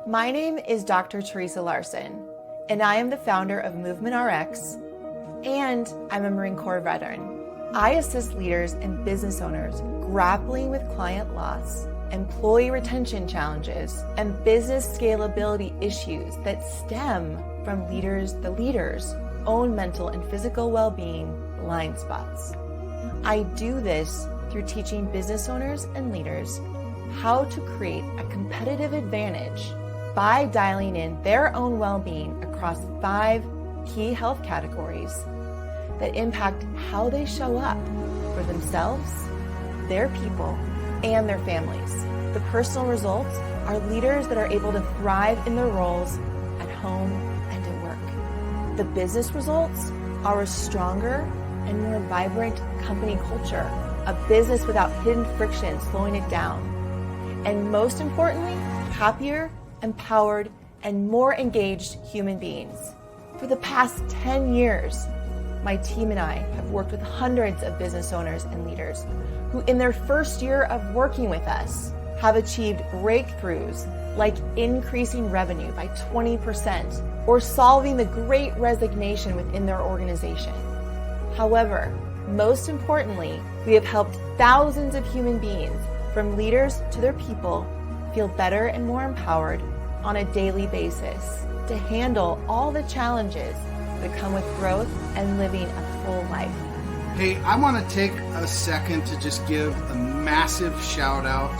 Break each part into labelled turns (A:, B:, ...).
A: My name is Dr. Teresa Larson, and I am the founder of Movement RX, and I'm a Marine Corps veteran. I assist leaders and business owners grappling with client loss, employee retention challenges, and business scalability issues that stem from the leaders' own mental and physical well-being blind spots. I do this through teaching business owners and leaders how to create a competitive advantage by dialing in their own well-being across 5 key health categories that impact how they show up for themselves, their people, and their families. The personal results are leaders that are able to thrive in their roles at home and at work. The business results are a stronger and more vibrant company culture, a business without hidden friction slowing it down, and most importantly, happier, empowered, and more engaged human beings. For the past 10 years, my team and I have worked with hundreds of business owners and leaders who in their first year of working with us have achieved breakthroughs like increasing revenue by 20% or solving the great resignation within their organization. However, most importantly, we have helped thousands of human beings, from leaders to their people, feel better and more empowered on a daily basis to handle all the challenges that come with growth and living a full life.
B: Hey, I want to take a second to just give a massive shout out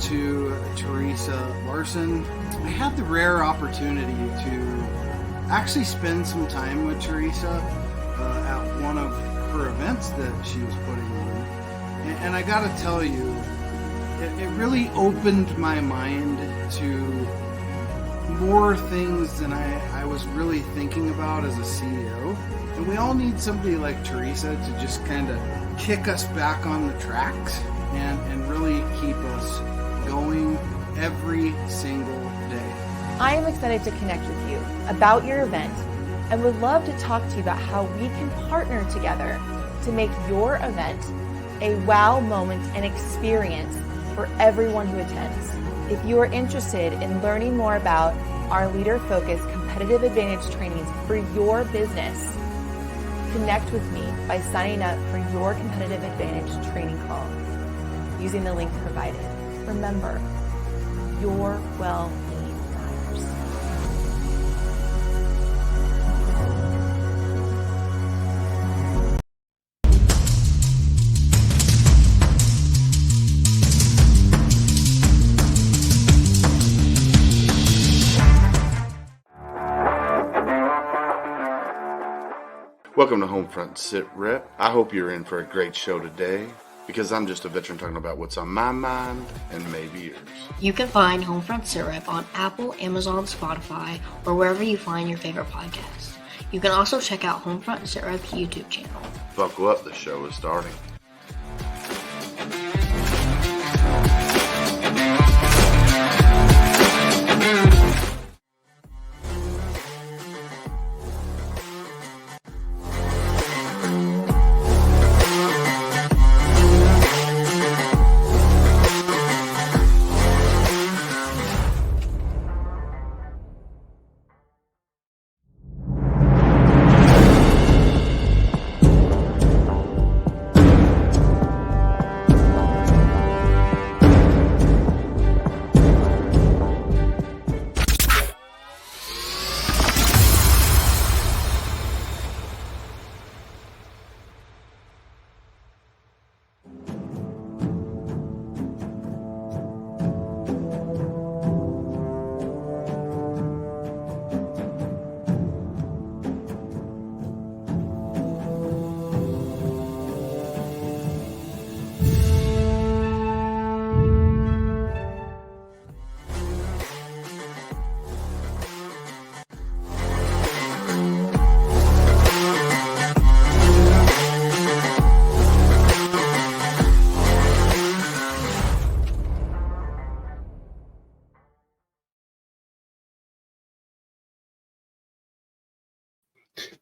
B: to Teresa Larson. I had the rare opportunity to actually spend some time with Teresa at one of her events that she was putting on. And I got to tell you, it really opened my mind to more things than I was really thinking about as a CEO. And we all need somebody like Teresa to just kind of kick us back on the tracks and really keep us going every single day.
A: I am excited to connect with you about your event and would love to talk to you about how we can partner together to make your event a wow moment and experience for everyone who attends. If you are interested in learning more about our leader-focused competitive advantage trainings for your business, connect with me by signing up for your competitive advantage training call using the link provided. Remember, your well-being matters.
C: Welcome to Homefront Sit Rep. I hope you're in for a great show today, because I'm just a veteran talking about what's on my mind and maybe yours.
D: You can find Homefront Sit Rep on Apple, Amazon, Spotify, or wherever you find your favorite podcasts. You can also check out Homefront Sit Rep's YouTube channel.
C: Buckle up, the show is starting.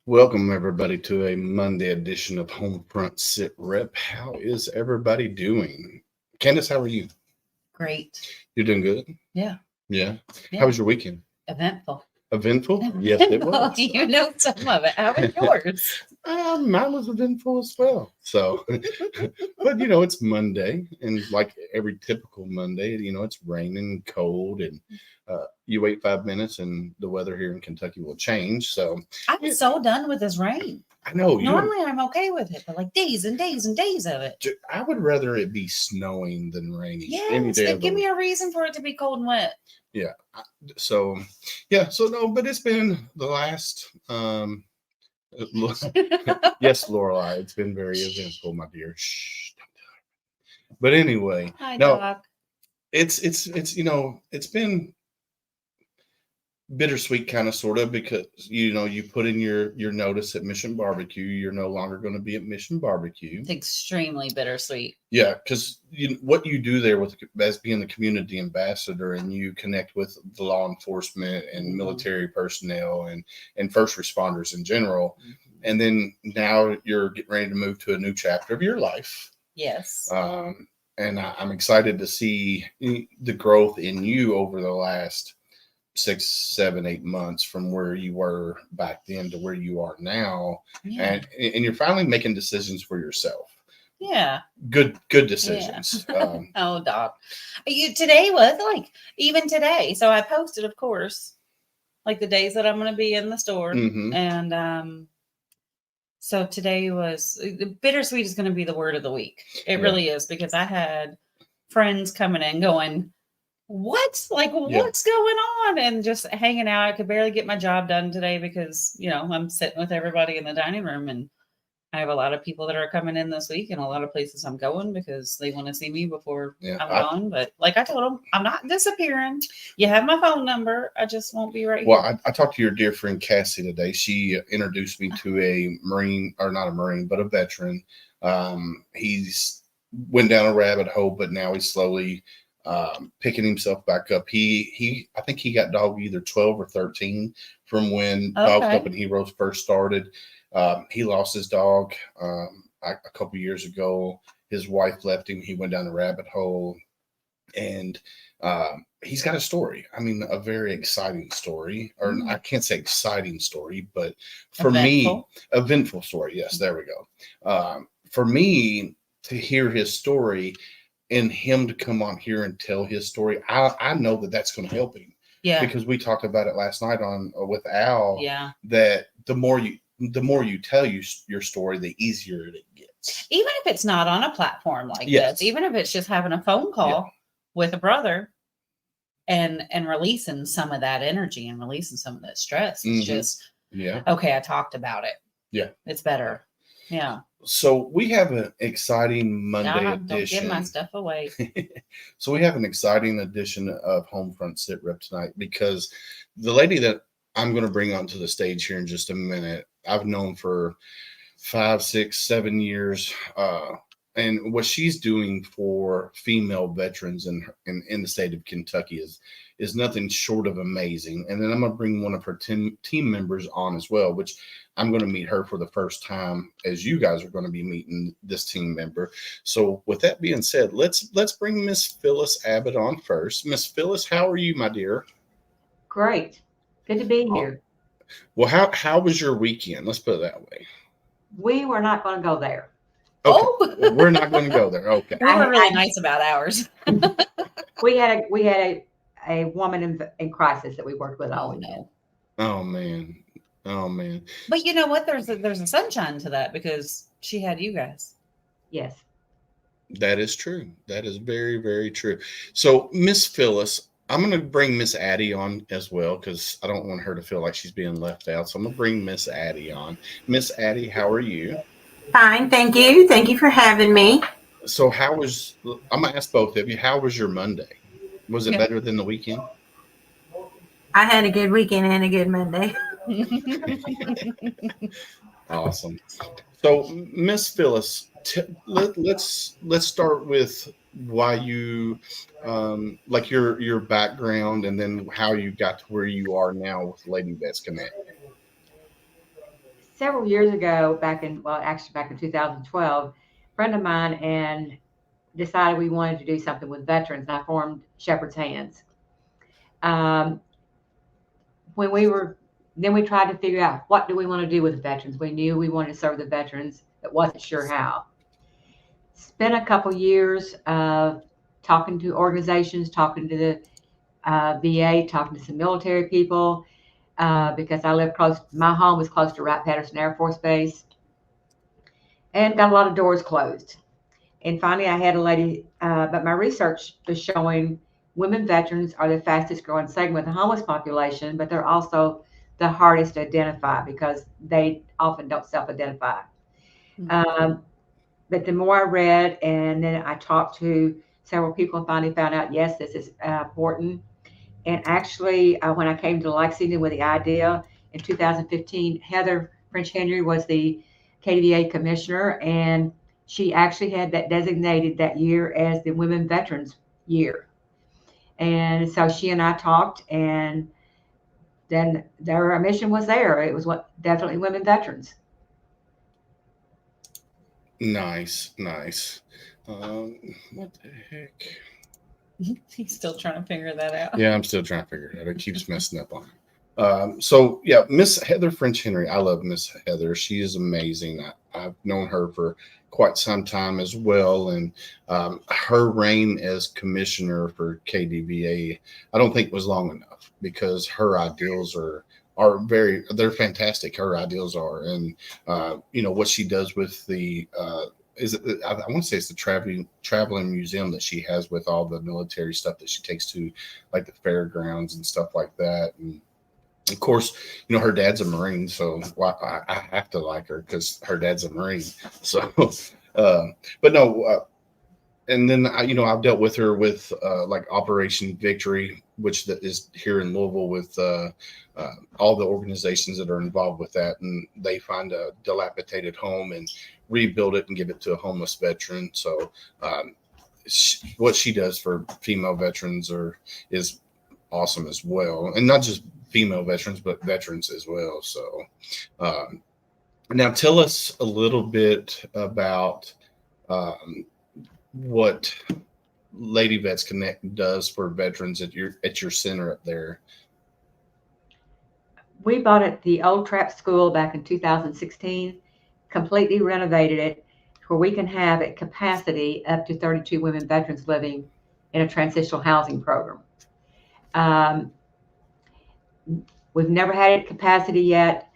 C: Welcome, everybody, to a Monday edition of Homefront Sit Rep. How is everybody doing? Candace, how are you?
E: Great.
C: You're doing good?
E: Yeah.
C: Yeah.
E: Yeah.
C: How was your weekend?
E: Eventful.
C: Eventful? Yes, it was.
E: You know some of it. How was yours?
C: Mine was eventful as well. So, but it's Monday, and like every typical Monday, it's raining, cold, and you wait 5 minutes, and the weather here in Kentucky will change. So,
E: I'm so done with this rain.
C: I know
E: Normally I'm okay with it, but like days and days and days of it.
C: I would rather it be snowing than raining.
E: Yes, give me a reason for it to be cold and wet.
C: Yeah. So, yeah. So no, but it's been the last. Yes, Lorelai, it's been very eventful, my dear. Shh, don't tell her. But anyway,
E: Hi,
C: no,
E: Doc.
C: it's it's been bittersweet, kind of, sort of, because you put in your notice at Mission Barbecue. You're no longer going to be at Mission Barbecue.
E: It's extremely bittersweet.
C: Yeah, because what you do there as being the community ambassador, and you connect with the law enforcement and military personnel and first responders in general, and then now you're getting ready to move to a new chapter of your life.
E: Yes.
C: And I'm excited to see the growth in you over the last 6, 7, 8 months from where you were back then to where you are now.
E: Yeah.
C: And you're finally making decisions for yourself.
E: Yeah.
C: Good decisions.
E: Yeah. Oh, Doc. Today was even today. So I posted, of course, like the days that I'm going to be in the store.
C: Mm-hmm.
E: And so today was bittersweet is going to be the word of the week. It really is, because I had friends coming in going, what's going on, and just hanging out. I could barely get my job done today because I'm sitting with everybody in the dining room, and I have a lot of people that are coming in this week, and a lot of places I'm going because they want to see me before I'm gone. But like I told them, I'm not disappearing. You have my phone number. I just won't be right
C: here.
E: Well,
C: I talked to your dear friend Cassie today. She introduced me to a Marine, or not a Marine, but a veteran. He's went down a rabbit hole, but now he's slowly picking himself back up. I think he got dog either 12 or 13 from when Dogs Up and Heroes first started. He lost his dog a couple years ago. His wife left him. He went down a rabbit hole, and he's got a story. I mean, a very exciting story, or I can't say exciting story, but for me, eventful story. Yes, there we go. For me to hear his story and him to come on here and tell his story, I know that's going to help him. Yeah. Because we talked about it last night with Al. Yeah. That the more you tell your story, the easier it gets.
E: Even if it's not on a platform like this, even if it's just having a phone call with a brother and releasing some of that energy and releasing some of that stress. It's just, okay, I talked about it. Yeah. It's better. Yeah.
C: So we have an exciting Monday edition.
E: Don't give my stuff away.
C: So we have an exciting edition of Homefront Sit Rep tonight, because the lady that I'm going to bring onto the stage here in just a minute, I've known for 5, 6, 7 years. And what she's doing for female veterans in the state of Kentucky is nothing short of amazing. And then I'm going to bring one of her team members on as well, which I'm going to meet her for the first time, as you guys are going to be meeting this team member. So with that being said, let's bring Miss Phyllis Abbott on first. Miss Phyllis, how are you, my dear?
F: Great. Good to be here.
C: Well, how was your weekend? Let's put it that way.
F: We were not going to go there.
C: Okay. Oh, well, we're not going to go there. Okay.
E: We were really nice about ours.
F: we had a woman in crisis that we worked with all weekend.
C: Oh man. Oh man.
E: But you know what? There's a sunshine to that, because she had you guys.
F: Yes.
C: That is true. That is very, very true. So Miss Phyllis, I'm going to bring Miss Addie on as well, because I don't want her to feel like she's being left out. So I'm going to bring Miss Addie on. Miss Addie, how are you?
G: Fine, thank you. Thank you for having me.
C: So I'm going to ask both of you, how was your Monday? Was it better than the weekend?
G: I had a good weekend and a good Monday.
C: Awesome. So Miss Phyllis, let's start with why you like your background, and then how you got to where you are now with Lady Vets Connect.
F: Several years ago, back in 2012, a friend of mine and decided we wanted to do something with veterans. I formed Shepherd's Hands. When then we tried to figure out what do we want to do with the veterans. We knew we wanted to serve the veterans, but wasn't sure how. Spent a couple years talking to organizations, talking to the VA, talking to some military people, because I live close. My home was close to Wright-Patterson Air Force Base, and got a lot of doors closed. And finally, I had a lady, but my research was showing women veterans are the fastest growing segment of the homeless population, but they're also the hardest to identify because they often don't self-identify. But the more I read, and then I talked to several people and finally found out, yes, this is important. And actually, when I came to Lexington with the idea in 2015, Heather French Henry was the KDVA commissioner, and she actually had that designated that year as the Women Veterans Year. And so she and I talked, and then their mission was there. It was definitely women veterans.
C: Nice. What the heck?
E: He's still trying to figure that out.
C: Yeah, I'm still trying to figure it out. It keeps messing up on me. So yeah, Miss Heather French Henry. I love Miss Heather. She is amazing. I've known her for quite some time as well, and her reign as commissioner for KDVA, I don't think was long enough because her ideals are they're fantastic. Her ideals are, and what she does with the I want to say it's the traveling museum that she has with all the military stuff that she takes to like the fairgrounds and stuff like that. And of course, her dad's a Marine, so I have to like her because her dad's a Marine. So, but no, and then I've dealt with her with like Operation Victory, which is here in Louisville with all the organizations that are involved with that, and they find a dilapidated home and rebuild it and give it to a homeless veteran. So what she does for female veterans is awesome as well, and not just female veterans but veterans as well. So now tell us a little bit about what Lady Vets Connect does for veterans at your center up there.
F: We bought it the old Trap School back in 2016, completely renovated it where we can have at capacity up to 32 women veterans living in a transitional housing program. We've never had it at capacity yet,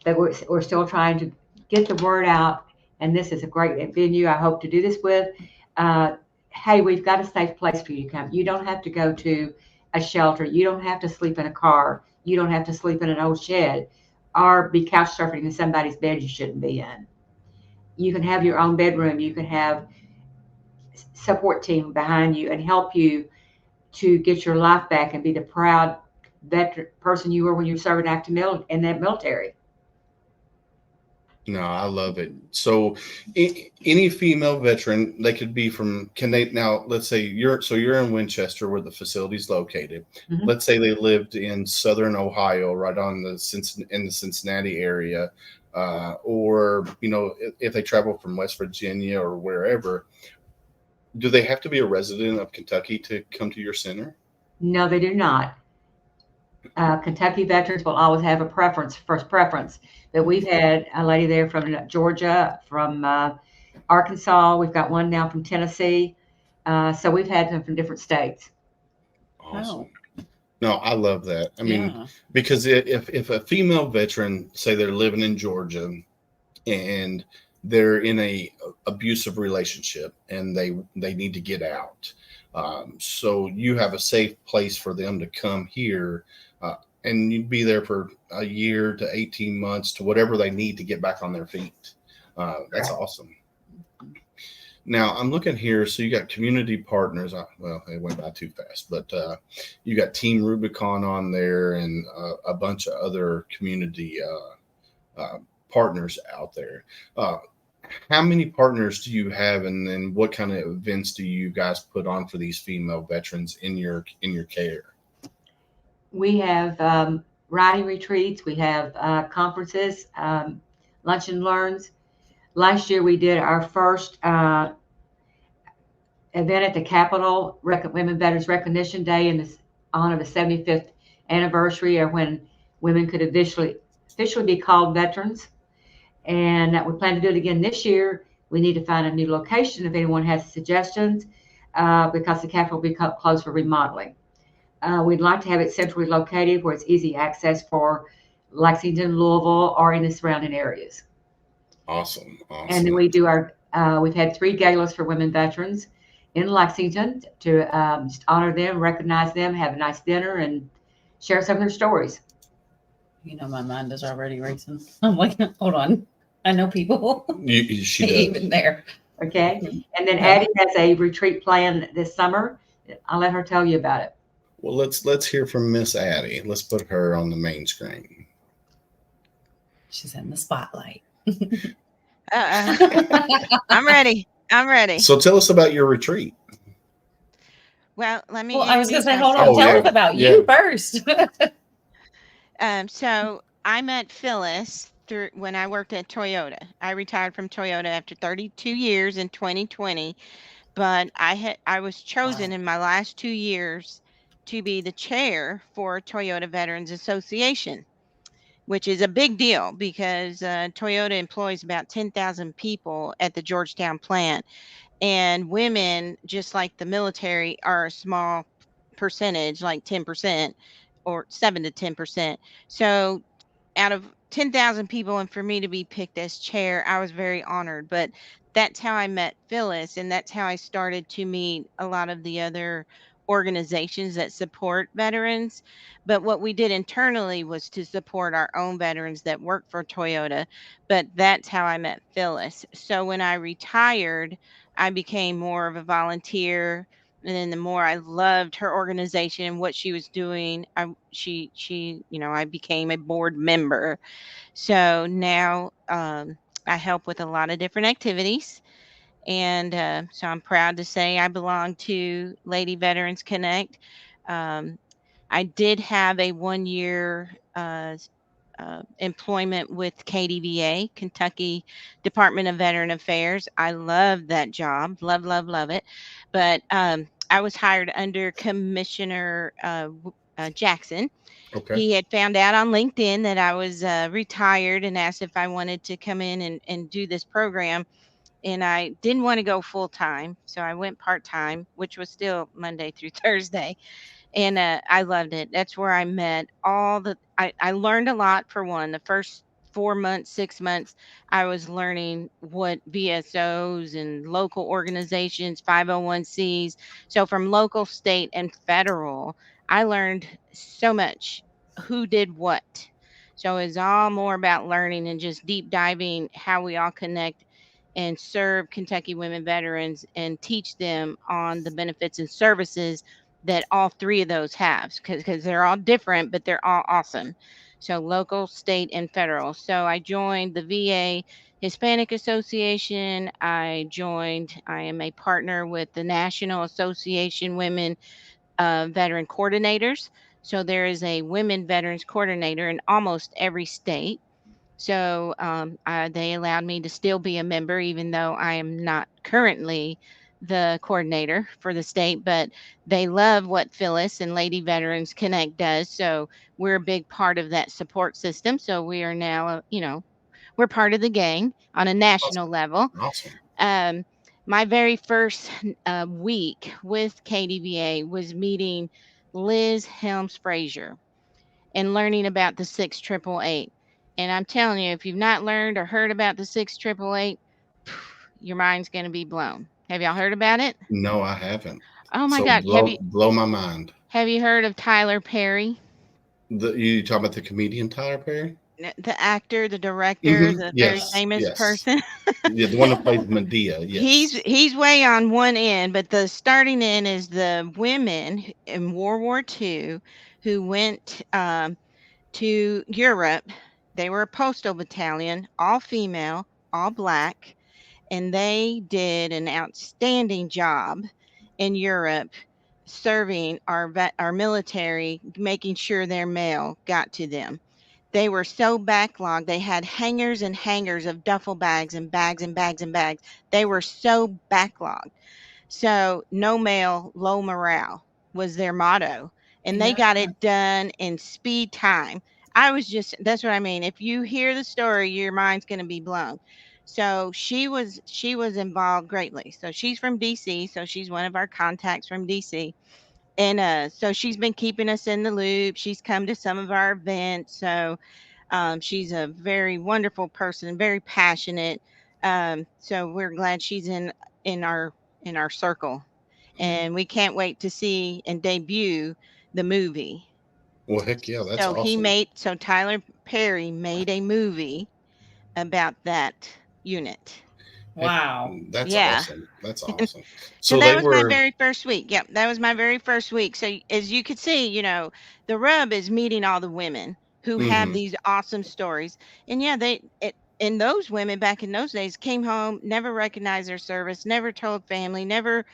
F: but we're still trying to get the word out. And this is a great venue I hope to do this with. Hey, we've got a safe place for you to come. You don't have to go to a shelter. You don't have to sleep in a car. You don't have to sleep in an old shed or be couch surfing in somebody's bed you shouldn't be in. You can have your own bedroom. You can have support team behind you and help you to get your life back and be the proud veteran person you were when you were serving active in that military.
C: No, I love it. So any female veteran, they could be now let's say you're in Winchester where the facility is located.
F: Mm-hmm.
C: Let's say they lived in Southern Ohio, right in the Cincinnati area, or if they travel from West Virginia or wherever, do they have to be a resident of Kentucky to come to your center?
F: No, they do not. Kentucky veterans will always have a first preference. But we've had a lady there from Georgia, from Arkansas. We've got one now from Tennessee. So we've had them from different states.
C: Awesome. No, I love that. I mean, because if a female veteran, say they're living in Georgia and they're in a abusive relationship and they need to get out, so you have a safe place for them to come here, and you'd be there for a year to 18 months to whatever they need to get back on their feet. That's awesome. Now I'm looking here. So you got community partners. Well, it went by too fast, but you got Team Rubicon on there and a bunch of other community partners out there. How many partners do you have, and then what kind of events do you guys put on for these female veterans in your care?
F: We have riding retreats. We have conferences, lunch and learns. Last year we did our first event at the Capitol, Women Veterans Recognition Day, in the honor of the 75th anniversary of when women could officially be called veterans. And we plan to do it again this year. We need to find a new location if anyone has suggestions, because the Capitol will be closed for remodeling. We'd like to have it centrally located where it's easy access for Lexington, Louisville, or in the surrounding areas.
C: Awesome.
F: And then we do we've had 3 galas for women veterans in Lexington to just honor them, recognize them, have a nice dinner, and share some of their stories.
E: You know, my mind is already racing. I'm like, hold on. I know people
C: She does.
E: even there.
F: Okay. And then
E: Yeah.
F: Addie has a retreat plan this summer. I'll let her tell you about it.
C: Well, let's hear from Miss Addie. Let's put her on the main screen.
E: She's in the spotlight.
H: I'm ready. I'm ready.
C: So tell us about your retreat.
H: Well, let me.
E: Well, I was going to say,
H: introduce
E: hold on.
C: Oh,
E: Tell
C: yeah.
E: us about
C: Yeah.
E: you first.
H: So I met Phyllis when I worked at Toyota. I retired from Toyota after 32 years in 2020, but I was chosen in my last 2 years to be the chair for Toyota Veterans Association, which is a big deal because Toyota employs about 10,000 people at the Georgetown plant. And women, just like the military, are a small percentage, like 10% or 7 to 10%. So out of 10,000 people, and for me to be picked as chair, I was very honored. But that's how I met Phyllis, and that's how I started to meet a lot of the other organizations that support veterans. But what we did internally was to support our own veterans that work for Toyota. But that's how I met Phyllis. So when I retired, I became more of a volunteer. And then the more I loved her organization and what she was doing, I became a board member. So now I help with a lot of different activities. And so I'm proud to say I belong to Lady Veterans Connect. Um, I did have a 1 year employment with KDVA, Kentucky Department of Veteran Affairs. I love that job, love it. But I was hired under Commissioner Jackson.
C: Okay.
H: He had found out on LinkedIn that I was retired and asked if I wanted to come in and do this program. And I didn't want to go full time. So I went part time, which was still Monday through Thursday. And I loved it. That's where I met I learned a lot. For one, the first 4 months, 6 months, I was learning what VSOs and local organizations, 501Cs. So from local, state, and federal, I learned so much who did what. So it's all more about learning and just deep diving how we all connect and serve Kentucky women veterans and teach them on the benefits and services that all 3 of those have, because they're all different, but they're all awesome. So local, state, and federal. So I joined the VA Hispanic Association. I am a partner with the National Association Women Veteran Coordinators. So there is a women veterans coordinator in almost every state. So they allowed me to still be a member, even though I am not currently the coordinator for the state. But they love what Phyllis and Lady Veterans Connect does. So we're a big part of that support system. So we are now, we're part of the gang on a national level.
C: Awesome.
H: My very first week with KDVA was meeting Liz Helms Frazier and learning about the 6888. And I'm telling you, if you've not learned or heard about the 6888, your mind's going to be blown. Have y'all heard about it?
C: No, I haven't.
H: Oh my
C: So
H: God.
C: blow my mind.
H: Have you heard of Tyler Perry?
C: You talking about the comedian Tyler Perry?
H: The actor, the director, the very famous person.
C: Yeah, the one that plays Medea. Yes.
H: He's way on one end, but the starting end is the women in World War II who went to Europe. They were a postal battalion, all female, all black, and they did an outstanding job in Europe serving our military, making sure their mail got to them. They were so backlogged. They had hangers and hangers of duffel bags and bags and bags and bags. They were so backlogged. So no mail, low morale was their motto. And they
E: Yeah.
H: got it done in speed time. That's what I mean. If you hear the story, your mind's going to be blown. So she was involved greatly. So she's from DC. So she's one of our contacts from DC. And so she's been keeping us in the loop. She's come to some of our events. So she's a very wonderful person, very passionate. So we're glad she's in our in our circle, and we can't wait to see and debut the movie.
C: Well, heck yeah, that's awesome.
H: So Tyler Perry made a movie about that unit.
C: Heck,
E: Wow.
C: that's
H: Yeah.
C: awesome. That's awesome.
H: So
C: So
H: that
C: they
H: was my
C: were.
H: very first week. Yep, that was my very first week. So as you could see, the rub is meeting all the women who have
C: Mhm.
H: these awesome stories. And yeah, and those women back in those days came home, never recognized their service, never told family, never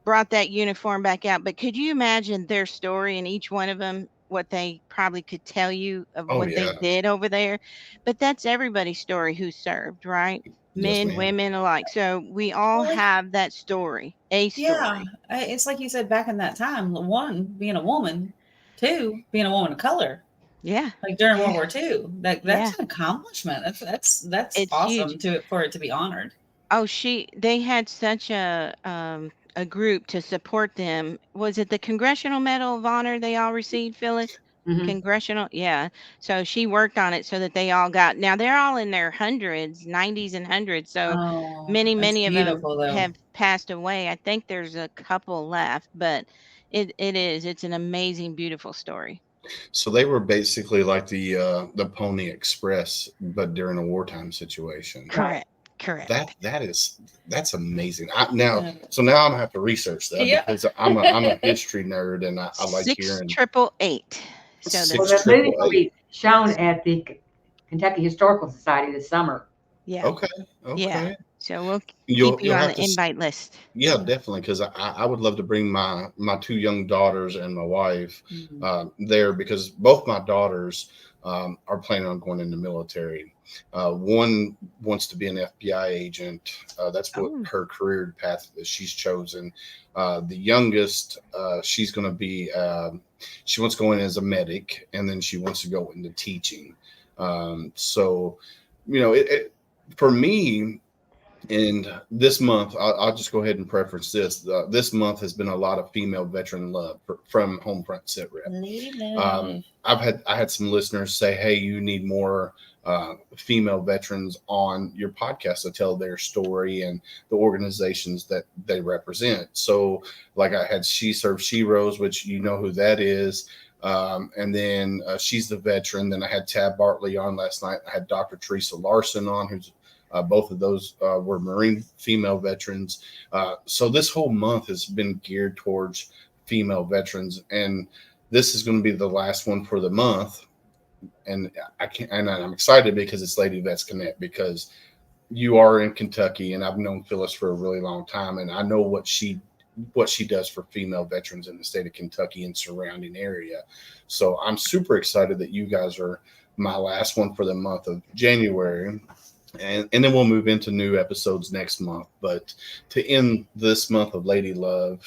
H: brought that uniform back out. But could you imagine their story and each one of them, what they probably could tell you of
C: Oh
H: what they
C: yeah.
H: did over there? But that's everybody's story who served, right?
C: Yes,
H: Men,
C: ma'am.
H: women alike. So we all
E: Well,
H: have that story, a
E: yeah.
H: story.
E: It's like you said back in that time. One, being a woman. Two, being a woman of color.
H: Yeah.
E: Like during
H: Yeah.
E: World War II. That's
H: Yeah.
E: an accomplishment. That's
H: It's
E: awesome
H: huge.
E: for it to be honored.
H: Oh, they had such a group to support them. Was it the Congressional Medal of Honor they all received, Phyllis?
F: Mhm.
H: Congressional, yeah. So she worked on it so that they all got. Now they're all in their hundreds, 90s and hundreds. So
E: Oh,
H: many,
E: that's
H: many of them
E: beautiful though.
H: have passed away. I think there's a couple left, but it's an amazing, beautiful story.
C: So they were basically like the Pony Express, but during a wartime situation.
H: Correct. Correct.
C: That's amazing.
E: Yeah.
C: So now I'm gonna have to research that
E: Yeah.
C: because I'm a history nerd and I like
H: Six
C: hearing
H: triple eight. So
C: Six
F: Well,
H: that's
F: the movie will
C: 888.
F: be shown at the Kentucky Historical Society this summer.
H: yeah.
C: Okay,
H: Yeah.
C: okay.
H: So we'll
C: You'll
H: keep you
C: you'll
H: on
C: have
H: the
C: to.
H: invite list.
C: Yeah, definitely, because I would love to bring my two young daughters and my wife there because both my daughters are planning on going in the military. One wants to be an FBI agent. That's what
H: Oh.
C: her career path that she's chosen. The youngest, she's going to be. She wants to go in as a medic, and then she wants to go into teaching. So, for me. And this month, I'll just go ahead and preference this. This month has been a lot of female veteran love from Homefront Sit Rep.
E: Lady love.
C: I had some listeners say, "Hey, you need more female veterans on your podcast to tell their story and the organizations that they represent." So, like I had She Serves Sheroes, which you know who that is. And then she's the veteran. Then I had Tab Bartley on last night. I had Dr. Teresa Larson on, who's both of those were Marine female veterans. So this whole month has been geared towards female veterans, and this is going to be the last one for the month. And I'm excited because it's Lady Vets Connect, because you are in Kentucky, and I've known Phyllis for a really long time, and I know what she does for female veterans in the state of Kentucky and surrounding area. So I'm super excited that you guys are my last one for the month of January. And then we'll move into new episodes next month. But to end this month of Lady Love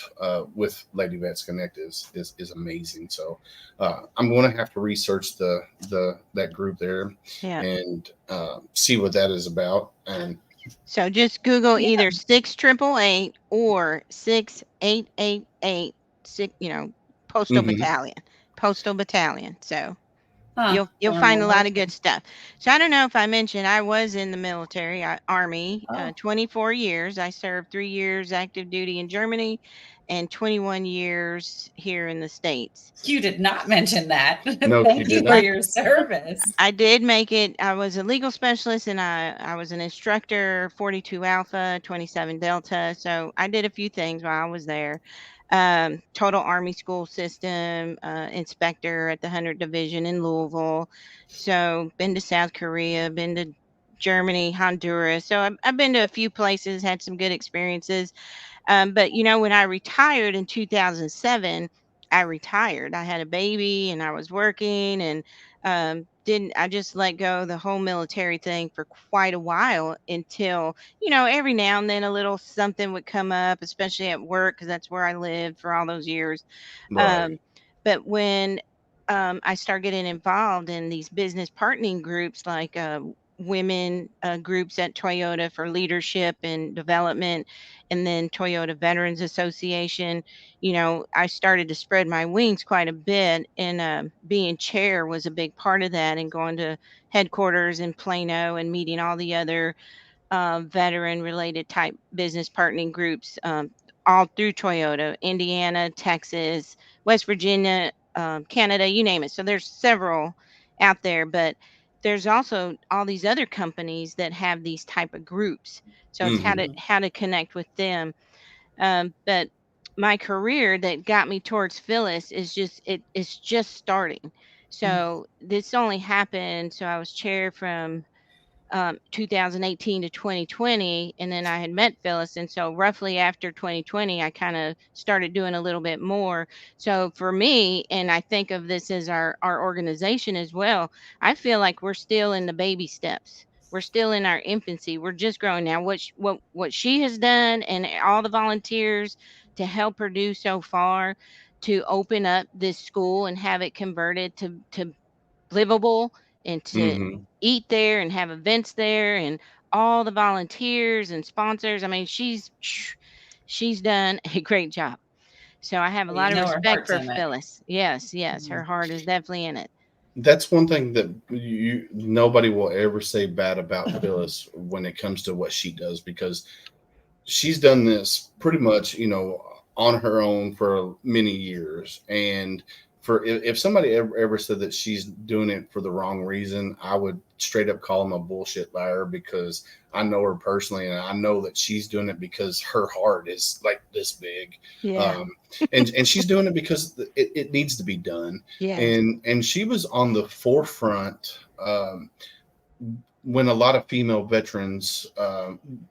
C: with Lady Vets Connect is amazing. So I'm going to have to research that group there
H: Yeah.
C: and see what that is about. And
H: So just Google
E: Yeah.
H: either 6888 or 6888. Postal
C: Mhm.
H: Battalion. Postal Battalion. So
E: Huh.
H: you'll
E: I
H: find
E: don't
H: a
E: know.
H: lot of good stuff. So I don't know if I mentioned I was in the military, Army,
E: Oh.
H: 24 years. I served 3 years active duty in Germany and 21 years here in the States.
E: You did not mention that.
C: No,
E: Thank
C: she
E: you
C: did
E: for
C: not.
E: your service.
H: I did make it. I was a legal specialist and I was an instructor, 42 Alpha, 27 Delta. So I did a few things while I was there. Total Army school system, inspector at the 100 Division in Louisville. So been to South Korea, been to Germany, Honduras. So I've been to a few places, had some good experiences. But when I retired in 2007, I retired. I had a baby and I was working, and I just let go of the whole military thing for quite a while until, every now and then a little something would come up, especially at work, because that's where I lived for all those years.
C: Right.
H: But when I started getting involved in these business partnering groups, like women groups at Toyota for leadership and development, and then Toyota Veterans Association, I started to spread my wings quite a bit. And being chair was a big part of that, and going to headquarters in Plano and meeting all the other veteran related type business partnering groups, all through Toyota, Indiana, Texas, West Virginia, Canada, you name it. So there's several out there, but there's also all these other companies that have these type of groups. So it's
C: Hmm.
H: how to connect with them. But my career that got me towards Phyllis it's just starting. So this only happened. So I was chair from 2018 to 2020, and then I had met Phyllis, and so roughly after 2020 I kind of started doing a little bit more. So for me, and I think of this as our organization as well, I feel like we're still in the baby steps. We're still in our infancy. We're just growing now. What she has done, and all the volunteers to help her do so far, to open up this school and have it converted to livable, and to
C: Hmm.
H: eat there and have events there, and all the volunteers and sponsors. I mean, she's done a great job. So I have a lot
E: You
H: of
E: know her
H: respect
E: heart's
H: for
E: in it.
H: Phyllis. Yes, yes, her
E: Mhm.
H: heart is definitely in it.
C: That's one thing that nobody will ever say bad about Phyllis when it comes to what she does, because she's done this pretty much, on her own for many years. And for if somebody ever said that she's doing it for the wrong reason, I would straight up call them a bullshit liar, because I know her personally, and I know that she's doing it because her heart is like this big.
H: Yeah.
C: Um, and she's doing it because it needs to be done.
H: Yes.
C: And she was on the forefront. When a lot of female veterans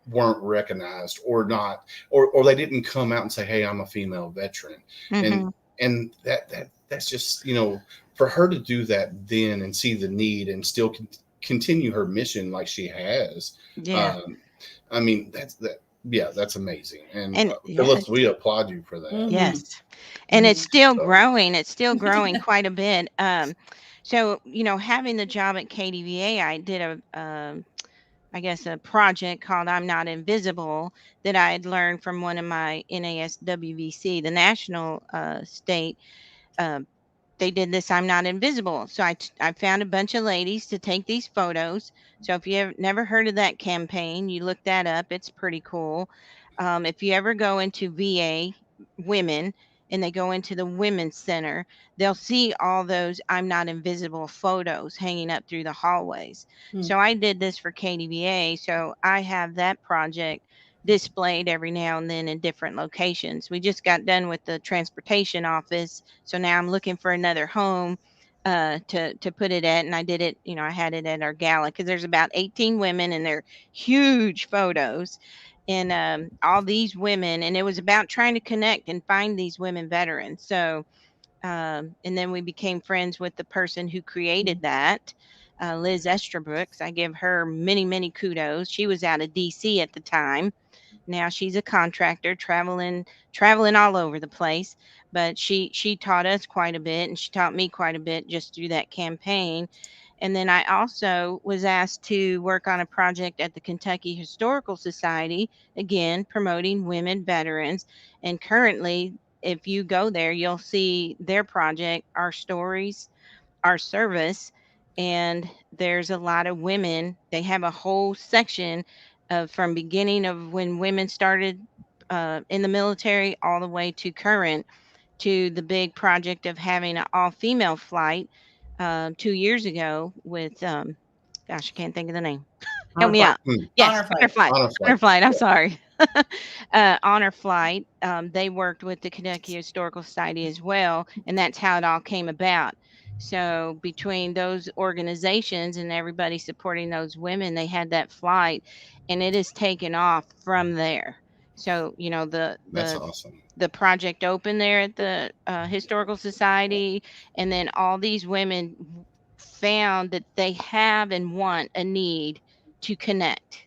C: weren't recognized, or not, or they didn't come out and say, "Hey, I'm a female veteran," and
H: Hmm.
C: that's just, for her to do that then and see the need and still continue her mission like she has.
H: Yeah.
C: Um, I mean, yeah, that's amazing. And
H: And yes,
C: Phyllis, we applaud you for that.
E: Mhm.
H: yes. And it's still
C: So,
H: growing. It's still growing quite a bit. So, having the job at KDVA, I did I guess, a project called I'm Not Invisible, that I had learned from one of my NASWVC, the national state. Uh, they did this I'm Not Invisible. So I found a bunch of ladies to take these photos. So if you have never heard of that campaign, you look that up. It's pretty cool. If you ever go into VA women and they go into the women's center, they'll see all those I'm Not Invisible photos hanging up through the hallways.
E: Mm.
H: So I did this for KDVA. So I have that project displayed every now and then in different locations. We just got done with the transportation office, so now I'm looking for another home to put it at. And I did it, I had it at our gala, because there's about 18 women and they're huge photos. And all these women, and it was about trying to connect and find these women veterans. So, and then we became friends with the person who created that, Liz Esterbrooks. I give her many, many kudos. She was out of DC at the time. Now she's a contractor, traveling all over the place, but she taught us quite a bit, and she taught me quite a bit just through that campaign. And then I also was asked to work on a project at the Kentucky Historical Society, again promoting women veterans. And currently, if you go there, you'll see their project, Our Stories, Our Service. And there's a lot of women. They have a whole section of from beginning of when women started in the military all the way to current, to the big project of having an all-female flight 2 years ago with gosh, I can't think of the name. Help me out.
C: hmm,
H: Yes,
E: Honor
H: Honor
E: flight.
H: Flight.
C: honor
H: Honor
C: flight.
H: Flight. I'm sorry. Honor Flight. They worked with the Kentucky Historical Society as well, and that's how it all came about. So between those organizations and everybody supporting those women, they had that flight, and it has taken off from there. So
C: That's awesome.
H: the project opened there at the Historical Society, and then all these women found that they have and want a need to connect.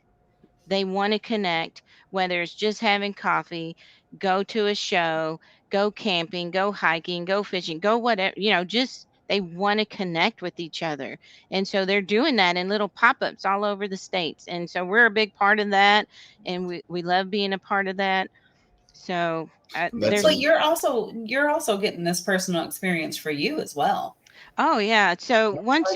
H: They want to connect, whether it's just having coffee, go to a show, go camping, go hiking, go fishing, go whatever, just they want to connect with each other. And so they're doing that in little pop-ups all over the states. And so we're a big part of that. And we love being a part of that. So
C: That's
E: But you're also getting this personal experience for you as well.
H: oh yeah. So once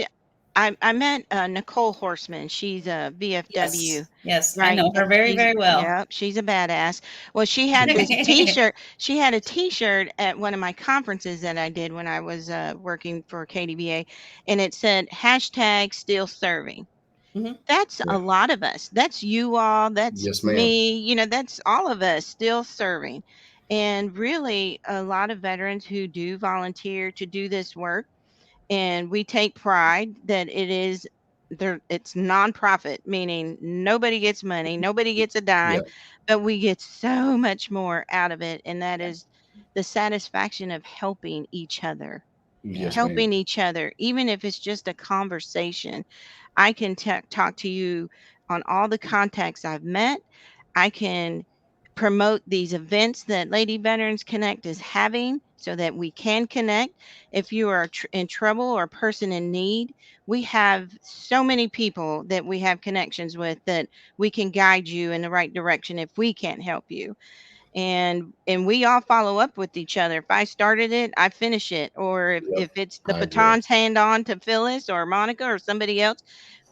H: I met Nicole Horseman. She's a VFW.
E: Yes, I
H: Right.
E: know her very, very well.
H: Yep, she's a badass. Well, she had this T-shirt. She had a T-shirt at one of my conferences that I did when I was working for KDVA, and it said #still serving.
E: Mhm.
H: That's
C: Yeah.
H: a lot of us. That's you all. That's
C: Yes, ma'am.
H: me. That's all of us still serving. And really, a lot of veterans who do volunteer to do this work, and we take pride that it is there. It's nonprofit, meaning nobody gets money, nobody gets a dime,
C: Yeah.
H: but we get so much more out of it, and that is the satisfaction of helping each other,
C: Yes,
H: helping
C: ma'am.
H: each other, even if it's just a conversation. I can talk to you on all the contacts I've met. I can promote these events that Lady Veterans Connect is having so that we can connect. If you are in trouble or a person in need, we have so many people that we have connections with that we can guide you in the right direction if we can't help you. And we all follow up with each other. If I started it, I finish it. Or
C: Yep.
H: if it's the
C: I agree.
H: baton's hand on to Phyllis or Monica or somebody else,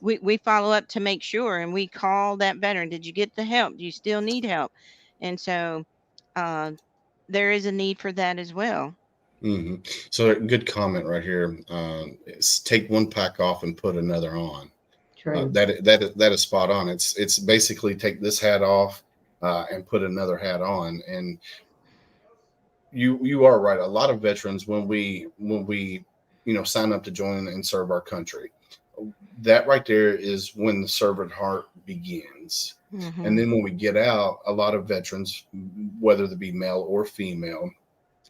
H: we follow up to make sure, and we call that veteran. Did you get the help? Do you still need help? And so there is a need for that as well.
C: hmm So, good comment right here. It's take one pack off and put another on.
F: True.
C: That is spot on. It's basically take this hat off and put another hat on. And you are right. A lot of veterans, when we sign up to join and serve our country, that right there is when the servant heart begins.
H: Mhm.
C: And then when we get out, a lot of veterans, whether they be male or female,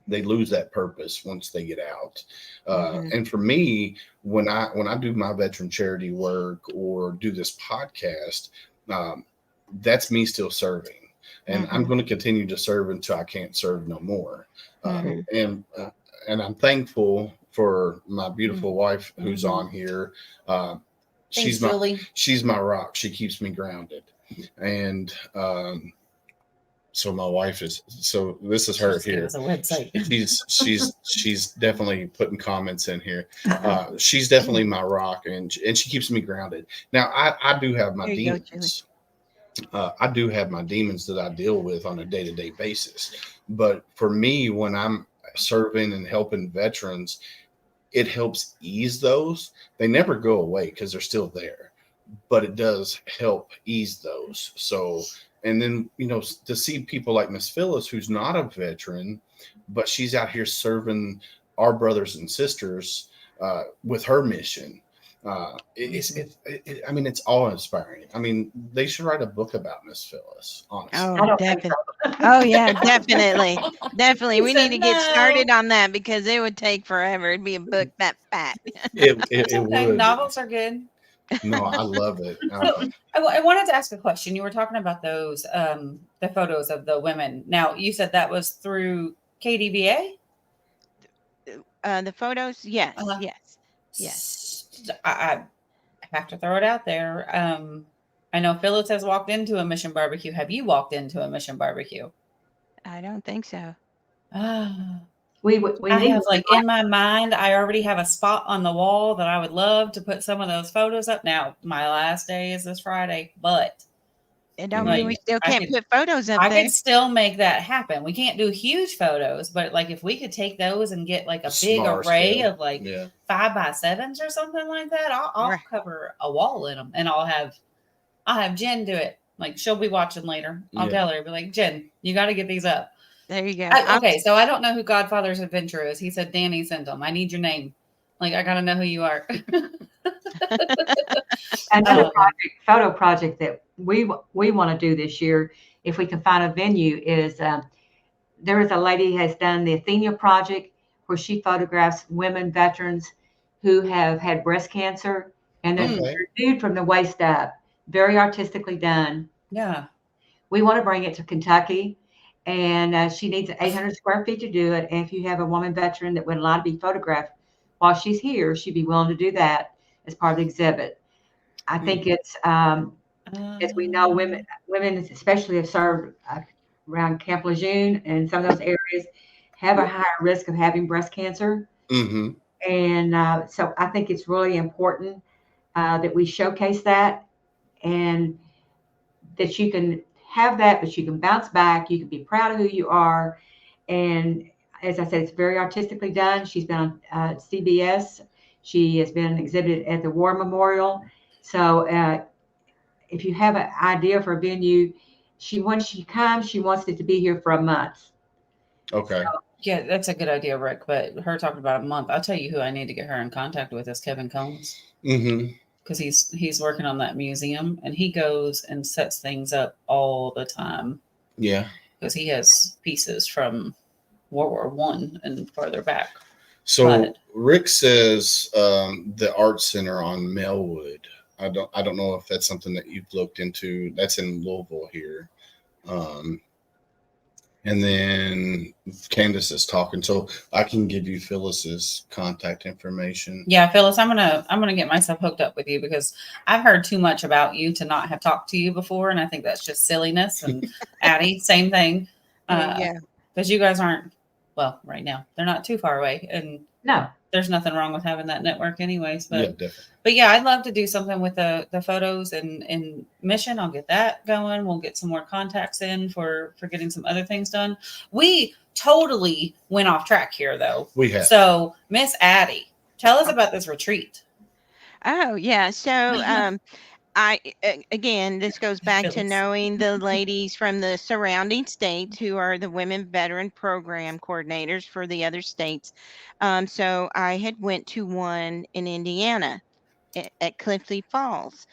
C: they lose that purpose once they get out.
H: Mhm.
C: And for me, when I do my veteran charity work or do this podcast, that's me still serving. And I'm going to continue to serve until I can't serve no more. And I'm thankful for my beautiful wife who's on here.
E: Thanks, Julie.
C: She's my rock. She keeps me grounded. And so my wife is, so this is her here.
E: It's a website.
C: She's definitely putting comments in here. She's definitely my rock, and she keeps me grounded. Now I do have my demons. I do have my demons that I deal with on a day-to-day basis. But for me, when I'm serving and helping veterans, it helps ease those. They never go away because they're still there, but it does help ease those. So, and then, to see people like Miss Phyllis, who's not a veteran, but she's out here serving our brothers and sisters with her mission. It's awe inspiring. I mean, they should write a book about Miss Phyllis, honestly.
H: Oh, definitely. Oh, yeah, definitely. Definitely. We need to get started on that because it would take forever. It'd be a book that fat.
C: It would.
E: Novels are good.
C: No, I love it.
E: I wanted to ask a question. You were talking about those, the photos of the women. Now, you said that was through KDVA?
H: The photos? Yes. Yes.
E: I have to throw it out there. I know Phyllis has walked into a Mission barbecue. Have you walked into a Mission barbecue?
H: I don't think so.
F: We
E: I have, in my mind, I already have a spot on the wall that I would love to put some of those photos up. Now, my last day is this Friday, but
H: it don't mean we still can't put photos up there.
E: I could still make that happen. We can't do huge photos, but if we could take those and get a big array of 5x7s or something like that, I'll cover a wall in them, and I'll have Jen do it. She'll be watching later. I'll tell her, be like, Jen, you got to get these up.
H: There you go.
E: Okay, so I don't know who Godfather's Adventure is. He said Danny sent them. I need your name. I got to know who you are.
F: Another photo project that we want to do this year, if we can find a venue, is there is a lady who has done the Athenia Project, where she photographs women veterans who have had breast cancer, and they're
C: Okay.
F: nude from the waist up. Very artistically done.
E: Yeah.
F: We want to bring it to Kentucky, and she needs 800 square feet to do it. And if you have a woman veteran that would like to be photographed while she's here, she'd be willing to do that as part of the exhibit. I think it's, as we know, women especially have served around Camp Lejeune and some of those areas have a higher risk of having breast cancer.
C: Mm-hmm.
F: And so I think it's really important that we showcase that, and that you can have that, but you can bounce back. You can be proud of who you are. And as I said, it's very artistically done. She's been on CBS. She has been exhibited at the War Memorial. So if you have an idea for a venue, when she comes, she wants it to be here for a month.
C: Okay.
E: Yeah, that's a good idea, Rick. But her talking about a month, I'll tell you who I need to get her in contact with is Kevin Combs.
C: Mm-hmm.
E: Because he's working on that museum, and he goes and sets things up all the time.
C: Yeah.
E: Because he has pieces from World War One and farther back.
C: So
E: But-
C: Rick says the art center on Melwood. I don't know if that's something that you've looked into. That's in Louisville here. And then Candace is talking, so I can give you Phyllis's contact information.
E: Yeah, Phyllis, I'm gonna get myself hooked up with you because I've heard too much about you to not have talked to you before, and I think that's just silliness. And Addie, same thing.
H: Yeah.
E: Because you guys aren't, well, right now they're not too far away, and
F: No,
E: there's nothing wrong with having that network, anyways.
C: Yeah,
E: But
C: definitely.
E: But yeah, I'd love to do something with the photos and Mission. I'll get that going. We'll get some more contacts in for getting some other things done. We totally went off track here though.
C: We have.
E: So Miss Addie, tell us about this retreat.
H: Oh, yeah. So, again, this goes back to
E: Phyllis.
H: knowing the ladies from the surrounding states who are the women veteran program coordinators for the other states. So I had went to one in Indiana at Clifty Falls.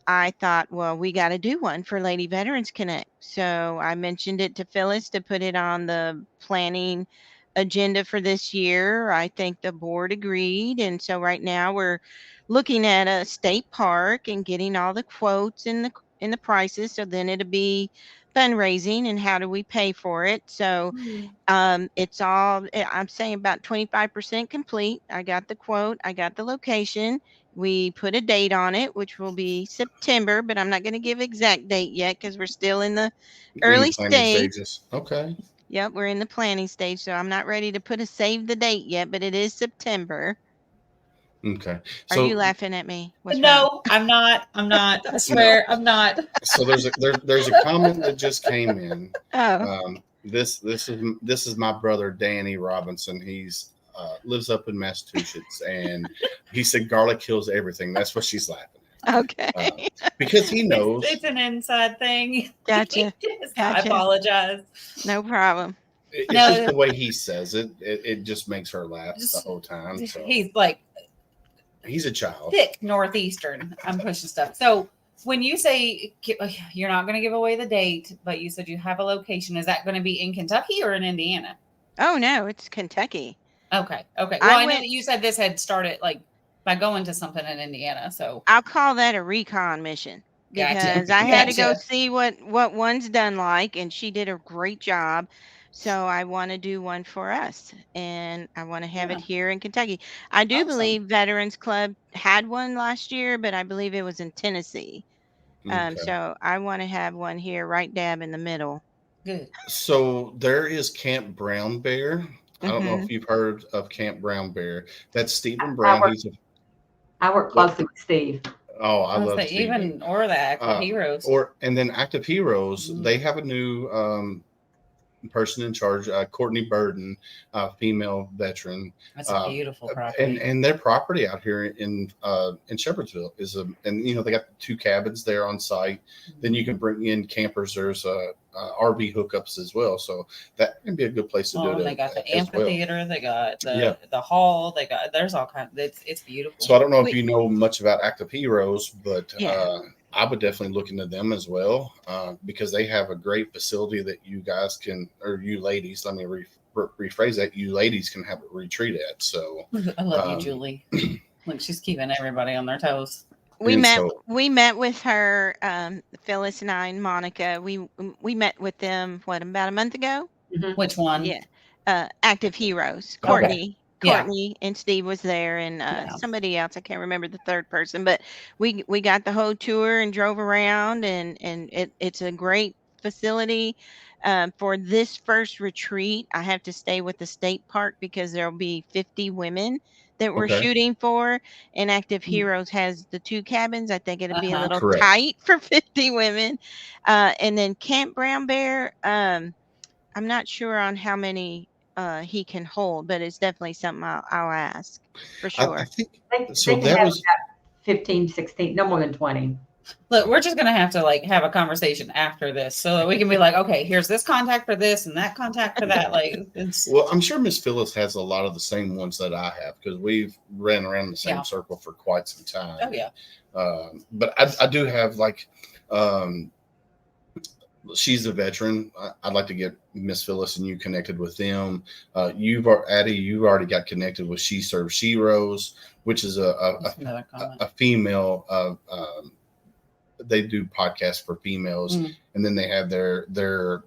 H: I thought, well, we got to do one for Lady Veterans Connect. So I mentioned it to Phyllis to put it on the planning agenda for this year. I think the board agreed. And so right now we're looking at a state park and getting all the quotes and the prices. So then it'll be fundraising and how do we pay for it. So it's all, I'm saying about 25% complete. I got the quote, I got the location. We put a date on it, which will be September, but I'm not going to give exact date yet because we're still in the early
C: Planning
H: stage.
C: stages. Okay.
H: Yep, we're in the planning stage, so I'm not ready to put a save the date yet, but it is September.
C: Okay.
H: Are
C: So
H: you laughing at me? What's wrong?
E: No, I'm not. I swear I'm not.
C: so there's a comment that just came in.
H: Oh,
C: This is my brother Danny Robinson. He's lives up in Massachusetts, and he said garlic kills everything. That's what she's laughing
H: okay.
C: at because he knows.
E: It's an inside thing.
H: Gotcha.
E: I
H: Gotcha.
E: apologize.
H: No problem.
C: It's
E: No.
C: just the way he says it. It just makes her laugh the
E: Just-
C: whole time. So
E: He's like
C: he's a child.
E: thick Northeastern. I'm pushing stuff. So when you say you're not going to give away the date, but you said you have a location, is that going to be in Kentucky or in Indiana?
H: Oh, no, it's Kentucky.
E: Okay. Well,
H: I
E: I know
H: went-
E: that you said this had started like by going to something in Indiana. So
H: I'll call that a recon mission
E: Gotcha.
H: because I had to go
E: Gotcha.
H: see what one's done like, and she did a great job. So I want to do one for us, and I want to have it
E: Yeah.
H: here in Kentucky. I do
E: Awesome.
H: believe Veterans Club had one last year, but I believe it was in Tennessee.
C: Okay.
H: So I want to have one here, right dab in the middle.
E: good.
C: So there is Camp Brown Bear. I don't know
H: Mhm.
C: if you've heard of Camp Brown Bear. That's Stephen Brown. He's a
F: I work closely with Steve.
C: oh, I love
E: Say
C: Stephen.
E: even or the Active Heroes.
C: And then Active Heroes,
E: Mhm.
C: they have a new person in charge, Courtney Burden, female veteran,
E: That's a beautiful property.
C: and their property out here in Shepherdsville is and they got 2 cabins there on site. Then you can bring in campers. There's RV hookups as well, so that can be a good place to do
E: Oh,
C: it.
E: and they got the
C: as well.
E: amphitheater. They got
C: Yeah.
E: the hall. They got there's all kinds. It's beautiful.
C: So I don't know if
H: Wait.
C: you know much about Active Heroes, but
H: Yeah.
C: I would definitely look into them as well because they have a great facility that you guys can, or you ladies, let me rephrase that, you ladies can have a retreat at. So
E: I love
C: um,
E: you, Julie. Like she's keeping everybody on their toes.
H: We
C: And
H: met
C: so-
H: we met with her, Phyllis and I and Monica. We met with them about a month ago.
E: Which one?
H: Yeah. Active Heroes.
E: Okay.
H: Courtney.
E: Yeah.
H: Courtney and Steve was there, and
E: Yeah.
H: somebody else. I can't remember the third person, but we got the whole tour and drove around, and it's a great facility. For this first retreat, I have to stay with the state park because there'll be 50 women that we're
C: Okay.
H: shooting for, and Active
E: Mm.
H: Heroes has the 2 cabins. I think it'll be a little
C: Correct.
H: tight for 50 women. And then Camp Brown Bear, I'm not sure on how many he can hold, but it's definitely something I'll ask for sure.
C: I think
F: They
C: so.
F: can
C: That
F: have
C: was
F: about 15, 16, no more than 20.
E: Look, we're just gonna have to like have a conversation after this so that we can be like, okay, here's this contact for this and that contact for that. Like it's
C: well. I'm sure Miss Phyllis has a lot of the same ones that I have because we've ran around the same
E: Yeah.
C: circle for quite some time.
E: oh yeah.
C: But I do have like, she's a veteran. I'd like to get Miss Phyllis and you connected with them. You've already got connected with She Serves Sheroes, which is
E: That's another comment.
C: a female. They do podcasts for females,
E: Mm.
C: and then they have their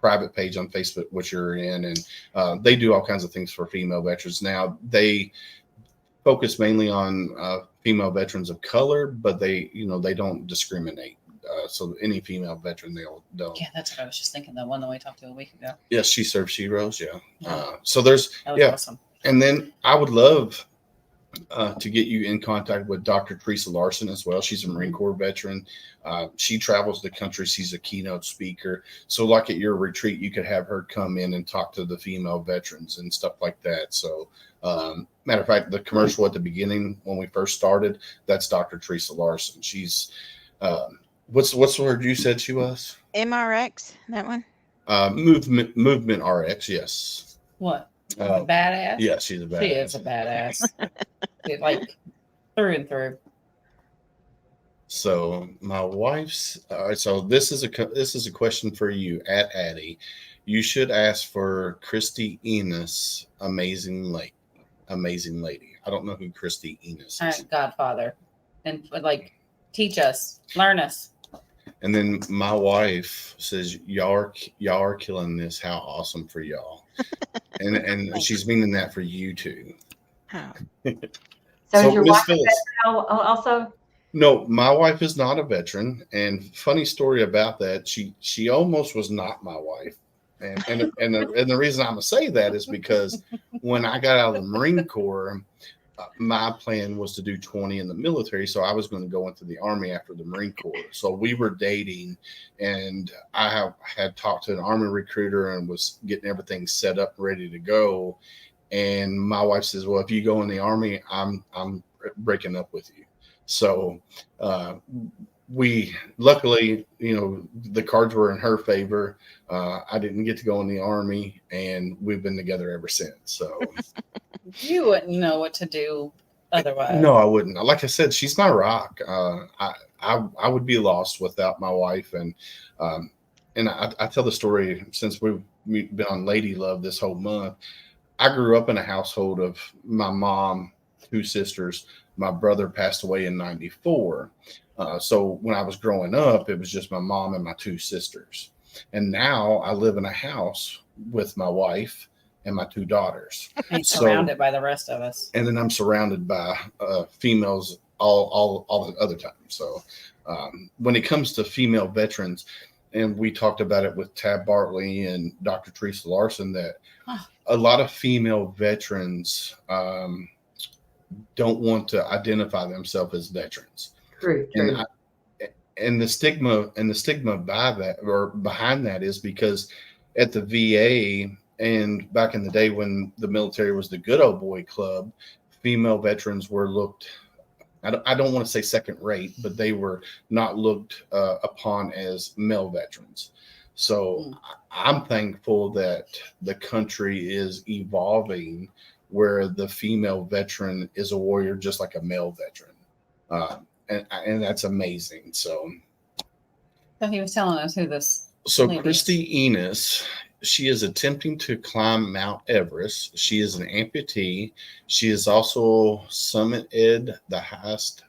C: private page on Facebook, which you're in, and they do all kinds of things for female veterans. Now they focus mainly on female veterans of color, but they don't discriminate. So any female veteran, they'll
E: Yeah, that's what I was just thinking. The one that we talked to a week ago.
C: yes, She Serves Sheroes. Yeah.
E: Yeah.
C: So there's
E: That was
C: yeah,
E: awesome.
C: and then I would love to get you in contact with Dr. Teresa Larson as well. She's a Marine Corps veteran. She travels the country. She's a keynote speaker. So like at your retreat, you could have her come in and talk to the female veterans and stuff like that. So matter of fact, the commercial at the beginning when we first started, that's Dr. Teresa Larson. She's what's the word you said she was?
H: MRX, that one.
C: Movement RX. Yes.
E: What?
C: Uh,
E: A badass?
C: Yeah, she's a badass.
E: She is a badass. Dude, like through and through.
C: So my wife's. So this is a question for you at Addie. You should ask for Christy Enos, amazing lady. I don't know who Christy Enos is.
E: Godfather. And like teach us, learn us.
C: And then my wife says, y'all are killing this. How awesome for y'all. and she's meaning that for you too.
H: Oh.
F: So is your
C: Miss
F: wife a
C: Phyllis.
F: veteran also?
C: No, my wife is not a veteran. And funny story about that, she almost was not my wife. And the reason I'm gonna say that is because when I got out of the Marine Corps, my plan was to do 20 in the military. So I was going to go into the Army after the Marine Corps. So we were dating, and I had talked to an Army recruiter and was getting everything set up, ready to go. And my wife says, well, if you go in the Army, I'm breaking up with you. So we luckily, the cards were in her favor. I didn't get to go in the Army, and we've been together ever since. So
E: You wouldn't know what to do otherwise.
C: no, I wouldn't. Like I said, she's my rock. I would be lost without my wife. And I tell the story since we've been on Lady Love this whole month. I grew up in a household of my mom, 2 sisters. My brother passed away in '94. So when I was growing up, it was just my mom and my 2 sisters. And now I live in a house with my wife and my 2 daughters.
E: And
C: So-
E: surrounded by the rest of us.
C: And then I'm surrounded by females all the other time. So when it comes to female veterans, and we talked about it with Tab Bartley and Dr. Teresa Larson, that a lot of female veterans don't want to identify themselves as veterans.
F: True.
C: And the stigma by that or behind that is because at the VA and back in the day when the military was the good old boy club, female veterans were looked, I don't want to say second rate, but they were not looked upon as male veterans. So I'm thankful that the country is evolving where the female veteran is a warrior just like a male veteran. And that's amazing. So
E: he was telling us who this
C: So
E: lady is.
C: Christy Enos She is attempting to climb Mount Everest. She is an amputee. She has also summited the highest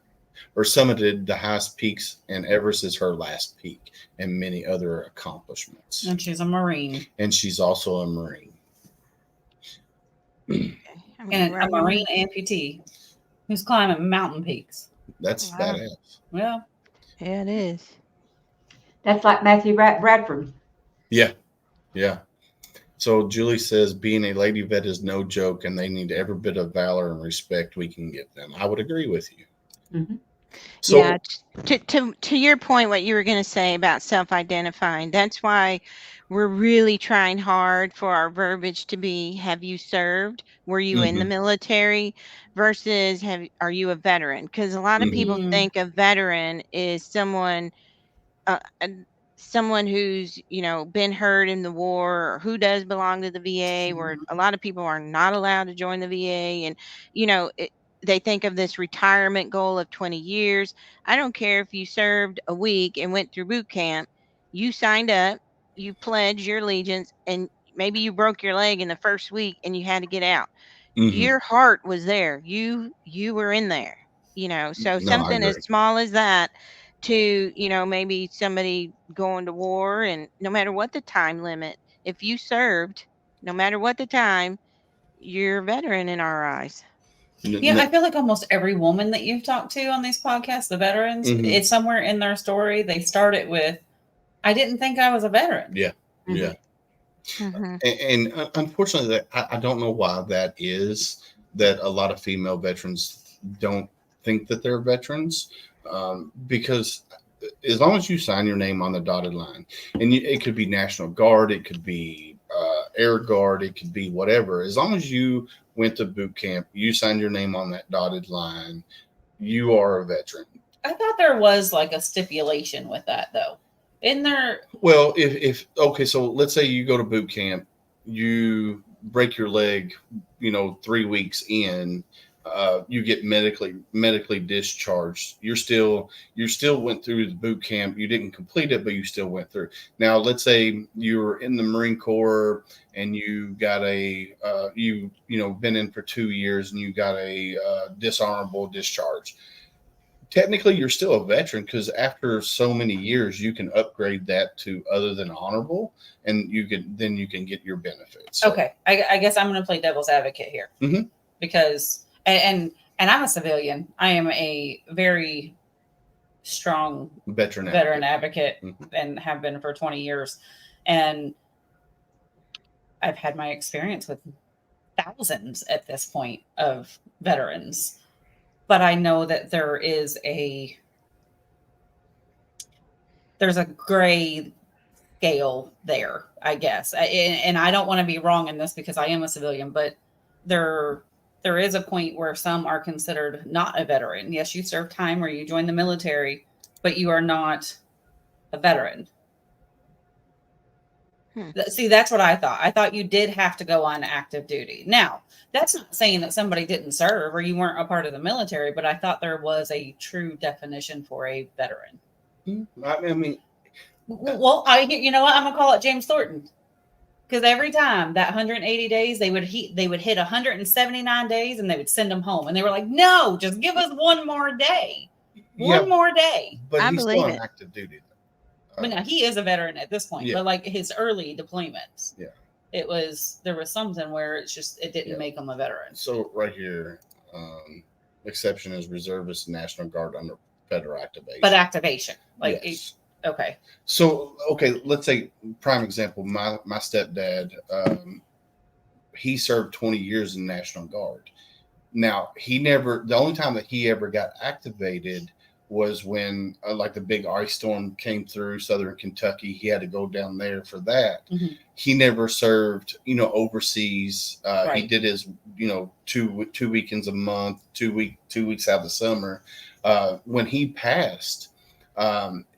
C: peaks, and Everest is her last peak, and many other accomplishments.
E: And she's a Marine.
C: And she's also a Marine.
E: And a Marine amputee who's climbing mountain peaks.
C: That's
H: Wow.
C: badass.
E: Well,
H: Yeah, it is.
F: That's like Matthew Bradford.
C: Yeah. Yeah. So Julie says being a lady vet is no joke, and they need every bit of valor and respect we can give them. I would agree with you.
F: Mhm.
C: So,
H: Yeah, to your point, what you were going to say about self-identifying, that's why we're really trying hard for our verbiage to be, have you served? Were you in the military? Versus are you a veteran? Because a lot of people
E: Mhm.
H: think a veteran is someone someone who's been hurt in the war, or who does belong to the VA, where a lot of people are not allowed to join the VA, and they think of this retirement goal of 20 years. I don't care if you served a week and went through boot camp. You signed up, you pledged your allegiance, and maybe you broke your leg in the first week and you had to get out. Your heart was there. You were in there. So
C: No, I
H: something as
C: agree.
H: small as that to, maybe somebody going to war, and no matter what the time limit, if you served, no matter what the time, you're a veteran in our eyes.
E: yeah, I feel like almost every woman that you've talked to on these podcasts, the veterans,
C: Mhm.
E: it's somewhere in their story. They start it with, I didn't think I was a veteran.
C: Yeah. Yeah.
H: Mm-hmm.
C: And unfortunately, I don't know why that is, that a lot of female veterans don't think that they're veterans, because as long as you sign your name on the dotted line, and it could be National Guard, it could be Air Guard, it could be whatever. As long as you went to boot camp, you signed your name on that dotted line, you are a veteran.
E: I thought there was like a stipulation with that, though. Isn't there?
C: Well, if okay, so let's say you go to boot camp, you break your leg, 3 weeks in, you get medically discharged. You still went through the boot camp. You didn't complete it, but you still went through. Now, let's say you're in the Marine Corps and you got a been in for 2 years and you got a dishonorable discharge. Technically, you're still a veteran, because after so many years, you can upgrade that to other than honorable, and you can get your benefits. So,
E: Okay, I guess I'm going to play devil's advocate here, because and I'm a civilian. I am a very strong
C: veteran
E: advocate, and have been for 20 years, and I've had my experience with thousands at this point of veterans. But I know that there's a gray scale there, I guess. And I don't want to be wrong in this because I am a civilian, but there is a point where some are considered not a veteran. Yes, you served time or you joined the military, but you are not a veteran. See, that's what I thought. I thought you did have to go on active duty. Now, that's not saying that somebody didn't serve or you weren't a part of the military, but I thought there was a true definition for a veteran.
C: I mean,
E: well, you know what? I'm gonna call it James Thornton, because every time that 180 days, they would hit 179 days and they would send them home, and they were like, "No, just give us one more day, one more day."
C: But
H: I
C: he's
H: believe
C: still on
H: it.
C: active duty.
E: But now he is a veteran at this point.
C: Yeah.
E: But like his early deployments,
C: Yeah.
E: there was something where it didn't make him a veteran.
C: So right here, exception is reservist and National Guard under federal activation.
E: But activation, like
C: Yes.
E: okay,
C: So, okay, let's say prime example, my stepdad, he served 20 years in National Guard. Now, the only time that he ever got activated was when like the big ice storm came through southern Kentucky. He had to go down there for that. He never served, overseas. He
E: Right.
C: did his, two weekends a month, 2 weeks out of the summer. When he passed,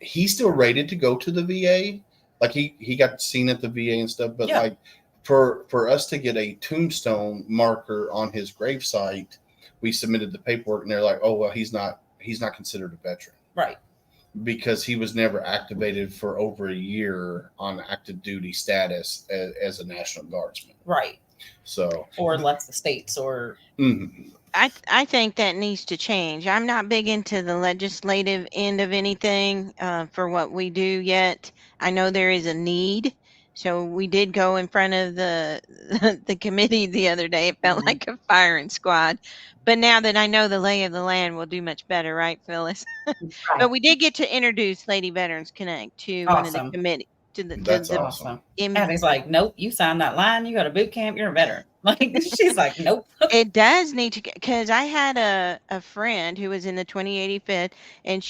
C: he's still rated to go to the VA. Like he got seen at the VA and stuff, but
E: Yeah.
C: like for us to get a tombstone marker on his gravesite, we submitted the paperwork and they're like, oh, well, he's not considered a veteran.
E: right.
C: because he was never activated for over a year on active duty status as a National Guardsman.
E: Right.
C: So,
E: Or left the states or
C: mhm.
H: I think that needs to change. I'm not big into the legislative end of anything for what we do yet. I know there is a need. So we did go in front of the committee the other day. It felt like a firing squad. But now that I know the lay of the land, we'll do much better, right, Phyllis?
F: Right.
H: But we did get to introduce Lady Veterans Connect to one of the
E: Awesome.
H: committee to the
C: That's
H: the
C: awesome.
E: awesome.
H: im-
E: Abby's like, nope, you signed that line, you go to boot camp, you're a veteran. Like she's like, nope.
H: It does need to, because I had a friend who was in the 2085th, and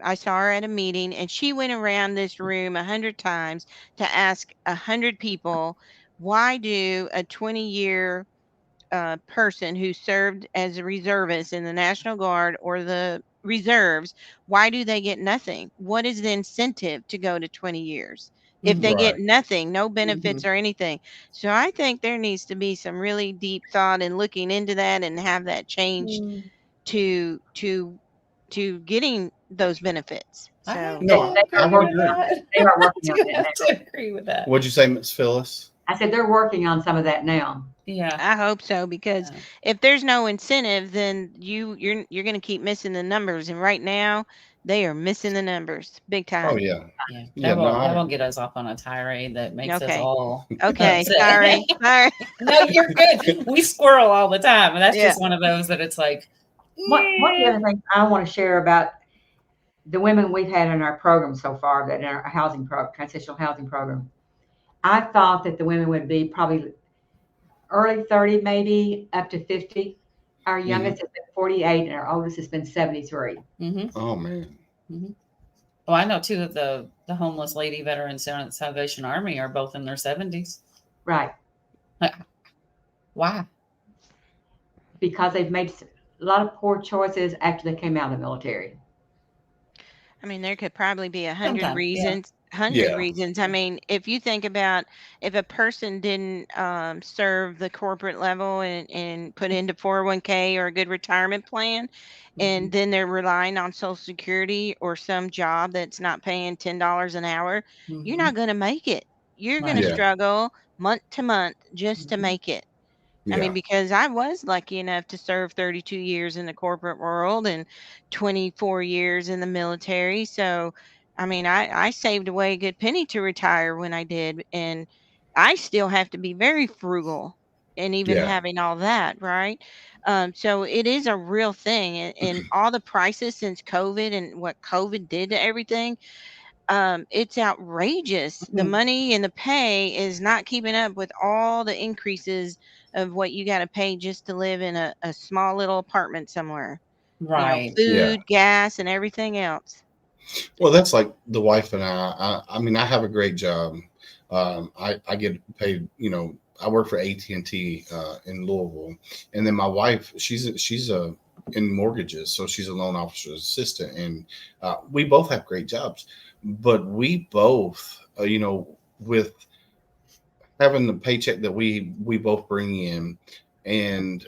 H: I saw her at a meeting, and she went around this room 100 times to ask 100 people, why do a 20-year person who served as a reservist in the National Guard or the reserves, why do they get nothing? What is the incentive to go to 20 years? If they get
C: Right.
H: nothing, no benefits or anything. So I think there needs to be some really deep thought in looking into that and have that changed to getting those benefits.
E: I
H: So
E: have
C: No,
E: to
C: I
E: agree
C: would
E: with
C: agree.
E: that.
F: They are
E: I
F: working on
E: do
F: that
E: have
F: now.
E: to agree with that.
C: What'd you say, Miss Phyllis?
F: I said they're working on some of that now.
E: Yeah.
H: I hope so, because
E: Yeah.
H: if there's no incentive, then you're going to keep missing the numbers, and right now they are missing the numbers big time.
C: Oh yeah,
E: Yeah.
C: Yeah,
E: That
C: no,
E: won't
C: I-
E: that won't get us off on a tirade that makes us
H: Okay.
E: all
H: Okay,
E: upset.
H: sorry.
E: No, you're good. We squirrel all the time, and that's
H: Yeah.
E: just one of those that it's like
F: One of the other things I want to share about the women we've had in our program so far, that in our housing transitional housing program, I thought that the women would be probably early 30, maybe up to 50. Our youngest has been 48, and our oldest has been 73.
E: mhm.
C: oh man,
E: Well, I know two of the homeless lady veterans down at Salvation Army are both in their 70s.
F: Right.
E: Why?
F: Because they've made a lot of poor choices after they came out of the military.
H: I mean, there could probably be 100
E: Sometimes, yeah.
H: reasons.
C: Yeah.
H: I mean, if you think about if a person didn't serve the corporate level and put into 401k or a good retirement plan, and then they're relying on Social Security or some job that's not paying $10 an hour, you're not going to make it. You're going to
C: Right. Yeah.
H: struggle month to month just to make it. I
C: yeah,
H: mean, because I was lucky enough to serve 32 years in the corporate world and 24 years in the military. So, I mean, I saved away a good penny to retire when I did. And I still have to be very frugal and even
C: Yeah.
H: having all that, right? So it is a real thing. And all the prices since COVID and what COVID did to everything, it's outrageous. The
E: Mhm.
H: money and the pay is not keeping up with all the increases of what you got to pay just to live in a small little apartment somewhere.
E: Right.
H: Food, gas, and everything else.
C: Well, that's like the wife and I mean, I have a great job. I get paid. I work for AT&T in Louisville, and then my wife, she's in mortgages, so she's a loan officer's assistant, and we both have great jobs. But we both, with having the paycheck that we both bring in, and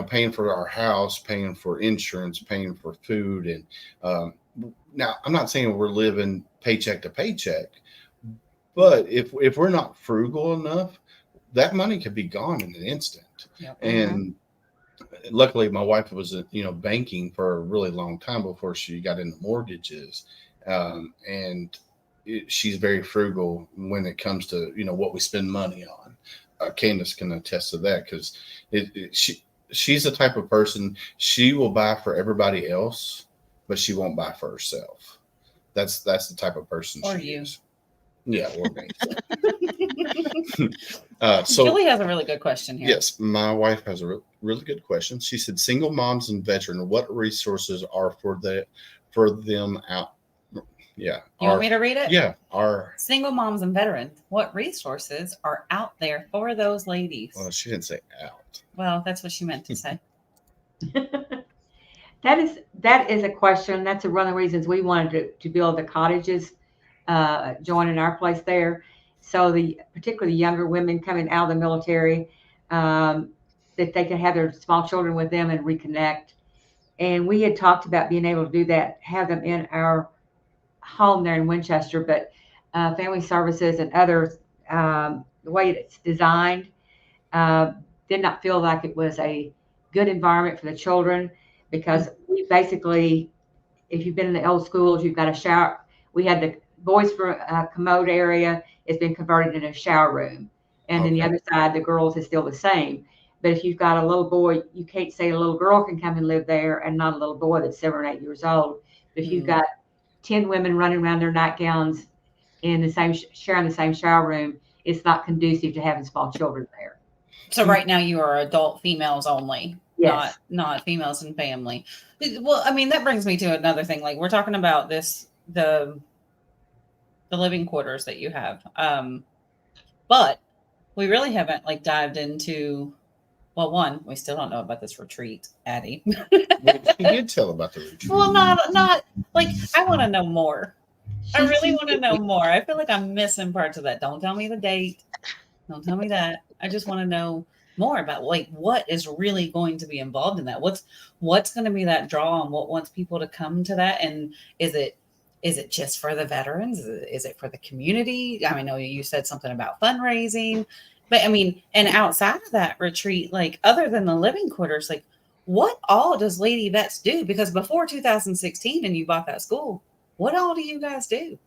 C: paying for our house, paying for insurance, paying for food, and now I'm not saying we're living paycheck to paycheck, but if we're not frugal enough, that money could be gone in an instant.
E: Yep.
C: And luckily, my wife was banking for a really long time before she got into mortgages, and she's very frugal when it comes to what we spend money on. Candace can attest to that, because she's the type of person, she will buy for everybody else, but she won't buy for herself. That's the type of person
E: Or
C: she
E: you.
C: is. Yeah, or me. So
E: Julie has a really good question here.
C: yes, my wife has a really good question. She said, "Single moms and veteran, what resources are for them out?" Yeah,
E: You want me to read it?
C: Yeah, our.
E: Single moms and veterans, what resources are out there for those ladies?
C: Well, she didn't say out.
E: Well, that's what she meant to say.
F: That is a question. That's one of the reasons we wanted to build the cottages, joining our place there. So particularly younger women coming out of the military, that they could have their small children with them and reconnect. And we had talked about being able to do that, have them in our home there in Winchester, but Family Services and others, the way it's designed, did not feel like it was a good environment for the children, because we basically, if you've been in the old schools, you've got a shower. We had the boys' commode area has been converted into a shower room. And then the
C: Okay.
F: other side, the girls is still the same. But if you've got a little boy, you can't say a little girl can come and live there and not a little boy that's 7 or 8 years old. But if you've got 10 women running around their nightgowns in the same, sharing the same shower room, it's not conducive to having small children there.
E: So right now you are adult females only,
F: Yes.
E: not females and family. Well, I mean, that brings me to another thing. Like, we're talking about this, the living quarters that you have. But we really haven't like dived into, well, one, we still don't know about this retreat, Addie.
C: Well, she did tell about the retreat.
E: Well, not like, I want to know more. I really want to know more. I feel like I'm missing parts of that. Don't tell me the date. Don't tell me that. I just want to know more about like what is really going to be involved in that. What's going to be that draw, and what wants people to come to that? And is it just for the veterans? Is it for the community? I mean, I know you said something about fundraising, but I mean, and outside of that retreat, like other than the living quarters, like what all does Lady Vets do? Because before 2016 and you bought that school, what all do you guys do?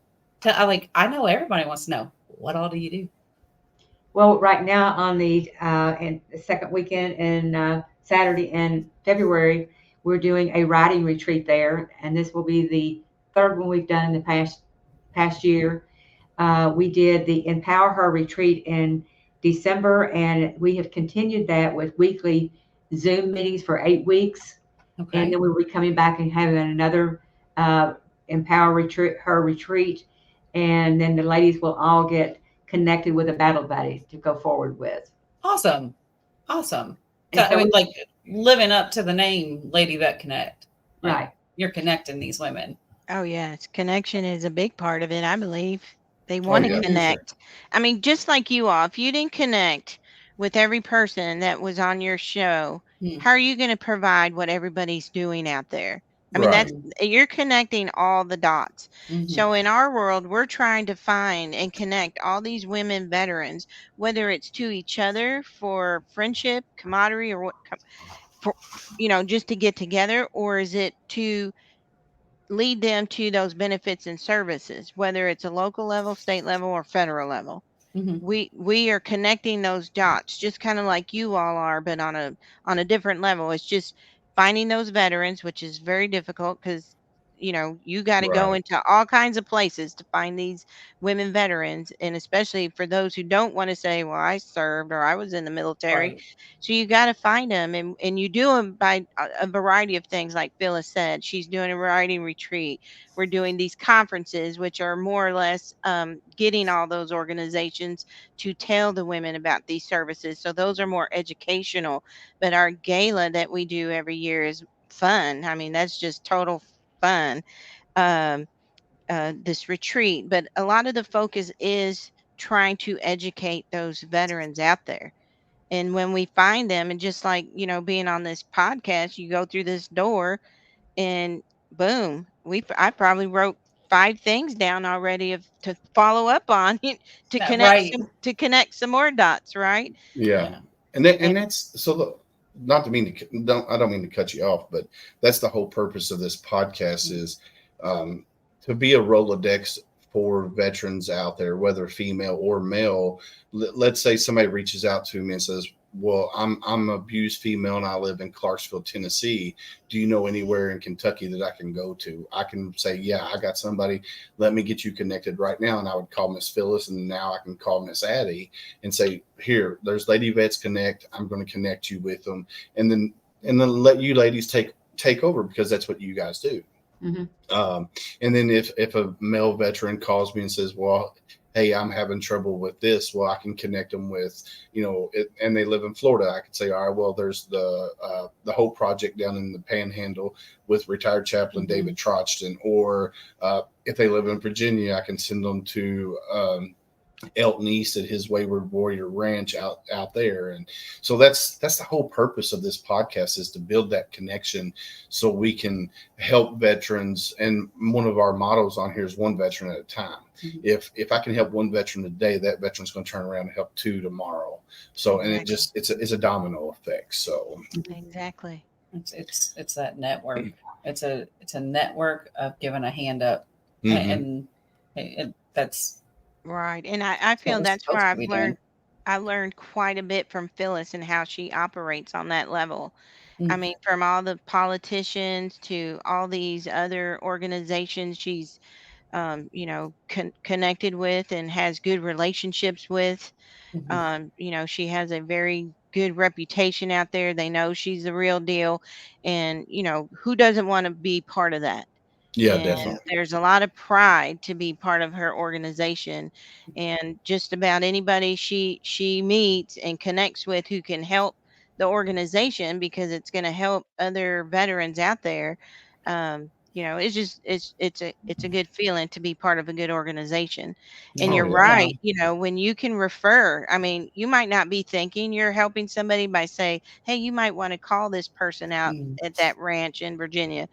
E: I know everybody wants to know, what all do you do?
F: Well, right now on the second weekend in Saturday in February, we're doing a writing retreat there, and this will be the third one we've done in the past year. We did the Empower Her retreat in December, and we have continued that with weekly Zoom meetings for 8 weeks.
E: Okay.
F: And then we'll be coming back and having another Empower Her retreat, and then the ladies will all get connected with a battle buddy to go forward with.
E: Awesome. So,
F: So
E: I mean, like living up to the name Lady Vet Connect. Like,
F: right.
E: You're connecting these women.
H: Oh, yes. Connection is a big part of it, I believe. They want to
C: yeah.
H: connect. I mean, just like you all, if you didn't connect with every person that was on your show, how are you going to provide what everybody's doing out there? I mean,
C: Right.
H: you're connecting all the dots.
E: Mhm.
H: So in our world, we're trying to find and connect all these women veterans, whether it's to each other for friendship, camaraderie, or just to get together, or is it to lead them to those benefits and services, whether it's a local level, state level, or federal level.
E: Mhm.
H: We are connecting those dots, just kind of like you all are, but on a different level. It's just finding those veterans, which is very difficult because you got to go
C: Right.
H: into all kinds of places to find these women veterans, and especially for those who don't want to say, well, I served or I was in the military.
E: Right.
H: So you got to find them, and you do them by a variety of things. Like Phyllis said, she's doing a writing retreat. We're doing these conferences, which are more or less getting all those organizations to tell the women about these services. So those are more educational. But our gala that we do every year is fun. I mean, that's just total fun. This retreat, but a lot of the focus is trying to educate those veterans out there. And when we find them, and just like being on this podcast, you go through this door, and boom, I probably wrote 5 things down already to follow up on to
E: Right.
H: connect some more dots, right?
C: Yeah.
E: Yeah.
C: And that's so not to mean to I don't mean to cut you off, but that's the whole purpose of this podcast is to be a Rolodex for veterans out there, whether female or male. Let's say somebody reaches out to me and says, well, I'm an abused female and I live in Clarksville, Tennessee. Do you know anywhere in Kentucky that I can go to? I can say, yeah, I got somebody. Let me get you connected right now. And I would call Miss Phyllis, and now I can call Miss Addie and say, here, there's Lady Vets Connect. I'm going to connect you with them, and then let you ladies take over, because that's what you guys do.
F: Mm-hmm.
C: And then if a male veteran calls me and says, well, hey, I'm having trouble with this, well, I can connect them with, and they live in Florida. I could say, all right, well, there's the Hope Project down in the Panhandle with retired chaplain
E: Mm-hmm.
C: David Trochton. Or if they live in Virginia, I can send them to Elton East at his Wayward Warrior Ranch out there. And so that's the whole purpose of this podcast, is to build that connection so we can help veterans. And one of our mottos on here is one veteran at a time.
E: Mhm.
C: If I can help one veteran today, that veteran's going to turn around and help 2 tomorrow. So, and it just, it's a domino effect. So
H: Exactly.
E: It's that network. It's a network of giving a hand up,
C: mhm.
E: and that's
H: Right. And I feel
E: we're
H: that's where
E: supposed to
H: I've
E: be doing.
H: learned I learned quite a bit from Phyllis and how she operates on that level. I
E: Mm.
H: mean, from all the politicians to all these other organizations she's connected with and has good relationships with.
E: Mhm.
H: She has a very good reputation out there. They know she's the real deal. And, who doesn't want to be part of that?
C: Yeah,
H: And
E: Yeah.
C: definitely.
H: there's a lot of pride to be part of her organization. And just about anybody she meets and connects with who can help the organization, because it's going to help other veterans out there. It's just it's a good feeling to be part of a good organization. And
C: Oh
H: you're
C: yeah.
E: Yeah.
H: right, when you can refer, I mean, you might not be thinking you're helping somebody by say, hey, you might want to call this person out
E: Mm.
H: at that ranch in Virginia.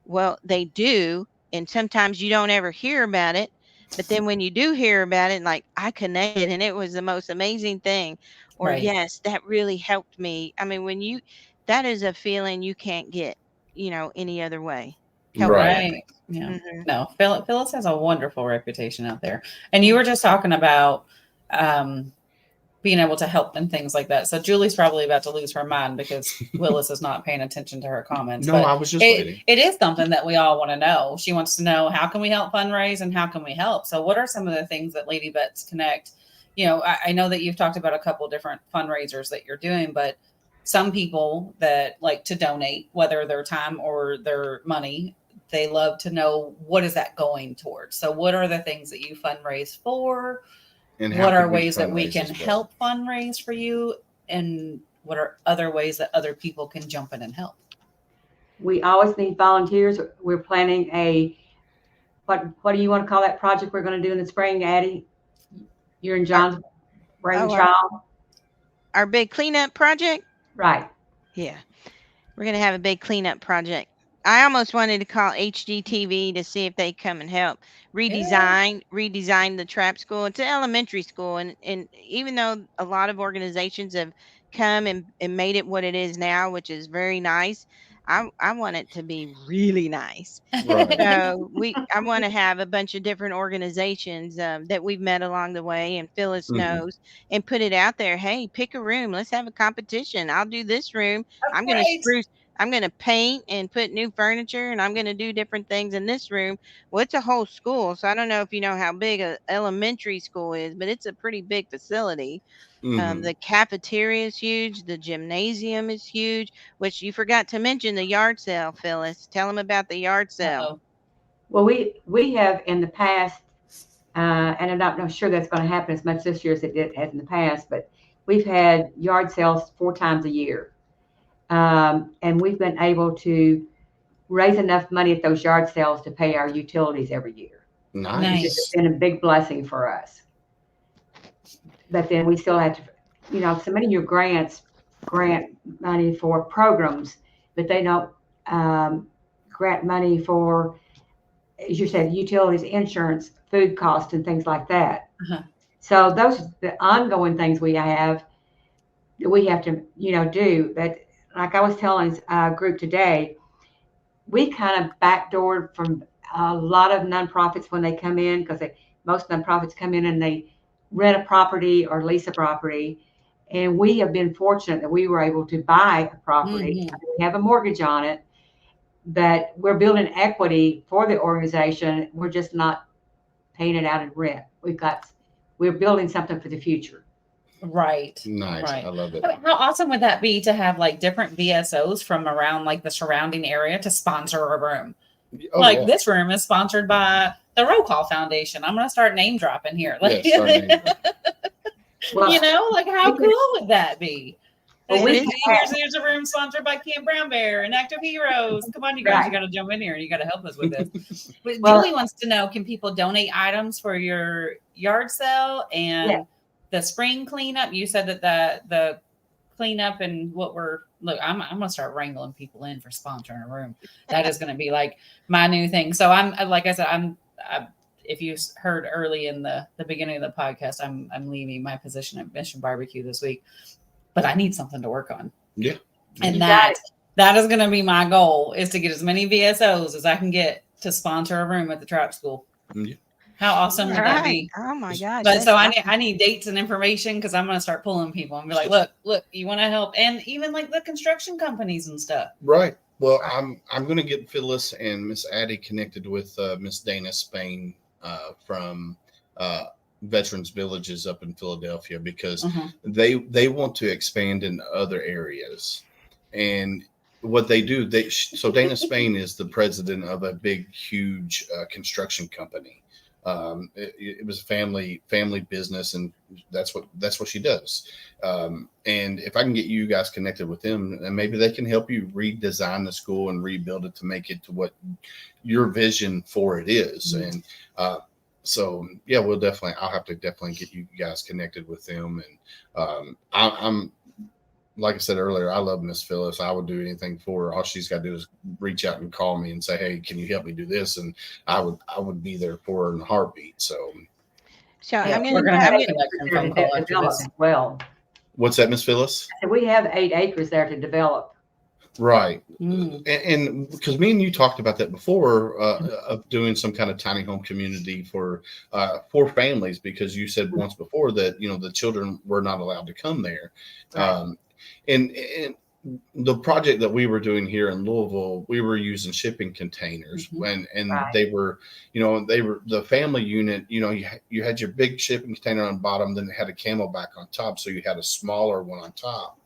H: Well, they do, and sometimes you don't ever hear about it. But then when you do hear about it, like, I connected and it was the most amazing thing, or
E: Right.
H: yes, that really helped me. I mean, that is a feeling you can't get, any other way. Helping
C: Right.
H: others.
E: Right. Yeah.
H: Hmm.
E: No, Phyllis has a wonderful reputation out there. And you were just talking about being able to help and things like that. So Julie's probably about to lose her mind because Willis is not paying attention to her comments.
C: No,
E: but
C: I was just waiting.
E: it is something that we all want to know. She wants to know, how can we help fundraise and how can we help? So what are some of the things that Lady Vets Connect? I know that you've talked about a couple different fundraisers that you're doing, but some people that like to donate, whether their time or their money, they love to know, what is that going towards? So what are the things that you fundraise for?
C: And how
E: What are
C: can we
E: ways that we
C: fundraise
E: can
C: as well?
E: help fundraise for you? And what are other ways that other people can jump in and help?
F: We always need volunteers. We're planning what do you want to call that project we're going to do in the spring, Addie? You're in John's brainchild.
H: Our big cleanup project.
F: Right.
H: Yeah, we're gonna have a big cleanup project. I almost wanted to call HGTV to see if they come and help redesign the trap school. It's an elementary school, and even though a lot of organizations have come and made it what it is now, which is very nice, I want it to be really nice.
C: Right.
H: So I want to have a bunch of different organizations that we've met along the way, and Phyllis
C: Mhm.
H: knows, and put it out there. Hey, pick a room. Let's have a competition. I'll do this room. I'm going to
E: Right.
H: spruce. I'm going to paint and put new furniture, and I'm going to do different things in this room. Well, it's a whole school, so I don't know if you know how big a elementary school is, but it's a pretty big facility.
C: Mhm.
H: The cafeteria is huge. The gymnasium is huge, which you forgot to mention the yard sale, Phyllis. Tell them about the yard sale.
E: Uh-oh.
F: Well, we have in the past, and I'm not sure that's going to happen as much this year as it has in the past, but we've had yard sales 4 times a year. And we've been able to raise enough money at those yard sales to pay our utilities every year.
C: Nice.
F: It's been a big blessing for us. But then we still have to, so many of your grant money for programs, but they don't grant money for, as you said, utilities, insurance, food costs, and things like that.
E: Uh-huh.
F: So those are the ongoing things we have that we have to, do. But like I was telling a group today, we kind of backdoored from a lot of nonprofits when they come in, because most nonprofits come in and they rent a property or lease a property. And we have been fortunate that we were able to buy a property.
E: Mhm.
F: We have a mortgage on it, but we're building equity for the organization. We're just not paying it out in rent. We're building something for the future.
E: Right.
C: Nice.
E: Right.
C: I love it.
E: How awesome would that be to have like different VSOs from around like the surrounding area to sponsor a room?
C: Oh,
E: like
C: yeah.
E: this room is sponsored by the Roll Call Foundation. I'm going to start name dropping here. Like,
C: Yes, start naming dropping.
F: Well,
E: like how cool would that be?
F: Well, we
E: Here's a room sponsored by Camp Brown Bear and Active Heroes. Come on, you guys,
F: Right.
E: you got to jump in here and you got to help us with this. But
F: Well-
E: Julie wants to know, can people donate items for your yard sale and
F: Yeah.
E: the spring cleanup? You said that the cleanup and what we're I'm gonna start wrangling people in for sponsoring a room. That is gonna be like my new thing. So I'm like I said, I'm if you heard early in the beginning of the podcast, I'm leaving my position at Mission Barbecue this week, but I need something to work on.
C: Yeah.
E: And
F: You got
E: that is going to be my goal, is to get as many VSOs as I can get to sponsor a room at the trap school.
C: Yeah.
E: How awesome would that be?
H: Oh my gosh.
E: But
H: that's
E: so
H: awesome.
E: I need dates and information, because I'm going to start pulling people and be like, look, you want to help? And even like the construction companies and stuff.
C: Right. Well, I'm going to get Phyllis and Miss Addie connected with Miss Dana Spain from Veterans Villages up in Philadelphia, because they want to expand in other areas. And what they do, so Dana Spain is the president of a big, huge construction company. It was a family business, and that's what she does. And if I can get you guys connected with them, and maybe they can help you redesign the school and rebuild it to make it to what your vision for it is. And so yeah, I'll have to definitely get you guys connected with them. And I'm like I said earlier, I love Miss Phyllis. I would do anything for her. All she's got to do is reach out and call me and say, "Hey, can you help me do this?" And I would be there for her in a heartbeat. So
H: I'm
E: we're
H: gonna
E: gonna have a
F: acres
E: connection
F: there
E: phone
F: to
E: call after
F: develop
E: this.
F: as well.
C: what's that, Miss Phyllis?
F: And we have 8 acres there to develop.
C: Right.
E: Mm.
C: And because me and you talked about that before, of doing some kind of tiny home community for families, because you said once before that, the children were not allowed to come there.
F: Right.
C: And the project that we were doing here in Louisville, we were using shipping containers, and
F: Right.
C: they were the family unit. You had your big shipping container on bottom, then it had a Camelback on top, so you had a smaller one on top,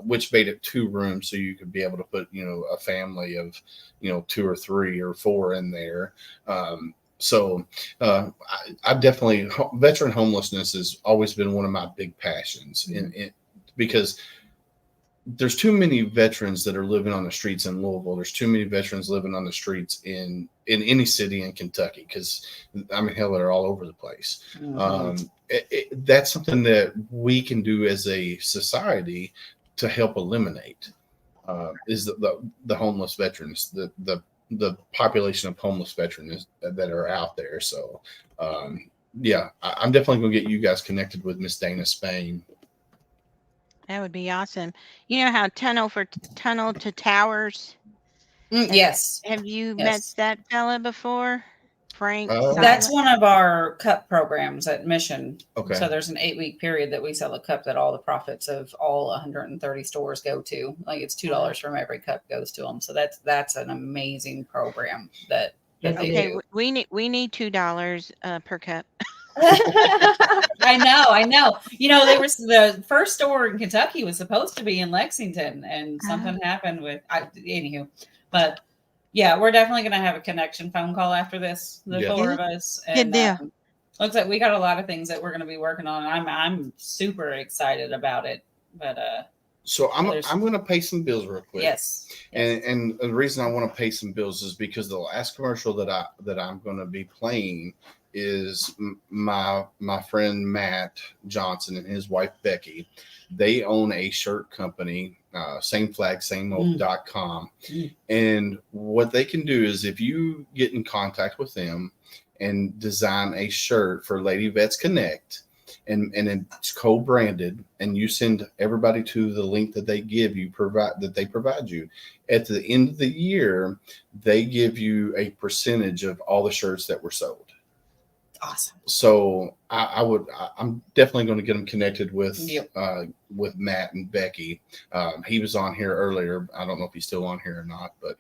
C: which made it 2 rooms, so you could be able to put a family of 2 or 3 or 4 in there. So I definitely, veteran homelessness has always been one of my big passions, because there's too many veterans that are living on the streets in Louisville. There's too many veterans living on the streets in any city in Kentucky, because hell, they're all over the place. That's something that we can do as a society to help eliminate is the homeless veterans, the population of homeless veterans that are out there. So yeah, I'm definitely going to get you guys connected with Miss Dana Spain.
H: That would be awesome. You know how Tunnel to Towers?
E: Yes.
H: Have you
E: Yes.
H: met that fella before? Frank?
E: That's one of our cup programs at Mission.
C: Okay.
E: So there's an 8-week period that we sell a cup that all the profits of all 130 stores go to. Like, it's $2 from every cup goes to them. So that's an amazing program that they
H: Okay,
E: do.
H: we need $2 per cup.
E: I know. They were, the first store in Kentucky was supposed to be in Lexington, and something happened with anywho. But yeah, we're definitely going to have a connection phone call after this, the 4 of us. And
H: Good deal.
E: Looks like we got a lot of things that we're going to be working on. I'm super excited about it. But
C: so I'm going to pay some bills real quick.
E: yes.
C: And the reason I want to pay some bills is because the last commercial that I'm going to be playing is my friend Matt Johnson and his wife Becky. They own a shirt company, sameflagsameoak.com. And what they can do is, if you get in contact with them and design a shirt for Lady Vets Connect, and it's co-branded, and you send everybody to the link that they provide you, at the end of the year, they give you a percentage of all the shirts that were sold.
E: Awesome.
C: So I'm definitely going to get them connected with Matt and Becky. He was on here earlier. I don't know if he's still on here or not, but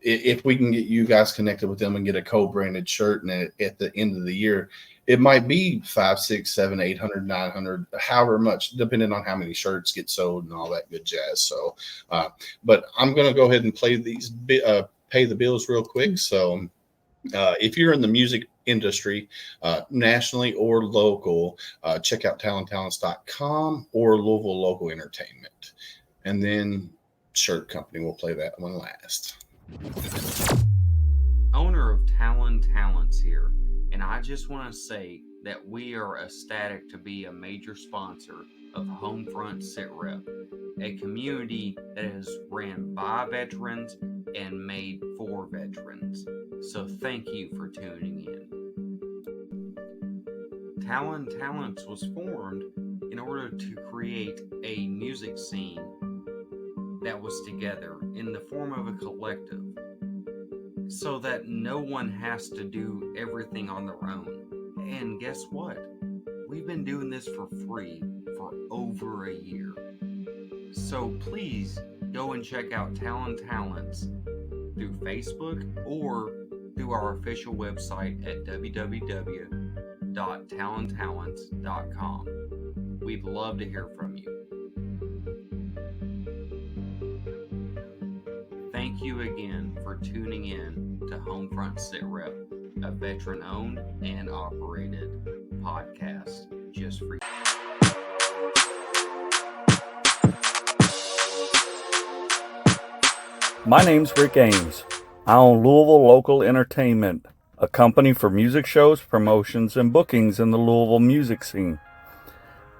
C: if we can get you guys connected with them and get a co-branded shirt, and at the end of the year, it might be 500, 600, 700, 800, 900, however much, depending on how many shirts get sold and all that good jazz. So, but I'm going to go ahead and pay the bills real quick. So, if you're in the music industry, nationally or local, check out talenttalents.com or Louisville Local Entertainment. And then Shirt Company will play that one last.
I: Owner of Talon Talents here, and I just want to say that we are ecstatic to be a major sponsor of Homefront SITREP, a community that is ran by veterans and made for veterans. So thank you for tuning in. Talon Talents was formed in order to create a music scene that was together in the form of a collective, so that no one has to do everything on their own. And guess what? We've been doing this for free for over a year. So please go and check out Talon Talents through Facebook or through our official website at www.talontalents.com. We'd love to hear from you. Thank you again for tuning in to Homefront SITREP, a veteran-owned and operated podcast just for you.
J: My name's Rick Ames. I own Louisville Local Entertainment, a company for music shows, promotions, and bookings in the Louisville music scene.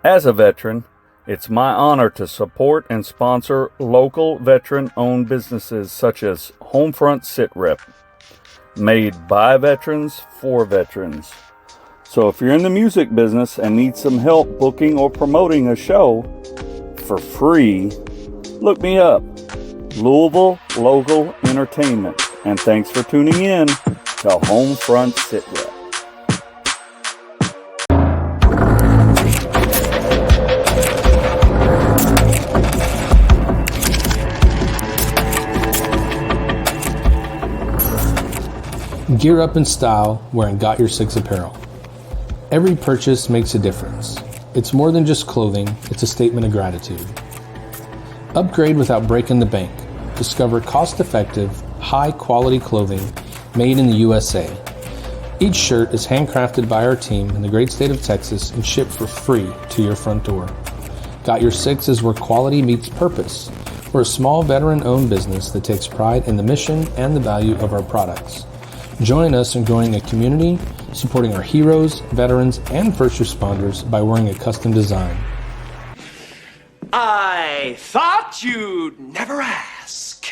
J: As a veteran, it's my honor to support and sponsor local veteran-owned businesses such as Homefront SITREP, made by veterans for veterans. So if you're in the music business and need some help booking or promoting a show for free, look me up, Louisville Local Entertainment. And thanks for tuning in to Homefront SITREP.
K: Gear up in style wearing Got Your Six apparel. Every purchase makes a difference. It's more than just clothing, it's a statement of gratitude. Upgrade without breaking the bank. Discover cost-effective, high-quality clothing made in the USA. Each shirt is handcrafted by our team in the great state of Texas and shipped for free to your front door. Got Your Six is where quality meets purpose. We're a small veteran-owned business that takes pride in the mission and the value of our products. Join us in growing a community, supporting our heroes, veterans, and first responders by wearing a custom design.
L: I thought you'd never ask.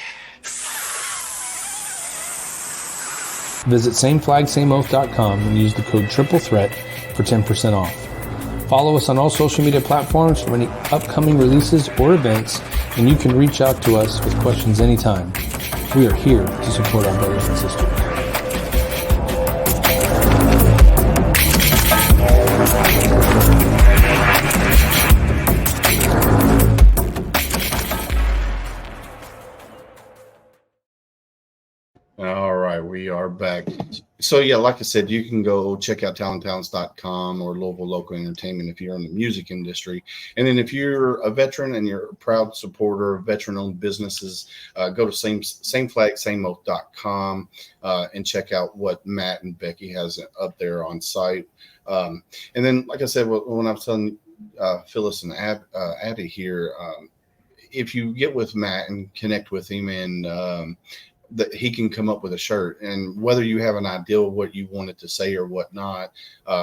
K: Visit sameflagsameoath.com and use the code TRIPLETHREAT for 10% off. Follow us on all social media platforms for any upcoming releases or events, and you can reach out to us with questions anytime. We are here to support our brothers and sisters.
C: All right, we are back. So yeah, like I said, you can go check out talenttalents.com or Louisville Local Entertainment if you're in the music industry. And then if you're a veteran and you're a proud supporter of veteran-owned businesses, go to sameflagsameoath.com and check out what Matt and Becky has up there on site. And then, like I said, when I was telling Phyllis and Addie here, if you get with Matt and connect with him and that he can come up with a shirt, and whether you have an idea of what you want it to say or whatnot,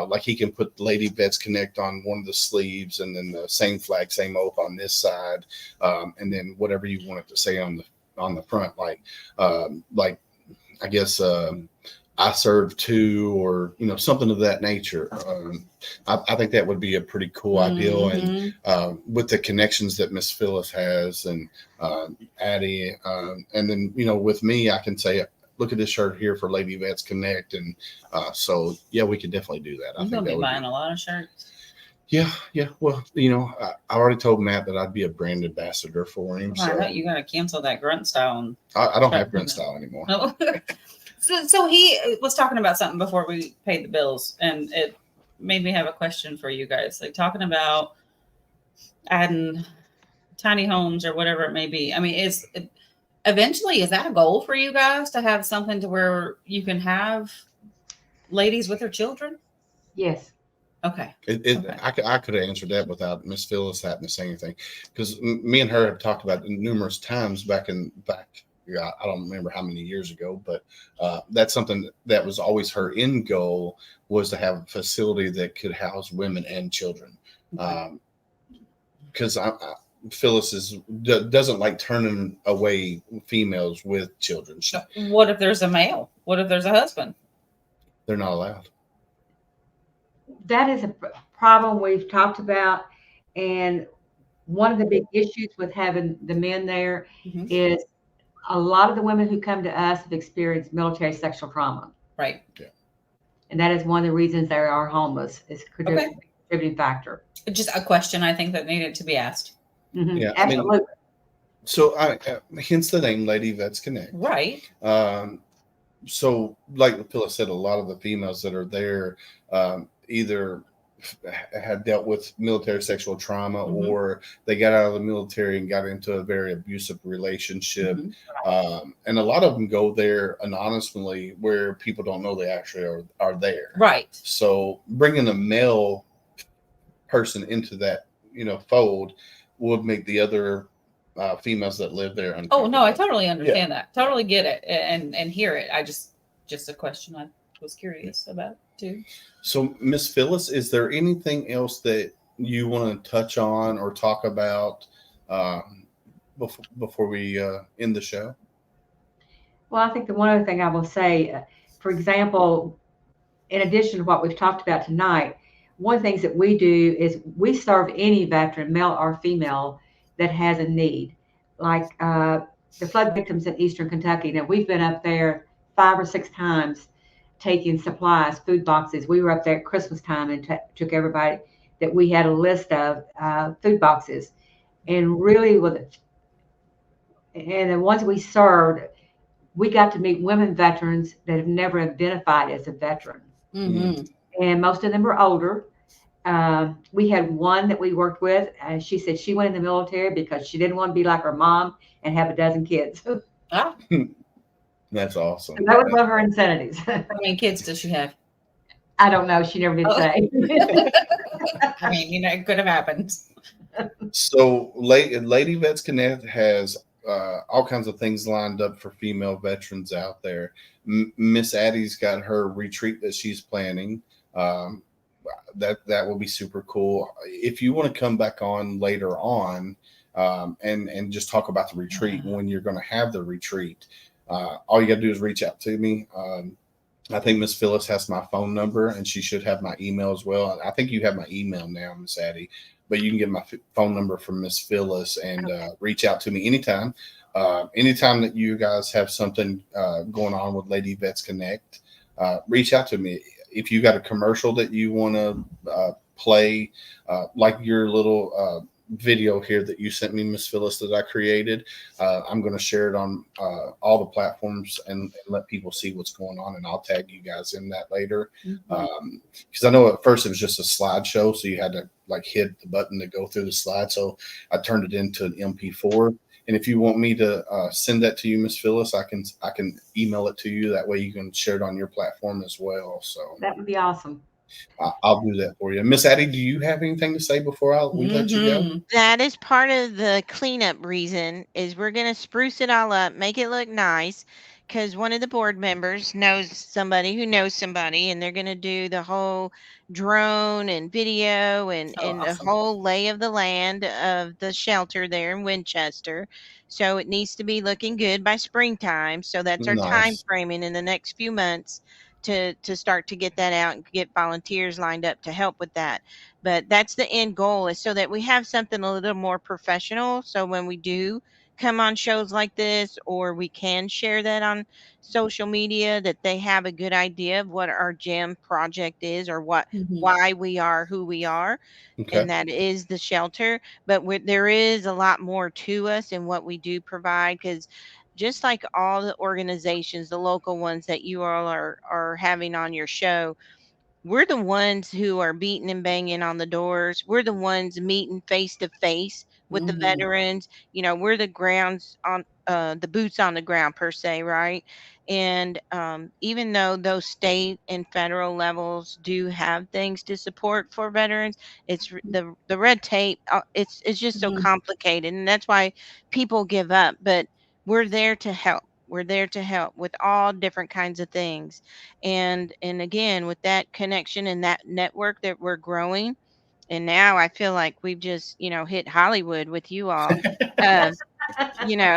C: like he can put Lady Vets Connect on one of the sleeves, and then the Same Flag, Same Oath on this side, and then whatever you want it to say on the front, like I guess I serve too, or something of that nature. I think that would be a pretty cool idea, and with the connections that Miss Phyllis has and Addie, and then with me, I can say, look at this shirt here for Lady Vets Connect, and so yeah, we could definitely do that.
E: You're gonna be buying a lot of shirts.
C: Yeah. Well, I already told Matt that I'd be a brand ambassador for him.
E: I know you gotta cancel that grunt style.
C: I don't have grunt style anymore.
E: No. So he was talking about something before we paid the bills, and it made me have a question for you guys. Like talking about adding tiny homes or whatever it may be. I mean, eventually is that a goal for you guys to have something to where you can have ladies with their children?
F: Yes.
E: Okay.
C: Okay. I could have answered that without Miss Phyllis having to say anything, because me and her have talked about it numerous times back. Yeah, I don't remember how many years ago, but that's something that was always her end goal, was to have a facility that could house women and children. Because Phyllis doesn't like turning away females with children.
E: What if there's a male? What if there's a husband?
C: They're not allowed.
F: That is a problem we've talked about, and one of the big issues with having the men there is a lot of the women who come to us have experienced military sexual trauma.
E: Right.
C: Yeah.
F: And that is one of the reasons they are homeless. Is a contributing factor.
E: Just a question I think that needed to be asked.
C: Yeah,
F: Absolutely.
C: So hence the name Lady Vets Connect.
E: Right.
C: So like Phyllis said, a lot of the females that are there either had dealt with military sexual trauma, or they got out of the military and got into a very abusive relationship. And a lot of them go there anonymously, where people don't know they actually are there.
E: Right.
C: So bringing a male person into that, fold would make the other females that live there uncomfortable.
E: Oh no, I totally understand that. Totally get it and hear it. I just a question I was curious about too.
C: So, Miss Phyllis, is there anything else that you want to touch on or talk about before we end the show?
F: Well, I think the one other thing I will say, for example, in addition to what we've talked about tonight, one of the things that we do is we serve any veteran, male or female, that has a need. Like the flood victims in Eastern Kentucky. Now, we've been up there 5 or 6 times taking supplies, food boxes. We were up there at Christmas time and took everybody that we had a list of food boxes. And really, and the ones we served, we got to meet women veterans that have never identified as a veteran. And most of them are older. We had one that we worked with, and she said she went in the military because she didn't want to be like her mom and have a dozen kids.
C: That's awesome.
F: So that was one of her incentives.
E: How many kids does she have?
F: I don't know. She never did say.
E: I mean, it could have happened.
C: So Lady Vets Connect has all kinds of things lined up for female veterans out there. Miss Addie's got her retreat that she's planning. That will be super cool. If you want to come back on later on and just talk about the retreat, when you're going to have the retreat, all you got to do is reach out to me. I think Miss Phyllis has my phone number, and she should have my email as well. I think you have my email now, Miss Addie, but you can get my phone number from Miss Phyllis and reach out to me anytime. Anytime that you guys have something going on with Lady Vets Connect, reach out to me. If you got a commercial that you want to play, like your little video here that you sent me, Miss Phyllis, that I created, I'm going to share it on all the platforms and let people see what's going on, and I'll tag you guys in that later. Because I know at first it was just a slideshow, so you had to hit the button to go through the slide. So I turned it into an MP4. And if you want me to send that to you, Miss Phyllis, I can email it to you. That way you can share it on your platform as well. So
F: that would be awesome.
C: I'll do that for you. Miss Addie, do you have anything to say before we let you go?
H: That is part of the cleanup reason, is we're going to spruce it all up, make it look nice, because one of the board members knows somebody who knows somebody, and they're going to do the whole drone and video and the whole lay of the land of the shelter there in Winchester. So it needs to be looking good by springtime. So that's our time framing in the next few months to start to get that out and get volunteers lined up to help with that. But that's the end goal, is so that we have something a little more professional. So when we do come on shows like this, or we can share that on social media, that they have a good idea of what our GEM project is, or why we are who we are. And that is the shelter. But there is a lot more to us and what we do provide, because just like all the organizations, the local ones that you all are having on your show, we're the ones who are beating and banging on the doors. We're the ones meeting face to face with the veterans. We're the grounds on the boots on the ground per se, right? And even though those state and federal levels do have things to support for veterans, it's the red tape. It's just so complicated, and that's why people give up. But we're there to help. We're there to help with all different kinds of things, and again with that connection and that network that we're growing. And now I feel like we've just hit Hollywood with you all. Um,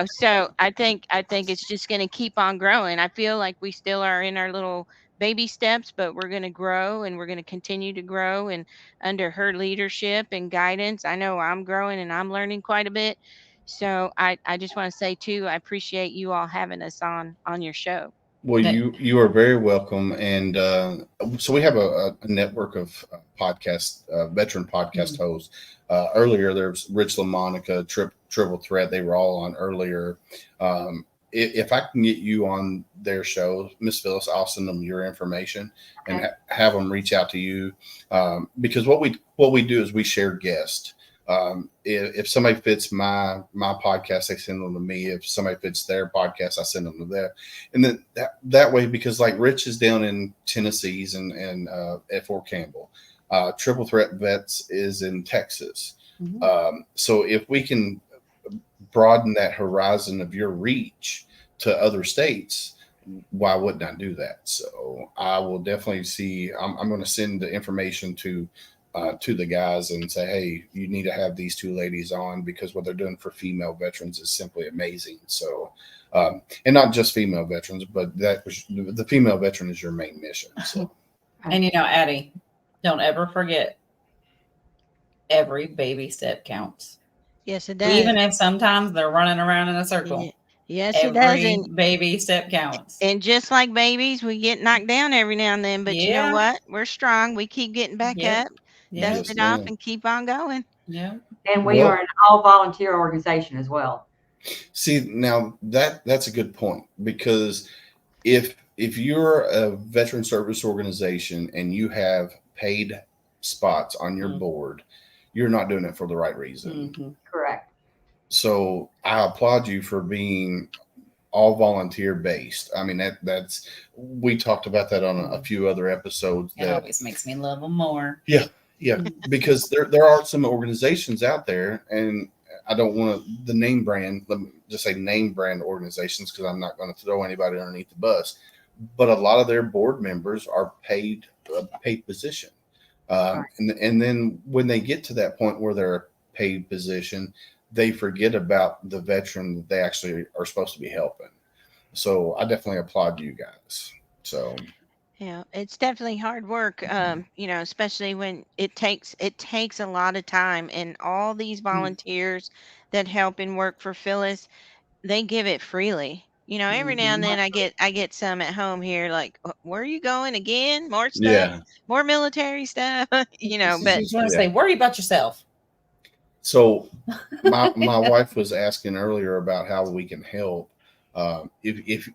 H: so I think it's just going to keep on growing. I feel like we still are in our little baby steps, but we're going to grow, and we're going to continue to grow, and under her leadership and guidance, I know I'm growing and I'm learning quite a bit. So I just want to say too, I appreciate you all having us on your show.
C: Well, you are very welcome, and so we have a network of veteran podcast hosts. Earlier, there's Rich LaMonica, Triple Threat. They were all on earlier. If I can get you on their show, Miss Phyllis, I'll send them your information and have them reach out to you, because what we do is we share guests. If somebody fits my podcast, they send them to me. If somebody fits their podcast, I send them to them. And then that way, because like Rich is down in Tennessee and at Fort Campbell, Triple Threat Vets is in Texas. So if we can broaden that horizon of your reach to other states, why wouldn't I do that? So I will definitely see. I'm going to send the information to the guys and say, hey, you need to have these two ladies on, because what they're doing for female veterans is simply amazing. So, and not just female veterans, but the female veteran is your main mission. So,
E: and Addie, don't ever forget, every baby step counts.
H: Yes, it does.
E: Even if sometimes they're running around in a circle.
H: Yes, it does.
E: Every baby step counts.
H: And just like babies, we get knocked down every now and then. But you know what? We're strong. We keep getting back up, dust it off, and keep on going.
E: Yeah.
F: And we are an all-volunteer organization as well.
C: See, now that's a good point, because if you're a veteran service organization and you have paid spots on your board, you're not doing it for the right reason.
F: Correct.
C: So I applaud you for being all volunteer based. I mean, that's we talked about that on a few other episodes.
E: It always makes me love them more.
C: Yeah, because there are some organizations out there, and I don't want the name brand. Let me just say name brand organizations, because I'm not going to throw anybody underneath the bus. But a lot of their board members are paid position. And then when they get to that point where they're a paid position, they forget about the veteran that they actually are supposed to be helping. So I definitely applaud you guys. So
H: it's definitely hard work, especially when it takes a lot of time, and all these volunteers that help and work for Phyllis, they give it freely. Every now and then I get some at home here, like, where are you going again? More stuff, more military stuff, but
E: you want to say, worry about yourself.
C: So my wife was asking earlier about how we can help. If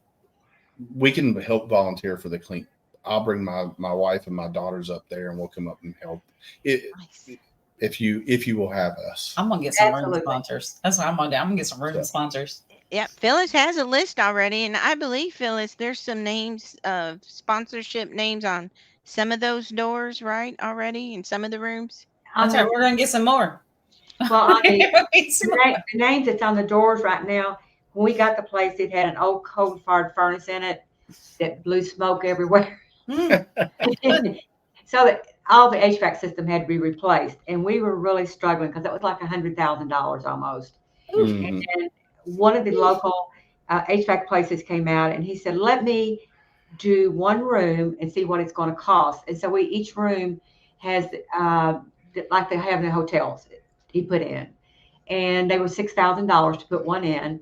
C: we can help volunteer for the clean, I'll bring my wife and my daughters up there, and we'll come up and help. If you will have us.
E: I'm gonna get some room sponsors. That's what I'm gonna do. I'm gonna get some room sponsors.
H: Yeah, Phyllis has a list already, and I believe, Phyllis, there's some names of sponsorship names on some of those doors, right, already in some of the rooms.
E: That's right. We're gonna get some more.
F: Well, the names that's on the doors right now. When we got the place, it had an old coal-fired furnace in it that blew smoke everywhere. So that all the HVAC system had to be replaced, and we were really struggling because it was like $100,000 almost. And then one of the local HVAC places came out, and he said, let me do one room and see what it's going to cost. And so each room has like they have in the hotels, he put in, and they were $6,000 to put one in,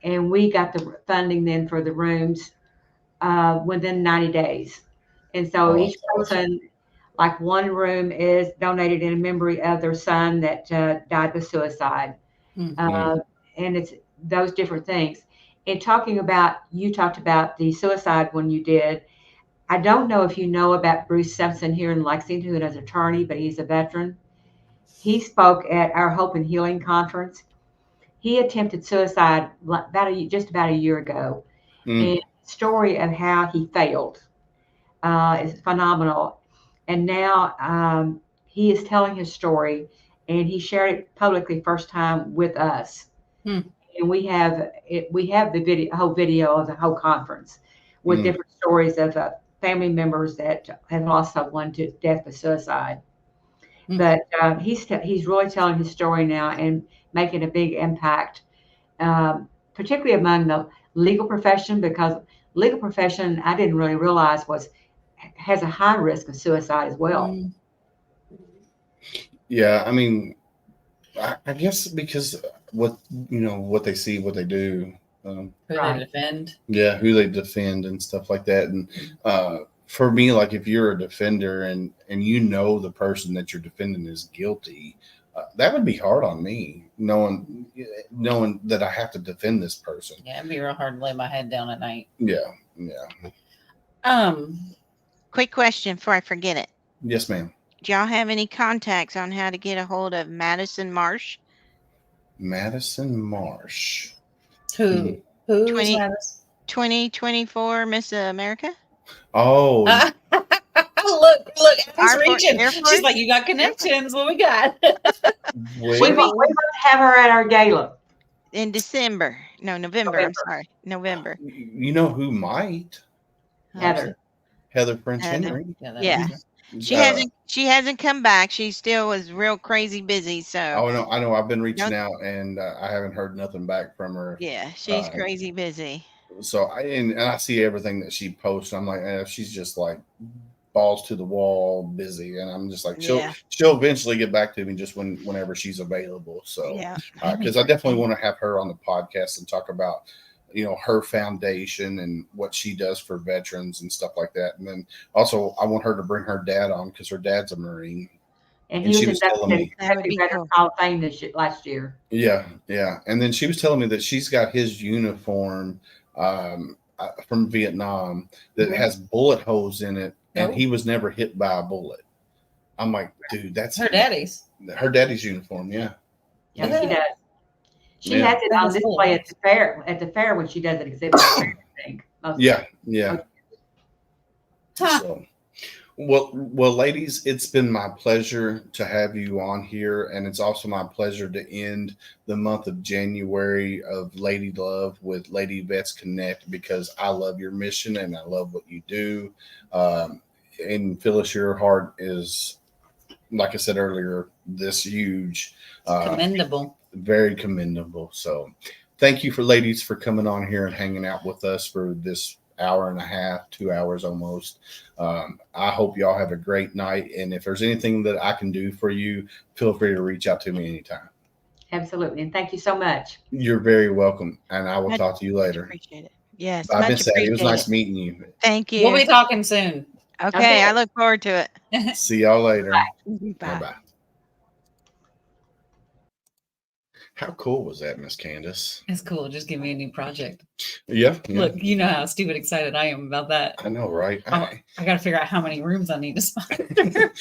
F: and we got the funding then for the rooms within 90 days. And so each person, like one room is donated in memory of their son that died with suicide. And it's those different things. And you talked about the suicide one you did. I don't know if you know about Bruce Simpson here in Lexington, who is an attorney, but he's a veteran. He spoke at our Hope and Healing Conference. He attempted suicide just about a year ago. And story of how he failed is phenomenal. And now he is telling his story, and he shared it publicly first time with us. And we have the whole video of the whole conference with different stories of family members that have lost someone to death by suicide. But he's really telling his story now and making a big impact, particularly among the legal profession, because legal profession, I didn't really realize, has a high risk of suicide as well.
C: Yeah, I mean, I guess because what they see, what they do,
E: Who they defend.
C: yeah, who they defend and stuff like that. And for me, like if you're a defender and you know the person that you're defending is guilty, that would be hard on me, knowing that I have to defend this person.
E: Yeah, it'd be real hard to lay my head down at night.
C: Yeah.
H: Quick question before I forget it.
C: Yes, ma'am.
H: Do y'all have any contacts on how to get a hold of Madison Marsh?
C: Madison Marsh.
E: Who?
H: 2024 Miss America?
C: Oh.
E: Look, Abby's reaching.
H: Airport?
E: She's like, you got connections. What we got?
F: We must have her at our gala.
H: In December. No, November. I'm sorry. November.
C: You know who might?
F: Heather
C: French Henry.
H: Yeah. She hasn't come back. She still was real crazy busy. So
C: I know. I've been reaching out, and I haven't heard nothing back from her.
H: Yeah, she's crazy busy.
C: So I see everything that she posts. I'm like, she's just like balls to the wall, busy, and I'm just like, she'll eventually get back to me just whenever she's available. So because I definitely want to have her on the podcast and talk about her foundation and what she does for veterans and stuff like that. And then also I want her to bring her dad on because her dad's a Marine.
F: And he was inducted in the Veterans Hall of Fame last year.
C: Yeah. And then she was telling me that she's got his uniform from Vietnam that has bullet holes in it, and he was never hit by a bullet. I'm like, dude, that's
E: her daddy's
C: uniform. Yeah.
F: Yeah, she does. She has it on display at the fair when she does an exhibit. I think.
C: Yeah. So, well, ladies, it's been my pleasure to have you on here, and it's also my pleasure to end the month of January of Lady Love with Lady Vets Connect, because I love your mission and I love what you do. And Phyllis, your heart is, like I said earlier, this huge.
E: Commendable.
C: Very commendable. So thank you ladies for coming on here and hanging out with us for this hour and a half, 2 hours almost. I hope y'all have a great night. And if there's anything that I can do for you, feel free to reach out to me anytime.
F: Absolutely. And thank you so much.
C: You're very welcome. And I will talk to you later.
H: Appreciate it. Yes.
C: I've been saying it was nice meeting you.
H: Thank you.
E: We'll be talking soon.
H: Okay. I look forward to it.
C: See y'all later.
H: Bye.
C: Bye. How cool was that, Miss Candace?
E: It's cool. Just give me a new project.
C: Yeah.
E: Look, you know how stupid excited I am about that.
C: I know, right?
E: I got to figure out how many rooms I need to sponsor.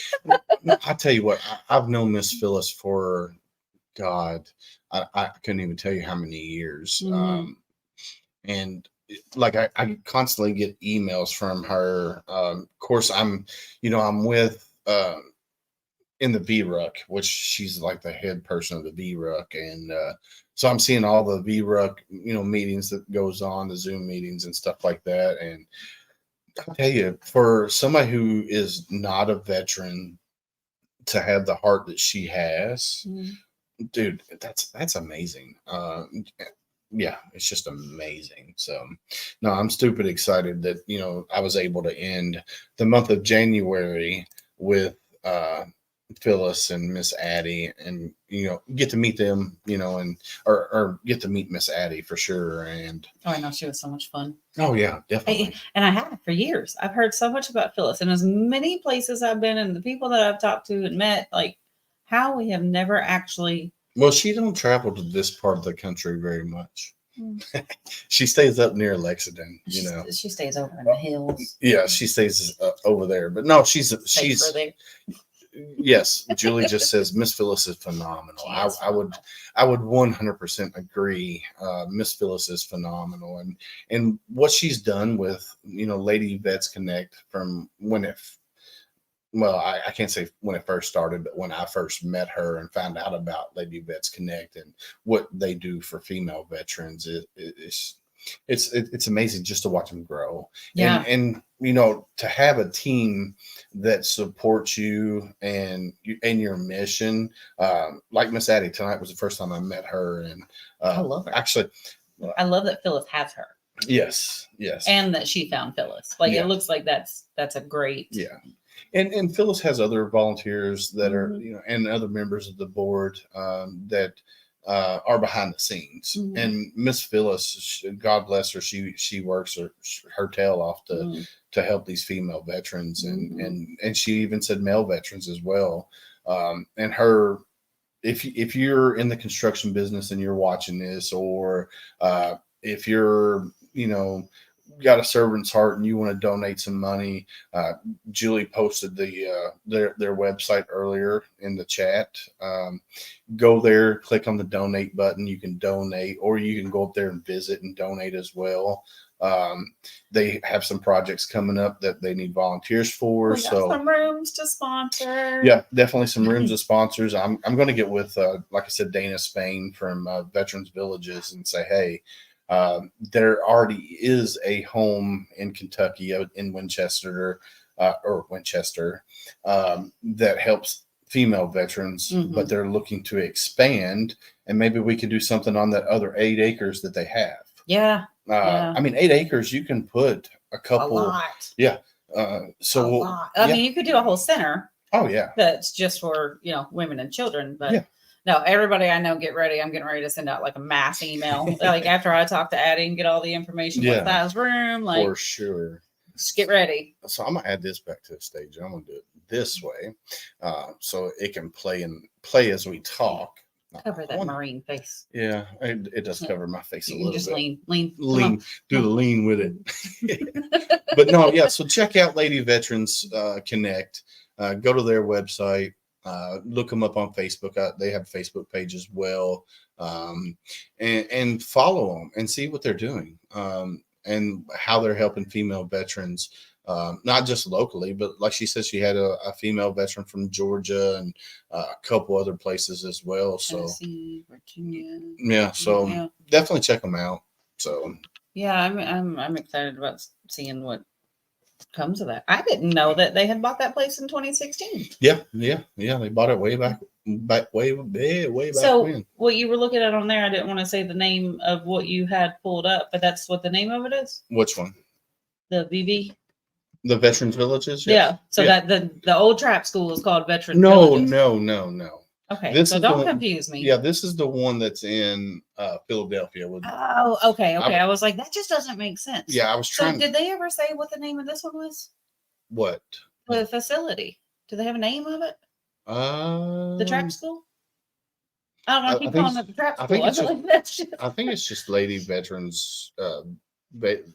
C: I tell you what, I've known Miss Phyllis for, God, I couldn't even tell you how many years. And like I constantly get emails from her. Of course, I'm with in the VRUC, which she's like the head person of the VRUC, and so I'm seeing all the VRUC meetings that goes on, the Zoom meetings and stuff like that. And I'll tell you, for somebody who is not a veteran to have the heart that she has, dude, that's amazing. Yeah, it's just amazing. So no, I'm stupid excited that I was able to end the month of January with Phyllis and Miss Addie, and get to meet them, and or get to meet Miss Addie for sure. And
E: I know she was so much fun.
C: Oh yeah, definitely.
E: And I have for years. I've heard so much about Phyllis, and as many places I've been, and the people that I've talked to and met, like how we have never actually.
C: Well, she don't travel to this part of the country very much. She stays up near Lexington,
E: She stays over in the hills.
C: Yeah, she stays over there. But no, she's yes, Julie just says Miss Phyllis is phenomenal. I would 100% agree. Miss Phyllis is phenomenal, and what she's done with Lady Vets Connect from when it. Well, I can't say when it first started, but when I first met her and found out about Lady Vets Connect and what they do for female veterans, it's amazing just to watch them grow.
E: Yeah.
C: And to have a team that supports you and your mission, like Miss Addie tonight was the first time I met her, and
E: I love her.
C: Actually,
E: I love that Phyllis has her.
C: Yes.
E: And that she found Phyllis. Like it looks like that's a great.
C: And Phyllis has other volunteers that are, and other members of the board that are behind the scenes. And Miss Phyllis, God bless her, she works her tail off to help these female veterans, and she even said male veterans as well. And her, if you're in the construction business and you're watching this, or if you're got a servant's heart and you want to donate some money, Julie posted their website earlier in the chat. Go there, click on the donate button. You can donate, or you can go up there and visit and donate as well. They have some projects coming up that they need volunteers for.
E: We got some rooms to sponsor.
C: Yeah, definitely some rooms of sponsors. I'm going to get with, like I said, Dana Spain from Veterans Villages and say, hey, there already is a home in Kentucky, in Winchester, that helps female veterans, but they're looking to expand, and maybe we could do something on that other 8 acres that they have.
E: Yeah.
C: I mean, 8 acres, you can put a couple.
E: A lot.
C: Yeah.
E: So a lot. I mean, you could do a whole center.
C: Oh yeah.
E: That's just for women and children, but. No, everybody I know, get ready. I'm getting ready to send out like a mass email. Like after I talk to Addie and get all the information, what size room, like
C: for sure.
E: Just get ready.
C: So I'm gonna add this back to the stage. I'm gonna do it this way, so it can play as we talk.
E: Cover that Marine face.
C: Yeah, it does cover my face a
E: You
C: little
E: just
C: bit.
E: lean.
C: Do the lean with it. But no, yeah. So check out Lady Veterans Connect. Go to their website. Look them up on Facebook. They have a Facebook page as well, and follow them and see what they're doing, and how they're helping female veterans, not just locally, but like she said, she had a female veteran from Georgia and a couple other places as well. So
E: Tennessee, Virginia.
C: Yeah, so definitely check them out. So
E: yeah, I'm excited about seeing what comes of that. I didn't know that they had bought that place in 2016.
C: Yeah. They bought it way back
E: So
C: when.
E: what you were looking at on there, I didn't want to say the name of what you had pulled up, but that's what the name of it is.
C: Which one?
E: The VV.
C: The Veterans Villages.
E: Yes. Yeah. So that the old trap school is called Veterans
C: Villages.
E: No. Okay. So don't confuse me.
C: Yeah, this is the one that's in Philadelphia.
E: Oh, okay. I was like, that just doesn't make sense.
C: Yeah, I was trying.
E: So did they ever say what the name of this one was?
C: What?
E: The facility. Do they have a name of it? The trap school? I don't know. I keep calling it the trap school.
C: I think it's just Lady Veterans. That's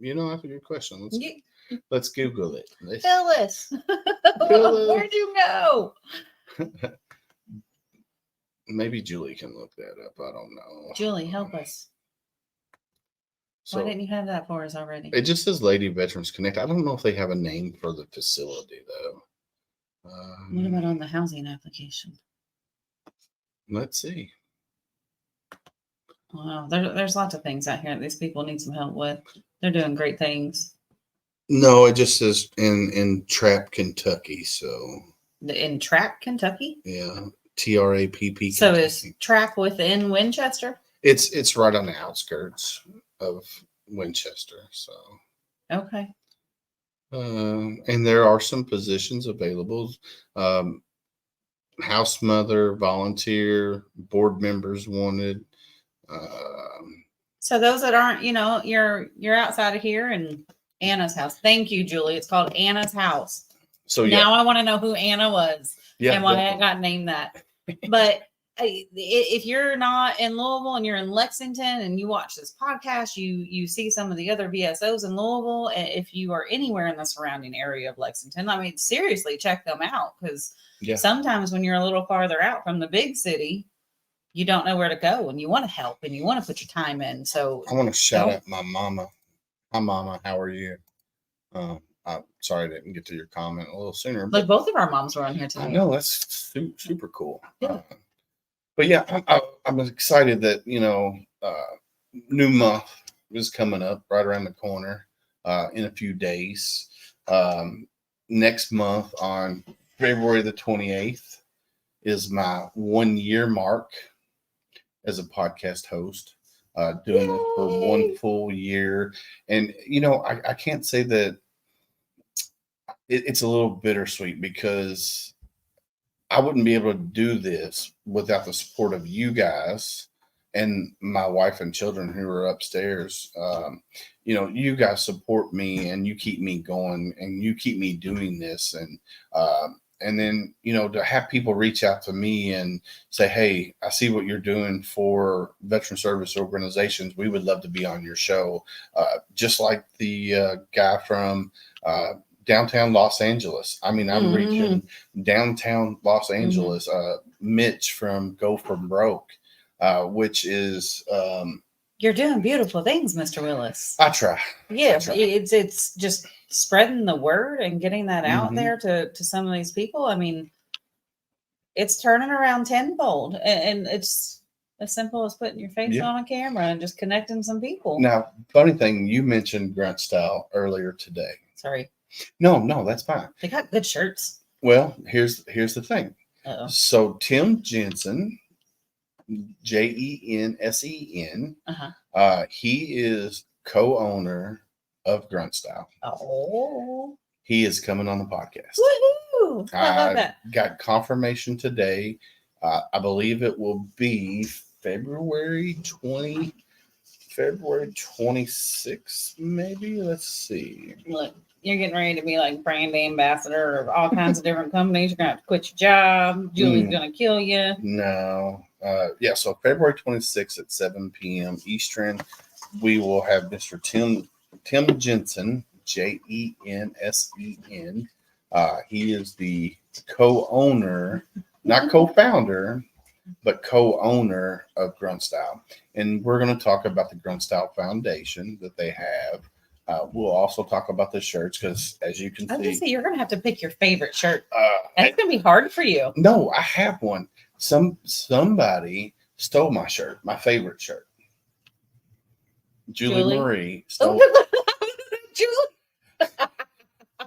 C: a good question. Let's Google it.
E: Phyllis. Where'd you go?
C: Maybe Julie can look that up. I don't know.
E: Julie, help us.
C: So,
E: why didn't you have that for us already?
C: It just says Lady Veterans Connect. I don't know if they have a name for the facility though.
E: What about on the housing application?
C: Let's see.
E: Wow, there's lots of things out here that these people need some help with. They're doing great things.
C: No, it just says in Trapp, Kentucky. So
E: in Trapp, Kentucky?
C: Yeah. TRAPP.
E: So is Trapp within Winchester?
C: It's right on the outskirts of Winchester. So
E: okay.
C: And there are some positions available. House mother, volunteer, board members wanted.
E: So those that aren't, you're outside of here and Anna's house. Thank you, Julie. It's called Anna's house.
C: So
E: now I want to know who Anna was and why I got named that. But if you're not in Louisville and you're in Lexington and you watch this podcast, you see some of the other VSOs in Louisville. And if you are anywhere in the surrounding area of Lexington, I mean, seriously, check them out, because sometimes when you're a little farther out from the big city, you don't know where to go and you want to help and you want to put your time in. So
C: I want to shout out my mama. Hi, Mama. How are you? I'm sorry I didn't get to your comment a little sooner.
E: But both of our moms were on here today.
C: I know, that's super cool.
E: Yeah.
C: But yeah, I'm excited that, new month is coming up right around the corner in a few days. Next month on February the 28th is my 1 year mark as a podcast host, doing it for 1 full year. And, I can't say that it's a little bittersweet, because I wouldn't be able to do this without the support of you guys and my wife and children who are upstairs. You guys support me and you keep me going and you keep me doing this. And then, to have people reach out to me and say, hey, I see what you're doing for veteran service organizations. We would love to be on your show. Just like the guy from downtown Los Angeles. I mean, I'm reaching downtown Los Angeles. Mitch from Go From Broke, which is
E: you're doing beautiful things, Mr. Willis.
C: I try.
E: Yeah, it's just spreading the word and getting that out there to some of these people. I mean, it's turning around tenfold, and it's as simple as putting your face on a camera and just connecting some people.
C: Now, funny thing, you mentioned Grunt Style earlier today.
E: Sorry.
C: No, that's fine.
E: They got good shirts.
C: Well, here's the thing.
E: Uh-oh.
C: So Tim Jensen, Jensen, he is co-owner of Grunt Style.
E: Oh.
C: He is coming on the podcast.
E: Woohoo! I love that.
C: Got confirmation today. I believe it will be February 26th, maybe. Let's see.
E: Look, you're getting ready to be like brand ambassador of all kinds of different companies. You're gonna have to quit your job. Julie's gonna kill you.
C: No. So February 26th at 7 p.m. Eastern, we will have Mr. Tim Jensen, Jensen. He is the co-owner, not co-founder, but co-owner of Grunt Style. And we're going to talk about the Grunt Style Foundation that they have. We'll also talk about the shirts, because as you can see,
E: you're going to have to pick your favorite shirt. That's going to be hard for you.
C: No, I have one. Somebody stole my shirt, my favorite shirt. Julie Marie stole.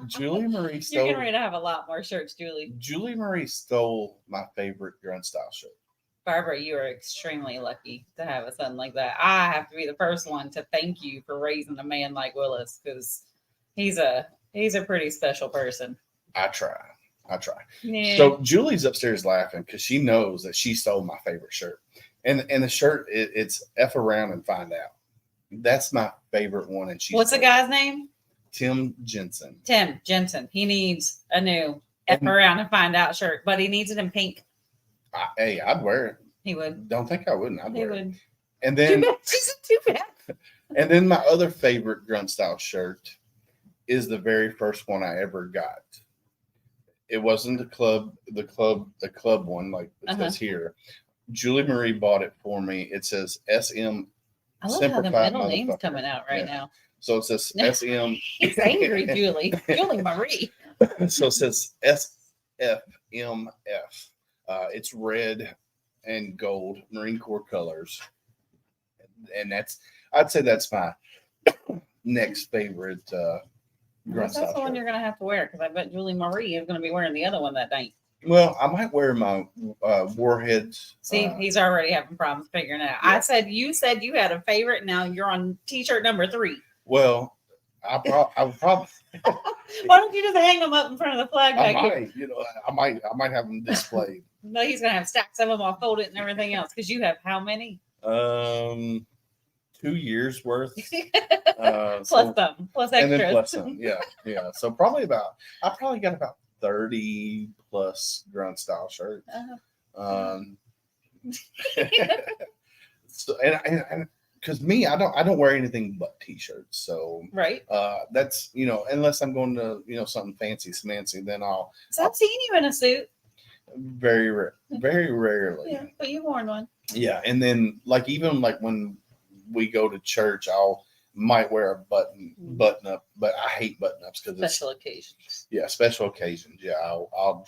C: Julie Marie stole.
E: You're getting ready to have a lot more shirts, Julie.
C: Julie Marie stole my favorite Grunt Style shirt.
E: Barbara, you are extremely lucky to have a son like that. I have to be the first one to thank you for raising a man like Willis, because he's a pretty special person.
C: I try.
E: Yeah.
C: So Julie's upstairs laughing because she knows that she stole my favorite shirt, and the shirt it's F around and find out. That's my favorite one. And
E: what's the guy's name?
C: Tim Jensen.
E: Tim Jensen. He needs a new F around and find out shirt, but he needs it in pink.
C: I'd wear it.
E: He would.
C: Don't think I wouldn't. I'd wear
E: it.
C: And then
E: Too bad.
C: And then my other favorite Grunt Style shirt is the very first one I ever got. It wasn't the club one like it says here. Julie Marie bought it for me. It says SM.
E: I love how the middle name's coming out right now.
C: So it says SM.
E: He's angry, Julie. Julie Marie.
C: So it says SFMF. It's red and gold, Marine Corps colors. And I'd say that's my next favorite Grunt Style
E: That's the one you're going to have to wear, because I bet Julie Marie is going to be wearing the other one that night.
C: Well, I might wear my Warheads.
E: See, he's already having problems figuring it out. Yeah. You said you had a favorite. Now you're on T-shirt number 3.
C: Well, I would probably.
E: Why don't you just hang them up in front of the flag?
C: I might have them displayed.
E: No, he's gonna have stacks of them all folded and everything else. Because you have how many?
C: 2 years worth.
E: Plus some, plus extras.
C: And then plus some, yeah. So I probably got about 30 plus Grunt Style shirts. So, and because me, I don't wear anything but t-shirts. So
E: Right.
C: that's, unless I'm going to, something fancy smancy, then I'll
E: So I've seen you in a suit.
C: very rarely.
E: Yeah, but you've worn one.
C: Yeah. And then even when we go to church, I'll might wear a button up, but I hate button ups because it's
E: Special occasions.
C: yeah, special occasions. Yeah, I'll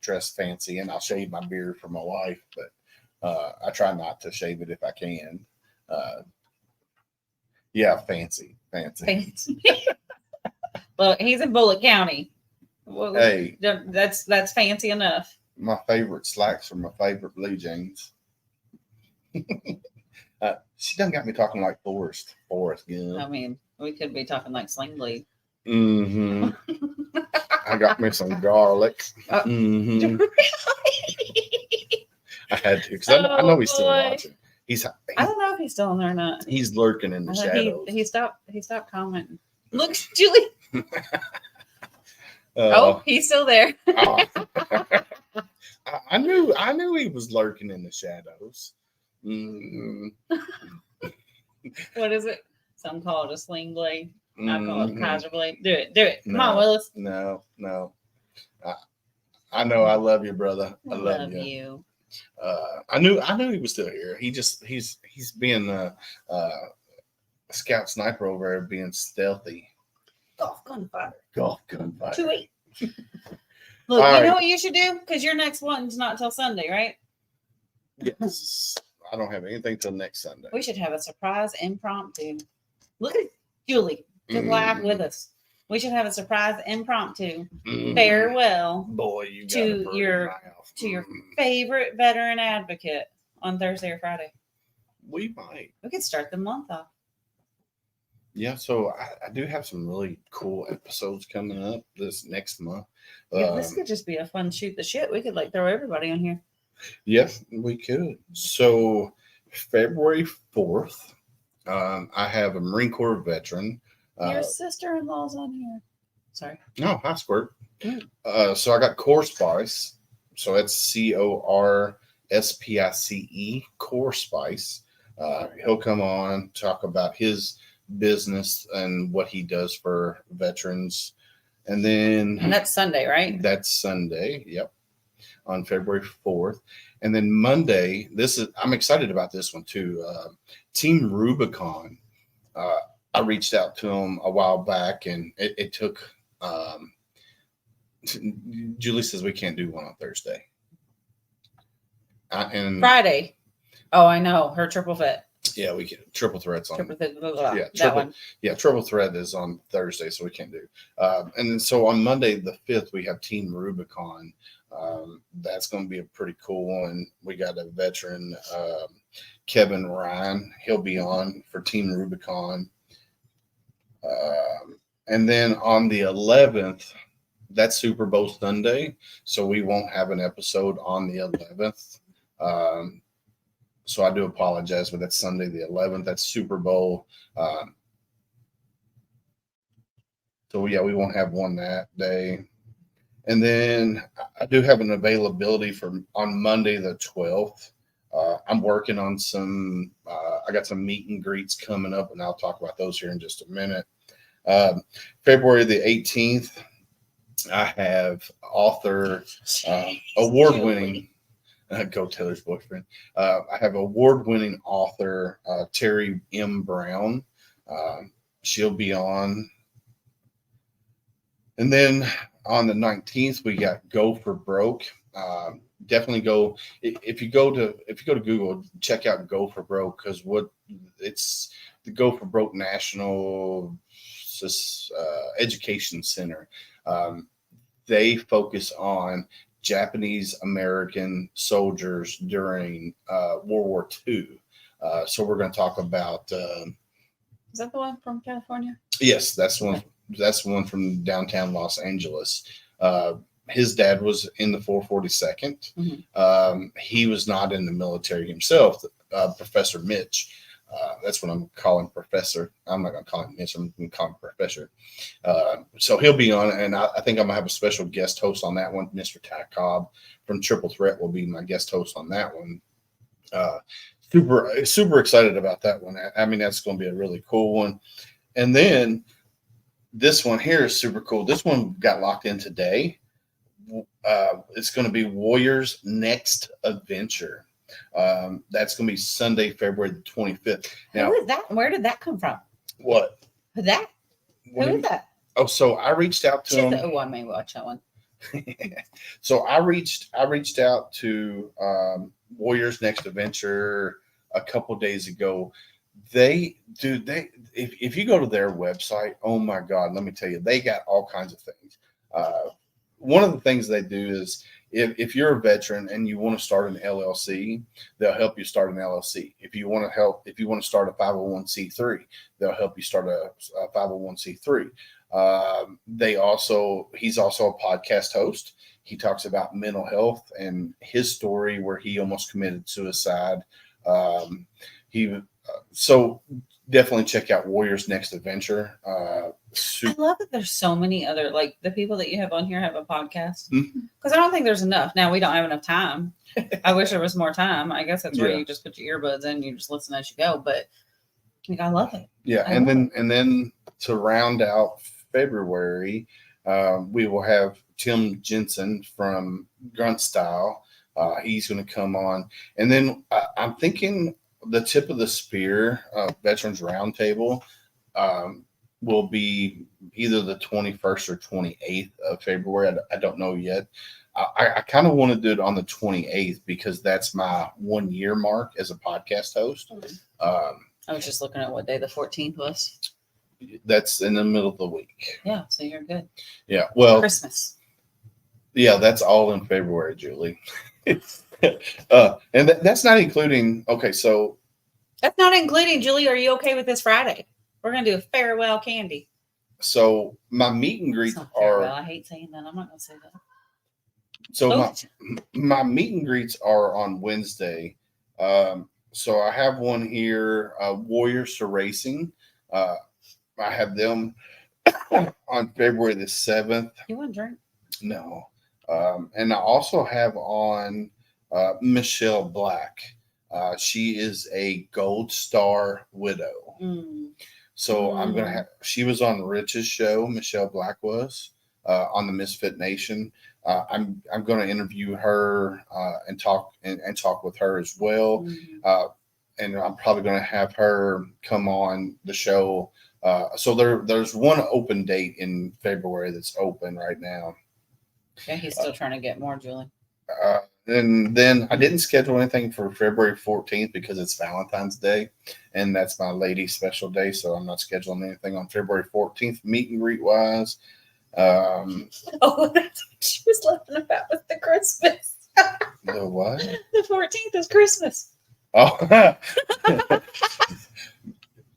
C: dress fancy and I'll shave my beard for my wife, but I try not to shave it if I can. Yeah, fancy.
E: Well, he's in Bullitt County. Well,
C: Hey,
E: that's fancy enough.
C: my favorite slacks are my favorite blue jeans. She done got me talking like Forrest Gump.
E: I mean, we could be talking like Sling Blade.
C: Mm-hmm. I got me some garlic. Mm-hmm. I had to because I know he's still watching.
E: I don't know if he's still in there or not.
C: He's lurking in the shadows.
E: He stopped commenting. Look, Julie. He's still there.
C: I knew he was lurking in the shadows.
E: What is it? Some call it a sling blade. I call it Kaiser blade. Do it. Come
C: No,
E: on, Willis.
C: No. I know. I love you, brother. I love
E: you.
C: I knew he was still here. He's being a scout sniper over there, being stealthy.
E: Golf gunfighter.
C: 2-8.
E: Look,
C: All
E: you
C: right.
E: know what you should do? Because your next one's not till Sunday, right?
C: Yes. I don't have anything till next Sunday.
E: We should have a surprise impromptu. Look at Julie. Just laugh with us. We should have a surprise impromptu farewell
C: Boy, you got
E: to your favorite veteran advocate on Thursday or Friday.
C: We might.
E: We could start the month off.
C: Yeah, so I do have some really cool episodes coming up this next month.
E: Yeah, this could just be a fun shoot the shit. We could throw everybody on here.
C: Yes, we could. So February 4th, I have a Marine Corps veteran.
E: Your sister-in-law's on here. Sorry.
C: No, hi, Squirt.
E: Good.
C: So I got Core Spice. So that's CORSPICE, Core Spice. He'll come on, talk about his business and what he does for veterans. And
E: that's Sunday, right?
C: That's Sunday. Yep. On February 4th. And then Monday, I'm excited about this one too. Team Rubicon. I reached out to them a while back and it took, Julie says we can't do one on Thursday. And
E: Friday. Oh, I know. Her triple fit.
C: Yeah, we can. Triple threats on.
E: Triple threat.
C: That one. Yeah, triple threat is on Thursday, so we can't do. And then so on Monday the 5th, we have Team Rubicon. That's going to be a pretty cool one. We got a veteran, Kevin Ryan. He'll be on for Team Rubicon. And then on the 11th, that's Super Bowl Sunday, so we won't have an episode on the 11th. So I do apologize, but that's Sunday the 11th. That's Super Bowl. So yeah, we won't have one that day. And then I do have an availability on Monday the 12th. I'm working on some. I got some meet and greets coming up, and I'll talk about those here in just a minute. February the 18th, I have author, award-winning. Go Taylor's boyfriend. I have award-winning author Terry M. Brown. She'll be on. And then on the 19th, we got Go for Broke. Definitely go if you go to Google, check out Go for Broke, because it's the Go for Broke National Education Center. They focus on Japanese American soldiers during World War II. So we're going to talk about.
E: Is that the one from California?
C: Yes, that's one. That's one from downtown Los Angeles. His dad was in the 442nd.
E: Mm-hmm.
C: He was not in the military himself. Professor Mitch. That's what I'm calling Professor. I'm not going to call him Mitch. I'm going to call him Professor. So he'll be on, and I think I'm going to have a special guest host on that one. Mr. Ty Cobb from Triple Threat will be my guest host on that one. Super excited about that one. I mean, that's going to be a really cool one. And then this one here is super cool. This one got locked in today. It's going to be Warriors Next Adventure. That's going to be Sunday, February the 25th. Now,
E: Who is that? Where did that come from?
C: what?
E: Who that?
C: What
E: Who
C: do
E: is
C: you-
E: that?
C: Oh, so I reached out to him.
E: Oh, I may watch that one.
C: So I reached out to Warriors Next Adventure a couple days ago. If you go to their website, oh my God, let me tell you, they got all kinds of things. One of the things they do is if you're a veteran and you want to start an LLC, they'll help you start an LLC. If you want to start a 501c3, they'll help you start a 501c3. He's also a podcast host. He talks about mental health and his story where he almost committed suicide. So definitely check out Warriors Next Adventure.
E: I love that there's so many other, like the people that you have on here have a podcast, because
C: Mhm.
E: I don't think there's enough. Now we don't have enough time. I wish there was more time. I guess that's where
C: Yeah.
E: you just put your earbuds in, you just listen as you go. But like, I love it.
C: Yeah,
E: I
C: and
E: love
C: then to round out February, we will have Tim Jensen from Grunt Style. He's going to come on, and then I'm thinking the tip of the spear Veterans Roundtable will be either the 21st or 28th of February. I don't know yet. I kind of want to do it on the 28th because that's my 1 year mark as a podcast host.
E: I was just looking at what day the 14th was.
C: That's in the middle of the week.
E: Yeah, so you're good.
C: Yeah. Well,
E: Christmas.
C: yeah, that's all in February, Julie. And that's not including. Okay, so
E: That's not including, Julie. Are you okay with this Friday? We're gonna do a farewell candy.
C: my meet and greets
E: It's not farewell.
C: are
E: I hate saying that. I'm not gonna say that.
C: so my meet and greets are on Wednesday. So I have one here, Warriors to Racing. I have them on February the 7th.
E: You want to drink?
C: No. And I also have on Michelle Black. She is a Gold Star widow. So I'm going to have, she was on Rich's show, Michelle Black was, on the Misfit Nation. I'm going to interview her and talk with her as well. And I'm probably going to have her come on the show. So there's one open date in February that's open right now.
E: Yeah, he's still trying to get more, Julie.
C: And then I didn't schedule anything for February 14th because it's Valentine's Day, and that's my lady special day. So I'm not scheduling anything on February 14th, meet and greet wise.
E: Oh, that's what she was laughing about with the Christmas.
C: The what?
E: The 14th is Christmas.
C: Oh,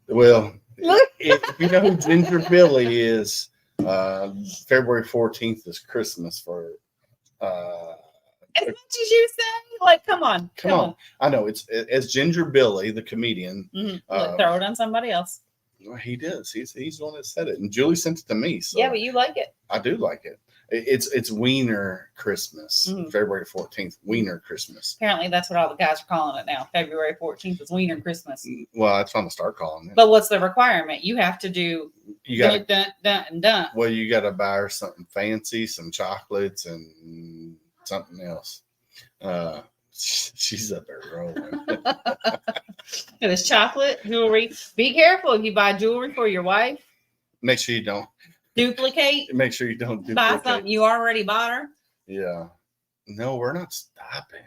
C: well,
E: Look.
C: if you know who Ginger Billy is, February 14th is Christmas for.
E: As much as you say, like, come on.
C: Come on. I know it's as Ginger Billy, the comedian.
E: Look, throw it on somebody else.
C: He does. He's the one that said it, and Julie sent it to me. So
E: Yeah, but you like it.
C: I do like it. It's Wiener Christmas, February 14th. Wiener Christmas.
E: Apparently, that's what all the guys are calling it now. February 14th is Wiener Christmas.
C: Well, that's fun to start calling it.
E: But what's the requirement? You have to do
C: You got
E: dun, dun, and dun.
C: well, you got to buy her something fancy, some chocolates, and something else. She's up there rolling.
E: It is chocolate, jewelry. Be careful if you buy jewelry for your wife.
C: Make sure you don't.
E: Duplicate.
C: Make sure you don't duplicate.
E: Buy something you already bought her.
C: Yeah. No, we're not stopping.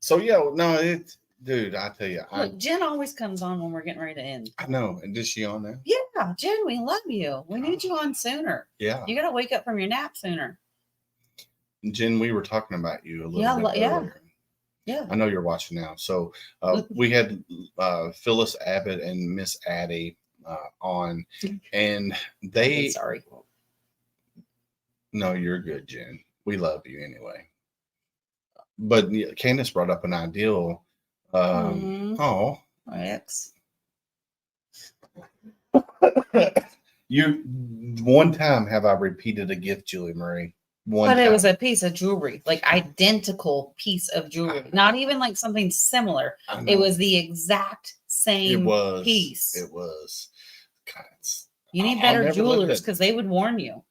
C: So yeah, no, dude, I tell you,
E: Look, Jen always comes on when we're getting ready to end.
C: I know. And is she on there?
E: Yeah, Jen, we love you. We need you on sooner.
C: Yeah.
E: You got to wake up from your nap sooner.
C: Jen, we were talking about you a little
E: Yeah,
C: bit
E: yeah.
C: earlier.
E: Yeah.
C: I know you're watching now. So we had Phyllis Abbott and Miss Addie on, and they.
E: Sorry.
C: No, you're good, Jen. We love you anyway. But Candace brought up an ideal. Oh,
E: X.
C: You one time have I repeated a gift, Julie Murray? one.
E: But it
C: time.
E: was a piece of jewelry, like identical piece of jewelry, not even like something similar.
C: I
E: It
C: know.
E: was the exact same piece.
C: It was. God,
E: You need
C: I'll
E: better
C: never let
E: jewelers
C: that-
E: because they would warn you.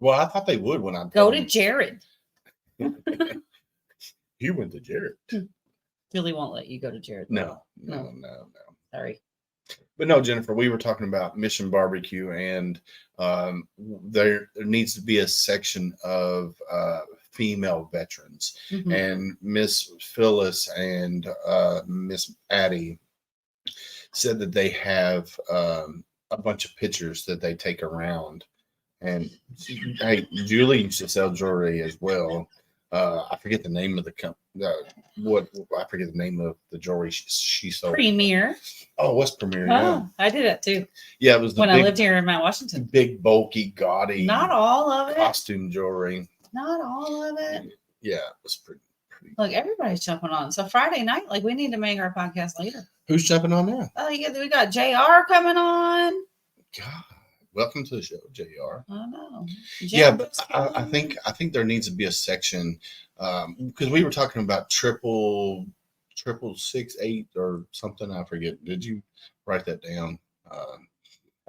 C: Well, I thought they would when I
E: Go
C: told
E: to
C: them.
E: Jared.
C: You went to Jared.
E: Julie won't let you go to Jared.
C: No.
E: Sorry.
C: But no, Jennifer, we were talking about Mission Barbecue, and there needs to be a section of female veterans.
E: Mhm.
C: And Miss Phyllis and Miss Addie said that they have a bunch of pictures that they take around. And hey, Julie used to sell jewelry as well. I forget the name of the company. I forget the name of the jewelry she sold.
E: Premier.
C: Oh, what's Premier? Yeah,
E: Oh, I did it too
C: yeah. It was the
E: when
C: big,
E: I lived here in Mount Washington.
C: big, bulky, gaudy,
E: Not all of it.
C: costume jewelry.
E: Not all of it.
C: Yeah, it was pretty.
E: Look, everybody's jumping on. So Friday night, like we need to make our podcast later.
C: Who's jumping on now?
E: Oh, yeah, we got JR coming on.
C: God, welcome to the show, JR.
E: I know.
C: Yeah,
E: Jim
C: but
E: is
C: I
E: coming.
C: think there needs to be a section because we were talking about triple 668 or something. I forget. Did you write that down?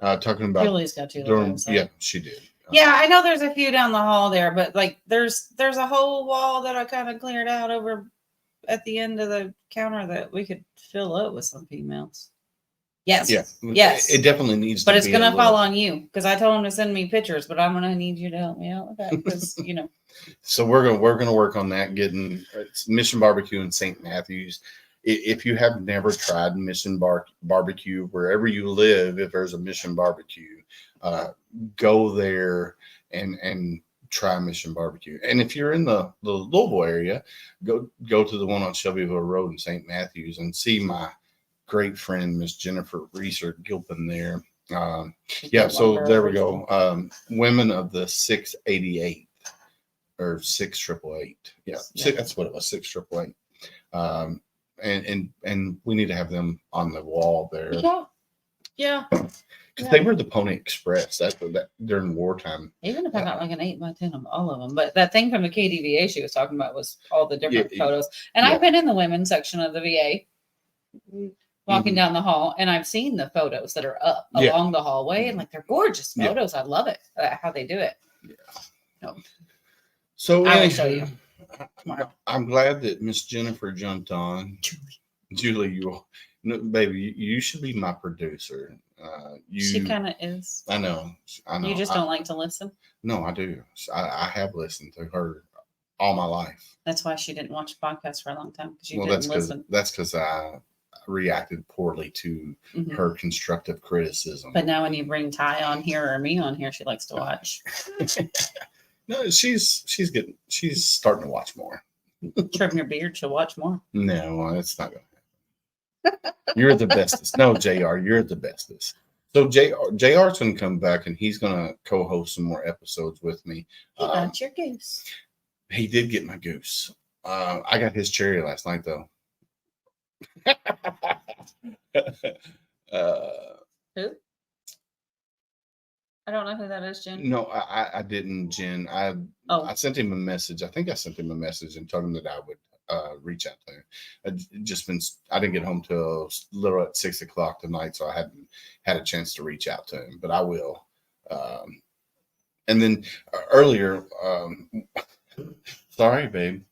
C: Talking about
E: Julie's got you.
C: yeah, she did.
E: Yeah, I know there's a few down the hall there, but like there's a whole wall that I kind of cleared out over at the end of the counter that we could fill up with some females. Yes.
C: Yeah.
E: Yes.
C: It definitely needs
E: But
C: to
E: it's
C: be
E: gonna
C: a
E: fall
C: little-
E: on you because I told him to send me pictures, but I'm gonna need you to help me out with that because
C: So we're gonna work on that. Getting it's Mission Barbecue in St. Matthews. If you have never tried Mission Barbecue, wherever you live, if there's a Mission Barbecue, go there and try Mission Barbecue. And if you're in the Louisville area, go to the one on Shelbyville Road in St. Matthews and see my great friend Miss Jennifer Reeser Gilpin there. Yeah, so there we go. Women of the 688 or 6888. Yeah, that's what it was, 6888. And we need to have them on the wall there.
E: Yeah.
C: Because they were the Pony Express. That's what that during wartime.
E: Even if I got like an 8x10 of all of them, but that thing from the KDVA she was talking about was all the different
C: Yeah,
E: photos. And
C: yeah.
E: I've been in the women's section of the VA, walking
C: Mhm.
E: down the hall, and I've seen the photos that are up
C: Yeah.
E: along the hallway, and like they're gorgeous
C: Yeah.
E: photos. I love it how they do it.
C: So
E: I will show you
C: tomorrow. I'm glad that Miss Jennifer jumped on. Julie, baby, you should be my producer.
E: She kind of is.
C: I know.
E: You just don't like to listen.
C: No, I do. I have listened to her all my life.
E: That's why she didn't watch podcasts for a long time because you
C: Well,
E: didn't
C: that's
E: listen.
C: because I reacted poorly to
E: Mhm.
C: her constructive criticism.
E: But now when you bring Ty on here or me on here, she likes to watch.
C: No, she's starting to watch more.
E: Trim your beard, she'll watch more.
C: No, it's not going to happen. You're the bestest. No, JR, you're the bestest. So JR's going to come back and he's going to co-host some more episodes with me.
E: He got your goose.
C: He did get my goose. I got his cherry last night though.
E: Who? I don't know who that is, Jen.
C: No, I didn't, Jen. I sent him a message. I think I sent him a message and told him that I would reach out to him. I didn't get home till a little at 6 o'clock tonight, so I hadn't had a chance to reach out to him, but I will. And then earlier, sorry, babe.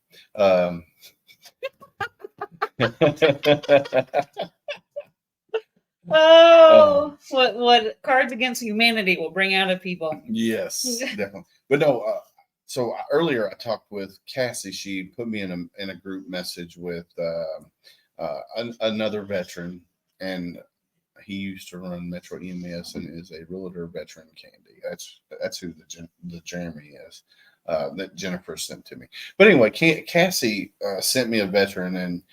E: What Cards Against Humanity will bring out of people.
C: Yes, definitely. But no, so earlier I talked with Cassie. She put me in a group message with another veteran, and he used to run Metro EMS and is a realtor veteran, Candy. That's who the Jeremy is that Jennifer sent to me. But anyway, Cassie sent me a veteran, and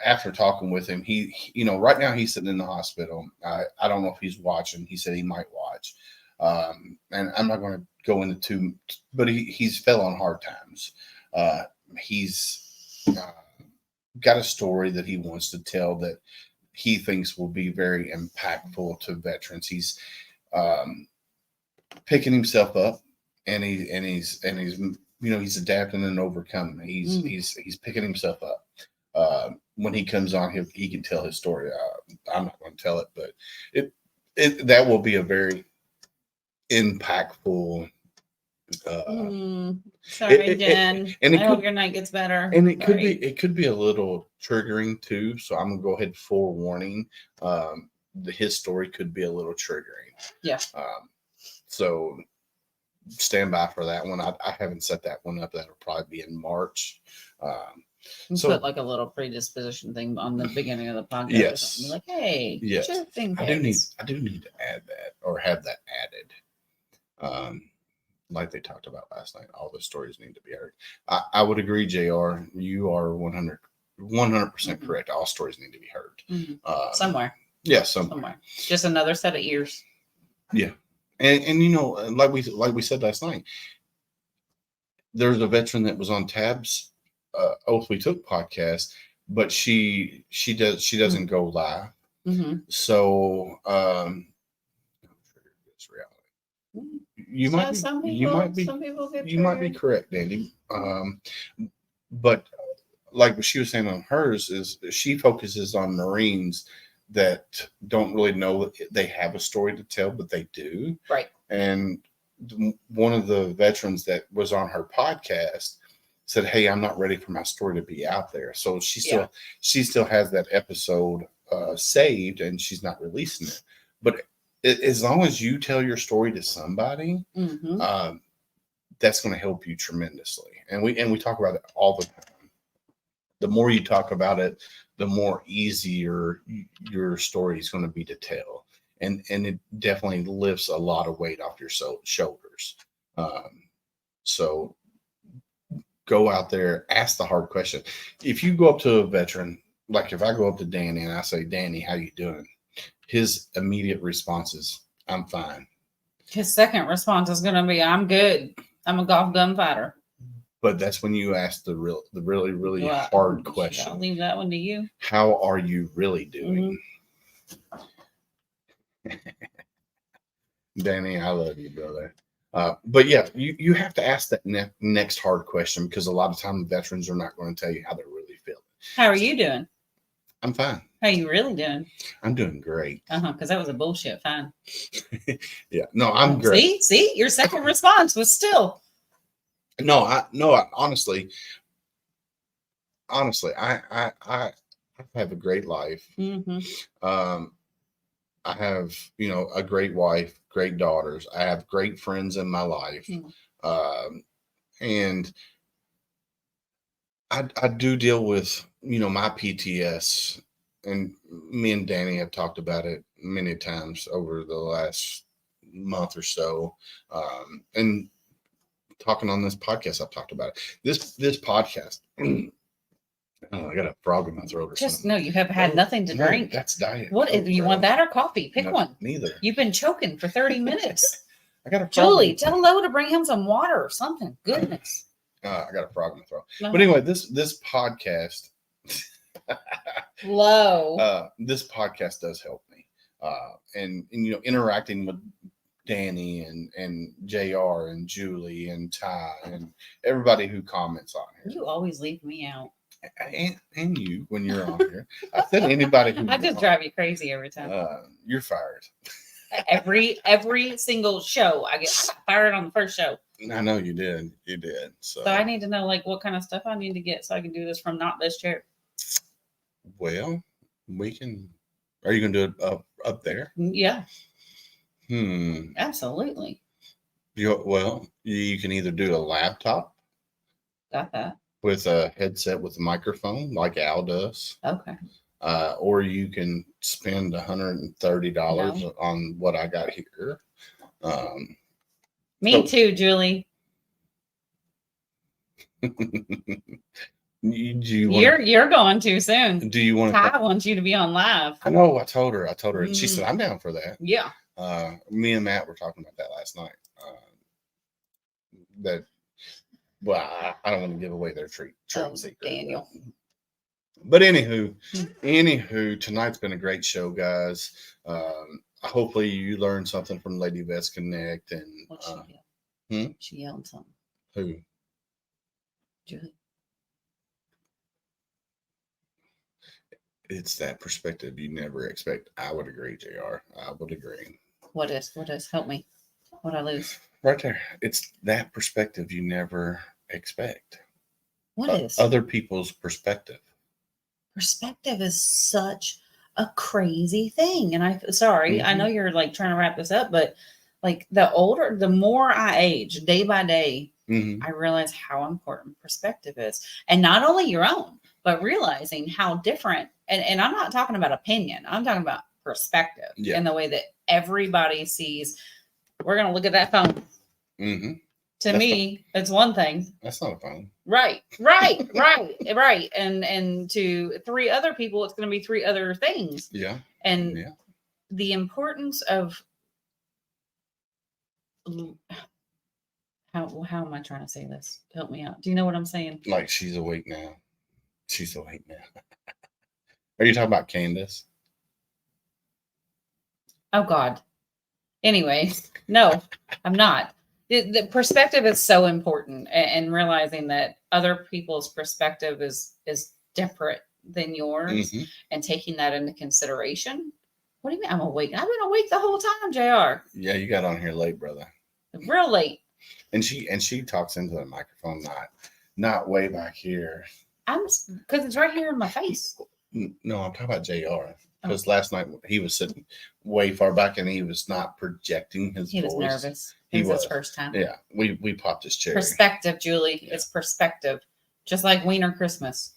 C: after talking with him, he right now he's sitting in the hospital. I don't know if he's watching. He said he might watch. And I'm not going to go into but he's fell on hard times. He's got a story that he wants to tell that he thinks will be very impactful to veterans. He's picking himself up and he's he's adapting and overcoming. He's picking himself up. When he comes on, he can tell his story. I'm not going to tell it, but that will be a very impactful.
E: Sorry, Jen.
C: And
E: I hope your night gets better.
C: And it could be a little triggering too. So I'm gonna go ahead forewarning. His story could be a little triggering.
E: Yeah.
C: So stand by for that one. I haven't set that one up. That'll probably be in March.
E: So put like a little predisposition thing on the beginning of the podcast.
C: Yes.
E: Or something. Like, hey,
C: yes. I do need to add that or have that added. Like they talked about last night, all the stories need to be heard. I would agree, JR. You are 100% correct. All stories need to be heard.
E: Somewhere.
C: Yeah, somewhere.
E: Just another set of ears.
C: Yeah. And like we said last night, there's a veteran that was on Tab's Oath We Took podcast, but she doesn't go live. So it's reality. You might be correct, Danny. But like what she was saying on hers is she focuses on Marines that don't really know that they have a story to tell, but they do.
E: Right.
C: And one of the veterans that was on her podcast said, "Hey, I'm not ready for my story to be out there." So she still has that episode saved, and she's not releasing it. But as long as you tell your story to somebody, that's going to help you tremendously. And we talk about it all the time. The more you talk about it, the more easier your story is going to be to tell. And it definitely lifts a lot of weight off your shoulders. So go out there, ask the hard question. If you go up to a veteran, like if I go up to Danny and I say, "Danny, how you doing?" His immediate response is, "I'm fine."
E: His second response is going to be, "I'm good. I'm a golf gunfighter." But
C: that's when you ask the really hard question.
E: I'll leave that one to you.
C: How are you really doing? Danny, I love you, brother. But yeah, you have to ask that next hard question, because a lot of times veterans are not going to tell you how they're really feeling.
E: How are you doing?
C: I'm fine.
E: How are you really doing?
C: I'm doing great.
E: Because that was a bullshit fine.
C: Yeah, no, I'm great.
E: See, your second response was still.
C: No, honestly, I have a great life. I have, a great wife, great daughters. I have great friends in my life. And I do deal with, my PTS, and me and Danny have talked about it many times over the last month or so. And talking on this podcast, I've talked about it. This podcast, I got a frog in my throat or something.
E: No, you have had nothing to drink.
C: That's diet.
E: What
C: Coke,
E: you want, that or coffee? Pick one.
C: Neither.
E: You've been choking for 30 minutes.
C: I got a frog.
E: Julie, tell Lo to bring him some water or something. Goodness.
C: I got a frog in my throat. But anyway, this podcast,
E: Low.
C: This podcast does help me. And interacting with Danny and JR and Julie and Ty and everybody who comments on here.
E: You always leave me out.
C: And you when you're on here. I said anybody who
E: I just drive you crazy every time.
C: You're fired.
E: Every single show I get fired on the first show.
C: I know you did. You did. So
E: I need to know what kind of stuff I need to get so I can do this from not this chair.
C: Well, we can. Are you gonna do it up there?
E: Yeah.
C: Absolutely.
E: Absolutely.
C: You can either do a laptop.
E: Got that.
C: With a headset with a microphone, like Al does.
E: Okay.
C: Or you can spend $130 on what I got here.
E: Me too, Julie. You're going too soon.
C: Do you want?
E: I want you to be on live.
C: I know. I told her, and she said, "I'm down for that."
E: Yeah.
C: Me and Matt were talking about that last night. I don't want to give away their treat secret.
E: Daniel.
C: But anywho, tonight's been a great show, guys. Hopefully you learned something from Lady Vets Connect, and
E: She yelled something.
C: Who?
E: Julie.
C: It's that perspective you never expect. I would agree, JR. I would agree.
E: What is? Help me. What I lose?
C: Right there. It's that perspective you never expect.
E: What is?
C: Other people's perspective.
E: Perspective is such a crazy thing. And I know you're like trying to wrap this up, but like the more I age day by day, I realize how important perspective is. And not only your own, but realizing how different, and I'm not talking about opinion, I'm talking about perspective in the way that everybody sees. We're going to look at that phone. To me, it's one thing.
C: That's not a phone.
E: Right. And to three other people, it's going to be three other things.
C: Yeah.
E: And the importance of how am I trying to say this? Help me out. Do you know what I'm saying?
C: Like she's awake now. She's awake now. Are you talking about Candace?
E: Oh God. Anyway, no, I'm not. The perspective is so important, and realizing that other people's perspective is different than yours, and taking that into consideration. What do you mean I'm awake? I've been awake the whole time, JR.
C: Yeah, you got on here late, brother.
E: Real late.
C: And she talks into the microphone, not way back here.
E: Because it's right here in my face.
C: No, I'm talking about JR. Because last night he was sitting way far back and he was not projecting his voice.
E: He was nervous. It was his first time.
C: Yeah, we popped his cherry.
E: Perspective, Julie. Yeah. It's perspective. Just like Wiener Christmas.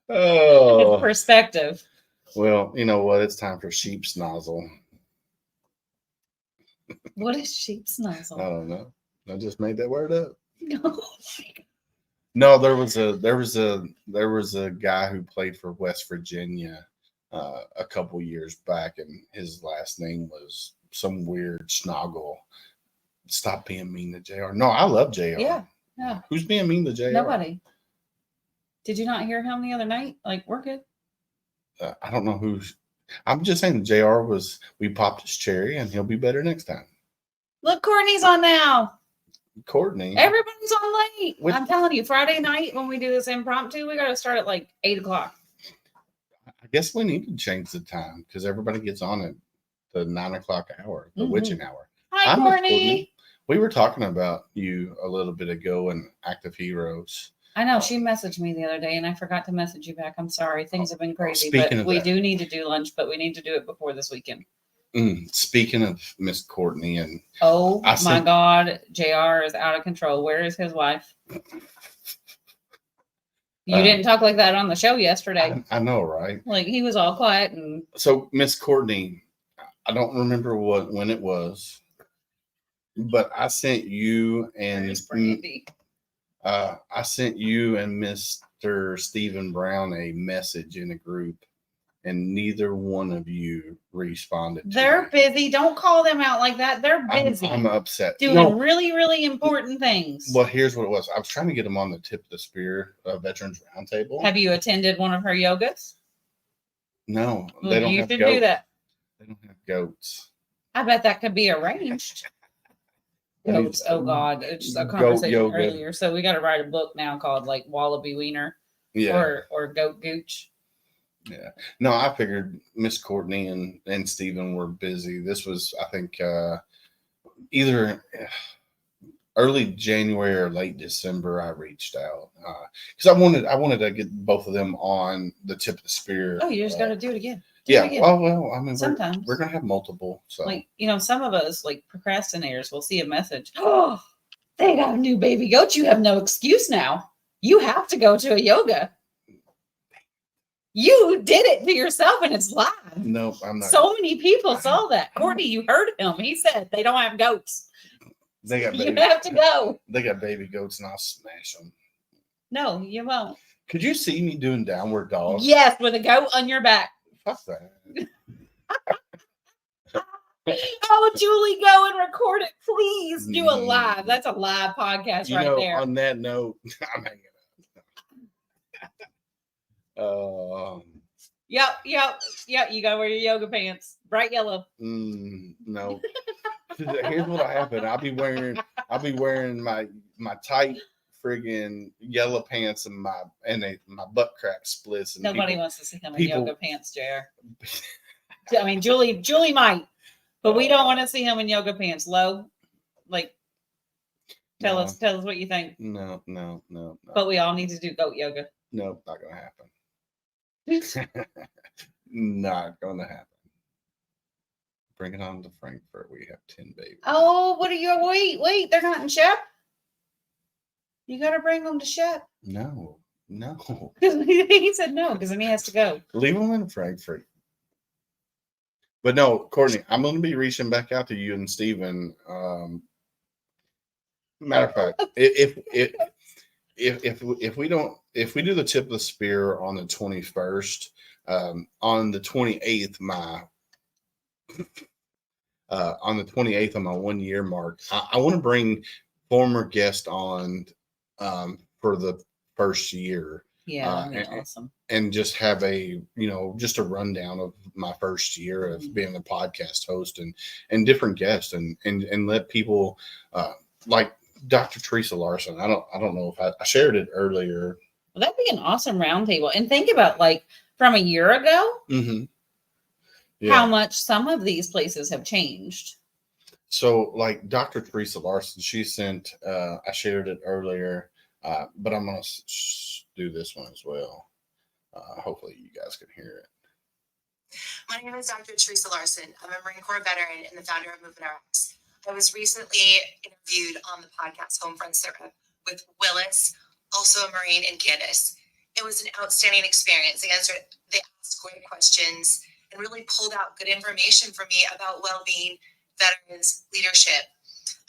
C: Oh.
E: It's perspective.
C: Well, you know what? It's time for sheep's nozzle.
E: What is sheep's nozzle?
C: I don't know. I just made that word up.
E: No.
C: No, there was a guy who played for West Virginia a couple years back, and his last name was some weird Schnoggle. Stop being mean to JR. No, I love JR.
E: Yeah.
C: Who's being mean to JR?
E: Nobody. Did you not hear him the other night? Like, we're good.
C: I don't know who's. I'm just saying JR we popped his cherry, and he'll be better next time.
E: Look, Courtney's on now.
C: Courtney.
E: Everybody's on late. I'm telling you, Friday night when we do this impromptu, we got to start at like 8:00.
C: I guess we need to change the time because everybody gets on at the 9:00 hour, the witching hour.
E: Hi, Courtney.
C: We were talking about you a little bit ago in Active Heroes.
E: I know she messaged me the other day, and I forgot to message you back. I'm sorry, things have been crazy, but we do need to do lunch, but we need to do it before this weekend.
C: Speaking of Miss Courtney, and
E: my God, JR is out of control. Where is his wife? You didn't talk like that on the show yesterday.
C: I know, right?
E: Like he was all quiet. And
C: so Miss Courtney, I don't remember when it was, but I sent you and Mr. Stephen Brown a message in a group, and neither one of you responded.
E: They're busy. Don't call them out like that. They're busy.
C: I'm upset.
E: Doing really, really important things.
C: Well, here's what it was. I was trying to get them on the Tip of the Spear Veterans Roundtable.
E: Have you attended one of her yogas?
C: No, they don't have goats.
E: You should do that.
C: They don't have goats.
E: I bet that could be arranged. Goats. Oh God, it's just a conversation earlier. So we got to write a book now called like Wallaby Wiener, or Goat Gooch.
C: Yeah. No, I figured Miss Courtney and Stephen were busy. This was, I think, either early January or late December. I reached out because I wanted to get both of them on the Tip of the Spear.
E: Oh, you just got to do it again.
C: Well, I mean,
E: sometimes
C: we're gonna have multiple. So,
E: like, some of us like procrastinators will see a message. Oh, they got a new baby goat. You have no excuse now. You have to go to a yoga. You did it to yourself, and it's live.
C: No, I'm not.
E: So many people saw that. Courtney, you heard him. He said they don't have goats.
C: They got.
E: You have to go.
C: They got baby goats, and I'll smash them.
E: No, you won't.
C: Could you see me doing downward dog?
E: Yes, with a goat on your back.
C: Fuck that.
E: Oh, Julie, go and record it, please. Do a live. That's a live podcast there.
C: On that note, I'm hanging up.
E: Yep. You gotta wear your yoga pants, bright yellow.
C: No. Here's what happened. I'll be wearing my tight friggin' yellow pants and my butt crack splits. And
E: Nobody wants to see him in
C: people-
E: yoga pants, JR. I mean, Julie might, but we don't want to see him in yoga pants. Lo, like, tell us what you think.
C: No.
E: But we all need to do goat yoga.
C: No, not gonna happen. Not gonna happen. Bring it on to Frankfurt. We have 10 babies.
E: Oh, what are you? Wait, they're not in Shep. You got to bring them to Shep.
C: No.
E: He said no because then he has to go.
C: Leave them in Frankfurt. But no, Courtney, I'm going to be reaching back out to you and Steven. Matter of fact, if we do the tip of the spear on the 21st, on the 28th, on the 28th of my 1 year mark, I want to bring former guests on for the first year.
E: Yeah, awesome.
C: And just have just a rundown of my first year of being a podcast host and different guests and let people like Dr. Teresa Larson. I don't know if I shared it earlier.
E: Well, that'd be an awesome roundtable. And think about like from a year ago, how much some of these places have changed. So like Dr. Teresa Larson, she sent, I shared it earlier, but I'm going to do this one as well. Hopefully you guys can hear it.
A: My name is Dr. Teresa Larson. I'm a Marine Corps veteran and the founder of Movement RX. I was recently interviewed on the podcast Homefront Syrup with Willis, also a Marine, and Candace. It was an outstanding experience. They asked great questions and really pulled out good information for me about well-being, veterans, leadership.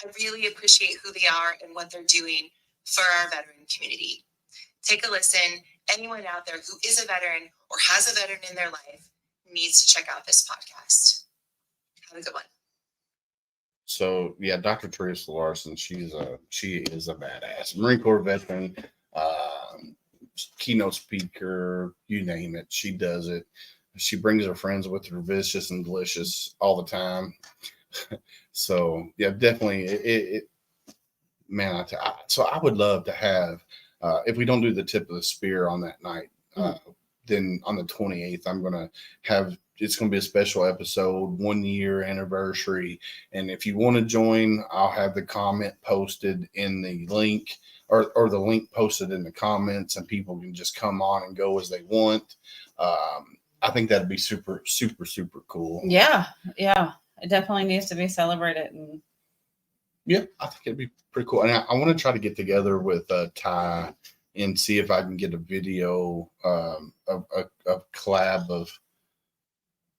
A: I really appreciate who they are and what they're doing for our veteran community. Take a listen. Anyone out there who is a veteran or has a veteran in their life needs to check out this podcast. Have a good one. So yeah, Dr. Teresa Larson, she is a badass Marine Corps veteran, keynote speaker, you name it. She does it. She brings her friends with her, vicious and delicious all the time. So yeah, definitely man, so I would love to have, if we don't do the tip of the spear on that night, then on the 28th, I'm going to have, it's going to be a special episode, 1 year anniversary. And if you want to join, I'll have the comment posted in the link or the link posted in the comments, and people can just come on and go as they want. I think that'd be super, super, super cool. Yeah. It definitely needs to be celebrated. And yeah, I think it'd be pretty cool. And I want to try to get together with Ty and see if I can get a video, a collab of.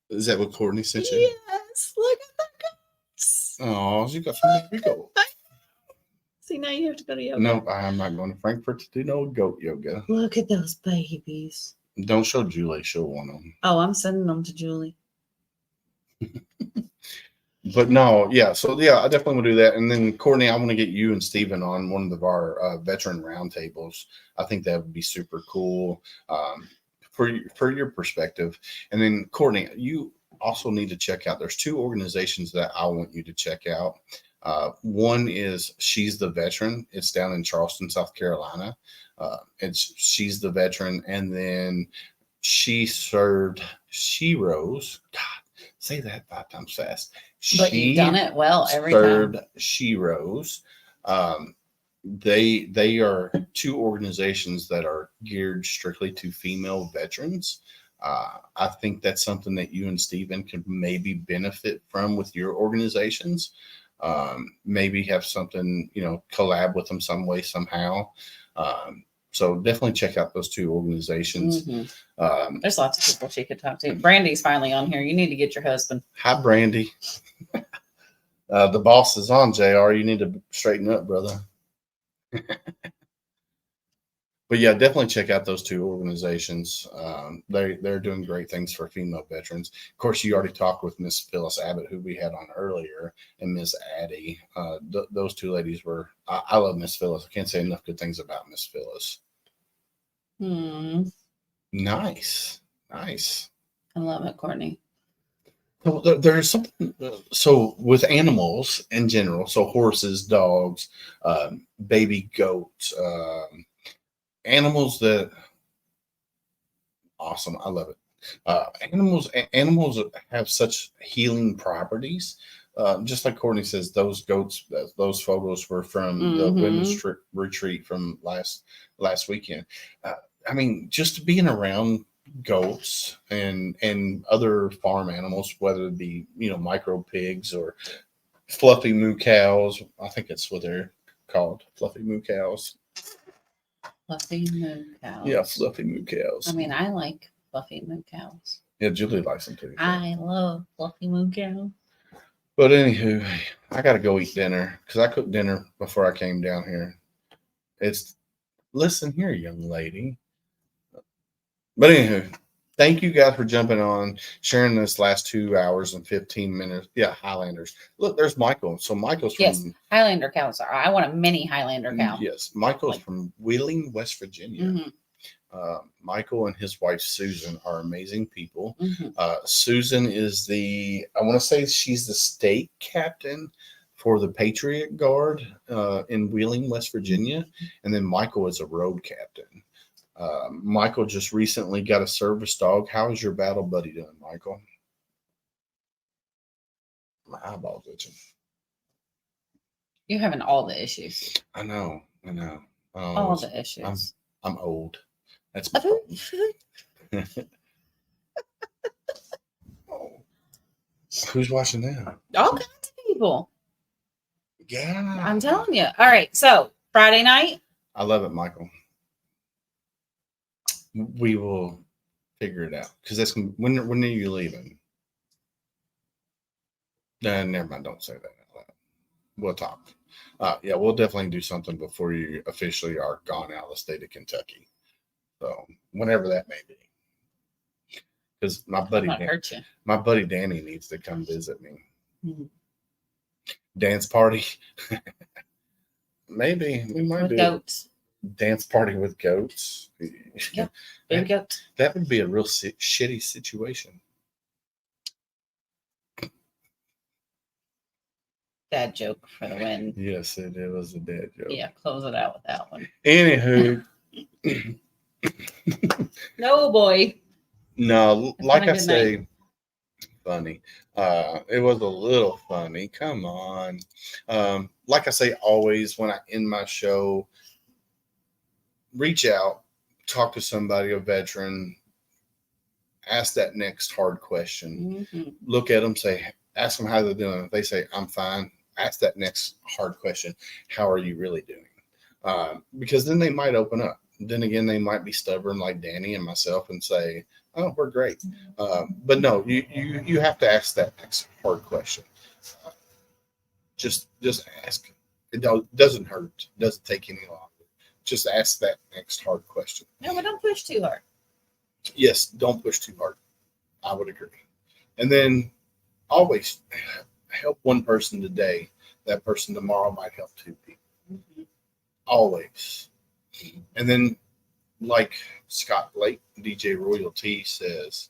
A: Is that what Courtney sent you? Yes, look at the goats. Oh, you got from there you go. See, now you have to go to yoga. No, I'm not going to Frankfurt to do no goat yoga. Look at those babies. Don't show Julie. She'll want them. Oh, I'm sending them to Julie. But no, yeah. So yeah, I definitely will do that. And then Courtney, I want to get you and Steven on one of our veteran roundtables. I think that would be super cool for your perspective. And then Courtney, you also need to check out. There's two organizations that I want you to check out. One is She's the Veteran. It's down in Charleston, South Carolina. She's the Veteran, and then She Rose. God, say that 5 times fast. But you've done it well every time. She Rose. They are two organizations that are geared strictly to female veterans. I think that's something that you and Steven could maybe benefit from with your organizations. Maybe have something, collab with them some way, somehow. So definitely check out those two organizations. Mm-hmm. There's lots of people she could talk to. Brandy's finally on here. You need to get your husband. Hi, Brandy. The boss is on, JR. You need to straighten up, brother. But yeah, definitely check out those two organizations. They're doing great things for female veterans. Of course, you already talked with Miss Phyllis Abbott, who we had on earlier, and Miss Addie. Those two ladies were. I love Miss Phyllis. I can't say enough good things about Miss Phyllis. Nice.
C: Nice.
E: I love it, Courtney.
C: Well, there's something. So with animals in general, so horses, dogs, baby goats, animals that awesome. I love it. Animals have such healing properties. Just like Courtney says, those goats, those photos were from the women's retreat from last weekend. I mean, just being around goats and other farm animals, whether it be micro pigs or fluffy moo cows. I think that's what they're called, fluffy moo cows.
E: Fluffy moo cows.
C: Yeah, fluffy moo cows.
E: I mean, I like fluffy moo cows.
C: Yeah, Julie likes them too.
E: I love fluffy moo cows.
C: But anywho, I got to go eat dinner because I cooked dinner before I came down here. Listen here, young lady. But anywho, thank you guys for jumping on, sharing this last 2 hours and 15 minutes. Yeah, Highlanders. Look, there's Michael. So Michael's from...
E: Yes, Highlander cows. I want a mini Highlander cow.
C: Yes, Michael's from Wheeling, West Virginia.
E: Mm-hmm.
C: Michael and his wife, Susan, are amazing people.
E: Mm-hmm.
C: Susan is I want to say she's the state captain for the Patriot Guard in Wheeling, West Virginia. And then Michael is a road captain. Michael just recently got a service dog. How is your battle buddy doing, Michael? My eyeball's itching.
E: You're having all the issues.
C: I know.
E: All the issues.
C: I'm old. That's my problem. Oh. Who's watching that?
E: All kinds of people.
C: Yeah.
E: I'm telling you. All right. So Friday night.
C: I love it, Michael. We will figure it out because that's when are you leaving? Never mind. Don't say that. We'll talk. Yeah, we'll definitely do something before you officially are gone out of the state of Kentucky. So whenever that may be, because my buddy Danny needs to come visit me.
E: Mm-hmm.
C: Dance party. Maybe we might
E: with
C: do
E: goats.
C: Dance party with goats.
E: Yeah, baby goats.
C: That would be a real shitty situation.
E: Dad joke for the win.
C: Yes, it was a dad joke.
E: Yeah, close it out with that one.
C: Anywho.
E: No, boy.
C: No,
E: It's
C: like
E: been a
C: I
E: good
C: say,
E: night.
C: funny. It was a little funny. Come on. Like I say, always when I end my show, reach out, talk to somebody, a veteran, ask that next hard question.
E: Mm-hmm.
C: Look at them, ask them how they're doing. If they say, I'm fine, ask that next hard question. How are you really doing? Because then they might open up. Then again, they might be stubborn like Danny and myself and say, oh, we're great. But no, you have to ask that next hard question. Just ask. It doesn't hurt. It doesn't take any longer. Just ask that next hard question.
E: No, but don't push too hard.
C: Yes, don't push too hard. I would agree. And then always help one person today. That person tomorrow might help two people.
E: Mm-hmm.
C: Always. And then, like Scott Blake, DJ Royalty says,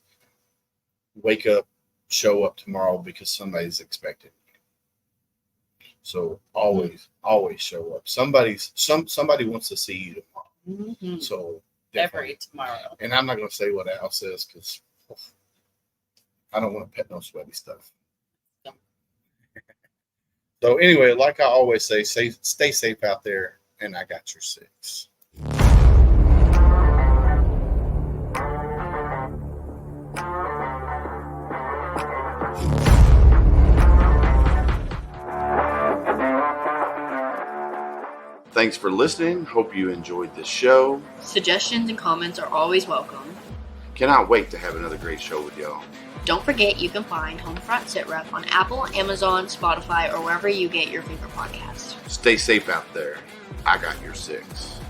C: wake up, show up tomorrow because somebody's expecting you. So always show up. Somebody wants to see you tomorrow.
E: Mm-hmm.
C: So
E: every tomorrow.
C: And I'm not going to say what Al says because I don't want to pet no sweaty stuff.
E: No.
C: So anyway, like I always say, stay safe out there, and I got your 6. Thanks for listening. Hope you enjoyed this show.
D: Suggestions and comments are always welcome.
C: Cannot wait to have another great show with y'all.
D: Don't forget you can find Homefront SitRep on Apple, Amazon, Spotify, or wherever you get your favorite podcasts.
C: Stay safe out there. I got your 6.